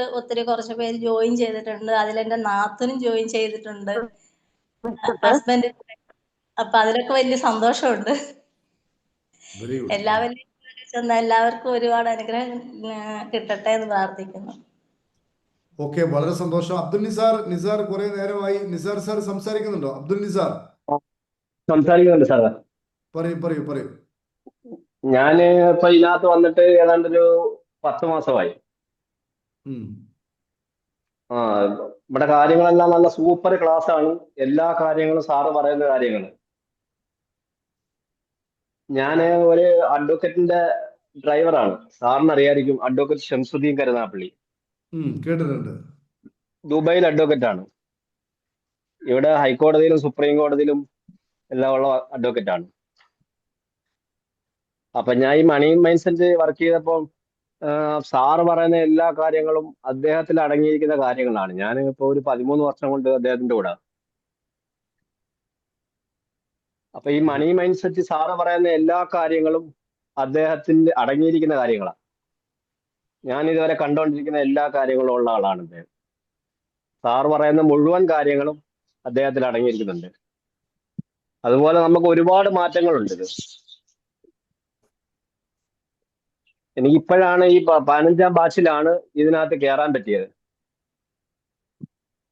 കുറച്ച് പേര് ജോയിൻ ചെയ്തിട്ടുണ്ട്. അതിലെന്റെ നാത്തനും ജോയിൻ ചെയ്തിട്ടുണ്ട്, ഹസ്ബൻഡ്. അപ്പൊ അതിലൊക്കെ വലിയ സന്തോഷമുണ്ട്. Very good. എല്ലാവർക്കും ഒരുപാട് അനുഗ്രഹം കിട്ടട്ടെ എന്ന് പ്രാർത്ഥിക്കുന്നു. ഓക്കെ, വളരെ സന്തോഷം. അബ്ദുൽ നിസാർ കുറെ നേരമായി. നിസാർ സാർ സംസാരിക്കുന്നുണ്ടോ? അബ്ദുൽ നിസാർ സംസാരിക്കുന്നുണ്ട് സാറേ. പറയൂ. ഞാൻ ഇപ്പൊ ഇതിനകത്ത് വന്നിട്ട് ഏതാണ്ടൊരു 10 മാസമായി. ഇവിടെ കാര്യങ്ങളെല്ലാം നല്ല സൂപ്പർ ക്ലാസ് ആണ്. എല്ലാ കാര്യങ്ങളും സാറ് പറയുന്ന കാര്യങ്ങൾ. ഞാൻ ഒരു അഡ്വക്കേറ്റിന്റെ ഡ്രൈവറാണ്. സാറിന് അറിയായിരിക്കും, അഡ്വക്കേറ്റ് ഷംസുദ്ദീൻ കരുനാപ്പള്ളി. കേട്ടിട്ടുണ്ട്. ദുബായിൽ അഡ്വക്കേറ്റ് ആണ്. ഇവിടെ ഹൈക്കോടതിയിലും സുപ്രീം കോടതിയിലും എല്ലാം ഉള്ള അഡ്വക്കേറ്റ് ആണ്. അപ്പൊ ഞാൻ ഈ മണി മൈൻഡ്സെറ്റ് വർക്ക് ചെയ്തപ്പോൾ സാറ് പറയുന്ന എല്ലാ കാര്യങ്ങളും അദ്ദേഹത്തിൽ അടങ്ങിയിരിക്കുന്ന കാര്യങ്ങളാണ്. ഞാൻ ഇപ്പൊ ഒരു 13 വർഷം കൊണ്ട് അദ്ദേഹത്തിന്റെ കൂടെ. അപ്പൊ ഈ മണി മൈൻഡ്സെറ്റ് സാറ് പറയുന്ന എല്ലാ കാര്യങ്ങളും അദ്ദേഹത്തിന്റെ അടങ്ങിയിരിക്കുന്ന കാര്യങ്ങളാണ്. ഞാൻ ഇതുവരെ കണ്ടുകൊണ്ടിരിക്കുന്ന എല്ലാ കാര്യങ്ങളും ഉള്ള ആളാണ് അദ്ദേഹം. സാറ് പറയുന്ന മുഴുവൻ കാര്യങ്ങളും അദ്ദേഹത്തിൽ അടങ്ങിയിരിക്കുന്നുണ്ട്. അതുപോലെ നമുക്ക് ഒരുപാട് മാറ്റങ്ങളുണ്ട്. എനിക്കിപ്പോഴാണ് ഈ 15ാം ബാച്ചിലാണ് ഇതിനകത്ത് കയറാൻ പറ്റിയത്.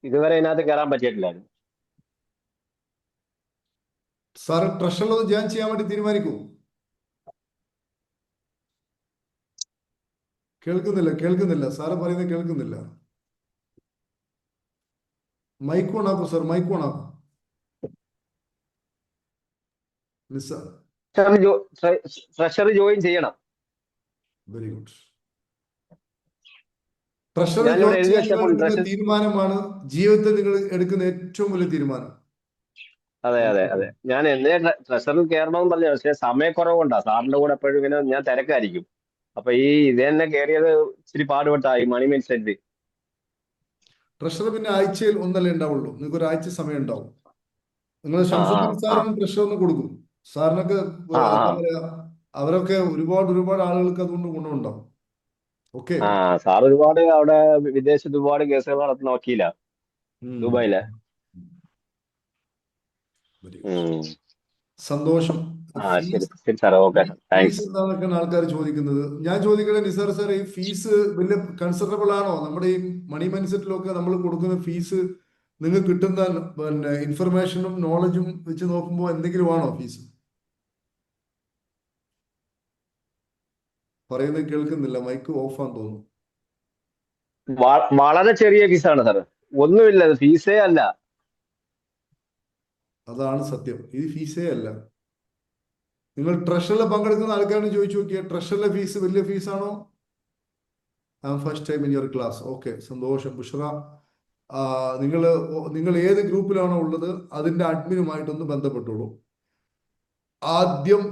ഇതുവരെ ഇതിനകത്ത് കയറാൻ പറ്റിയിട്ടില്ലായിരുന്നു. സാർ ട്രഷറിൽ ജോയിൻ ചെയ്യാൻ വേണ്ടി തീരുമാനിക്കൂ. കേൾക്കുന്നില്ല സാറ് പറയുന്നത് കേൾക്കുന്നില്ല. മൈക്ക് ഓണാക്കൂ സാർ, മൈക്ക് ഓണാക്കൂ. ട്രഷറി ജോയിൻ ചെയ്യണം. Very good. ട്രഷറി ജോയിൻ ചെയ്യാൻ തീരുമാനമാണ് ജീവിതത്തിൽ നിങ്ങൾ എടുക്കുന്ന ഏറ്റവും വലിയ തീരുമാനം. അതെ. ഞാൻ എന്നേ ട്രഷറിൽ കയറണമെന്ന് പറഞ്ഞു. പക്ഷേ സമയക്കുറവുണ്ടാ. സാറിന്റെ കൂടെ എപ്പോഴും ഇങ്ങനെ ഞാൻ തിരക്കായിരിക്കും. അപ്പൊ ഇത് തന്നെ കയറിയത് ഇച്ചിരി പാടുപെട്ടായി. മണി മൈൻഡ്സെറ്റ് ട്രഷർ പിന്നെ ആഴ്ചയിൽ ഒന്നല്ലേ ഉണ്ടാവുള്ളൂ. നിങ്ങൾക്ക് ഒരാഴ്ച സമയം ഉണ്ടാവും. നിങ്ങൾ ഷംസുദ്ദീൻ സാറിന് ട്രഷർ ഒന്ന് കൊടുക്കും. സാറിനൊക്കെ എന്താ പറയാ, അവരൊക്കെ ഒരുപാട് ആളുകൾക്ക് അതുകൊണ്ട് ഗുണമുണ്ടാവും. ഓക്കെ. സാർ ഒരുപാട് അവിടെ വിദേശത്ത് ഒരുപാട് കേസുകൾ നടത്തുന്ന വക്കീല ദുബായിലെ. സന്തോഷം. ആൾക്കാർ ചോദിക്കുന്നത്, ഞാൻ ചോദിക്കട്ടെ നിസാർ സാർ, ഈ ഫീസ് വലിയ കൺസിഡറബിൾ ആണോ? നമ്മുടെ ഈ മണി മൈൻഡ്സെറ്റിലൊക്കെ നമ്മൾ കൊടുക്കുന്ന ഫീസ് നിങ്ങൾക്ക് കിട്ടുന്ന പിന്നെ ഇൻഫർമേഷനും നോളജും വെച്ച് നോക്കുമ്പോൾ എന്തെങ്കിലും ആണോ ഫീസ്? പറയുന്നത് കേൾക്കുന്നില്ല, മൈക്ക് ഓഫ് ആണെന്ന് തോന്നുന്നു. വളരെ ചെറിയ ഫീസാണ് സാർ, ഒന്നുമില്ല, ഫീസേ അല്ല. അതാണ് സത്യം, ഇത് ഫീസേ അല്ല. നിങ്ങൾ ട്രഷറിൽ പങ്കെടുക്കുന്ന ആൾക്കാരോട് ചോദിച്ചു നോക്കിയ, ട്രഷറിലെ ഫീസ് വലിയ ഫീസാണോ? First time in your class. Okay, സന്തോഷം ബുഷ്റ. നിങ്ങൾ ഏത് ഗ്രൂപ്പിലാണോ ഉള്ളത് അതിന്റെ അഡ്മിനുമായിട്ടൊന്ന് ബന്ധപ്പെട്ടോളൂ. ആദ്യം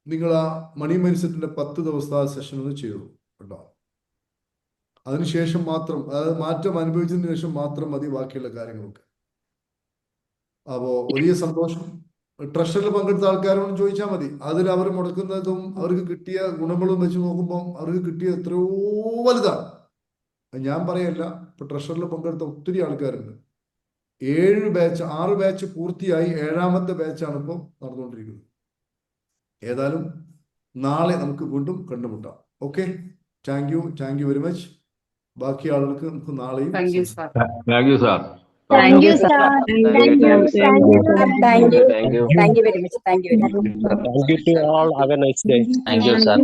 നിങ്ങൾ ആ മണി മൈൻഡ്സെറ്റിന്റെ 10 ദിവസത്തെ സെഷൻ ഒന്ന് ചെയ്തു കേട്ടോ. അതിനുശേഷം മാത്രം, അതായത് മാറ്റം അനുഭവിച്ചതിന് ശേഷം മാത്രം മതി ബാക്കിയുള്ള കാര്യങ്ങളൊക്കെ. അപ്പോ വലിയ സന്തോഷം. ട്രഷറിൽ പങ്കെടുത്ത ആൾക്കാരോട് ചോദിച്ചാൽ മതി. അതിൽ അവർ മുടക്കുന്നതും അവർക്ക് കിട്ടിയ ഗുണങ്ങളും വെച്ച് നോക്കുമ്പോൾ അവർക്ക് കിട്ടിയ എത്രയോ വലുതാണ്. ഞാൻ പറയല്ല, ഇപ്പൊ ട്രഷറിൽ പങ്കെടുത്ത ഒത്തിരി ആൾക്കാരുണ്ട്. 6 ബാച്ച് പൂർത്തിയായി, 7ാമത്തെ ബാച്ചാണ് ഇപ്പോൾ നടന്നുകൊണ്ടിരിക്കുന്നത്. ഏതായാലും നാളെ നമുക്ക് വീണ്ടും കണ്ടുമുട്ടാം. Okay, thank you very much. ബാക്കി ആളുകൾക്ക് നമുക്ക് നാളെയും thank you sir. Thank you sir. Thank you sir. Thank you thank you. Thank you very much. Thank you very much. Thank you to all. Have a nice day. Thank you, sir.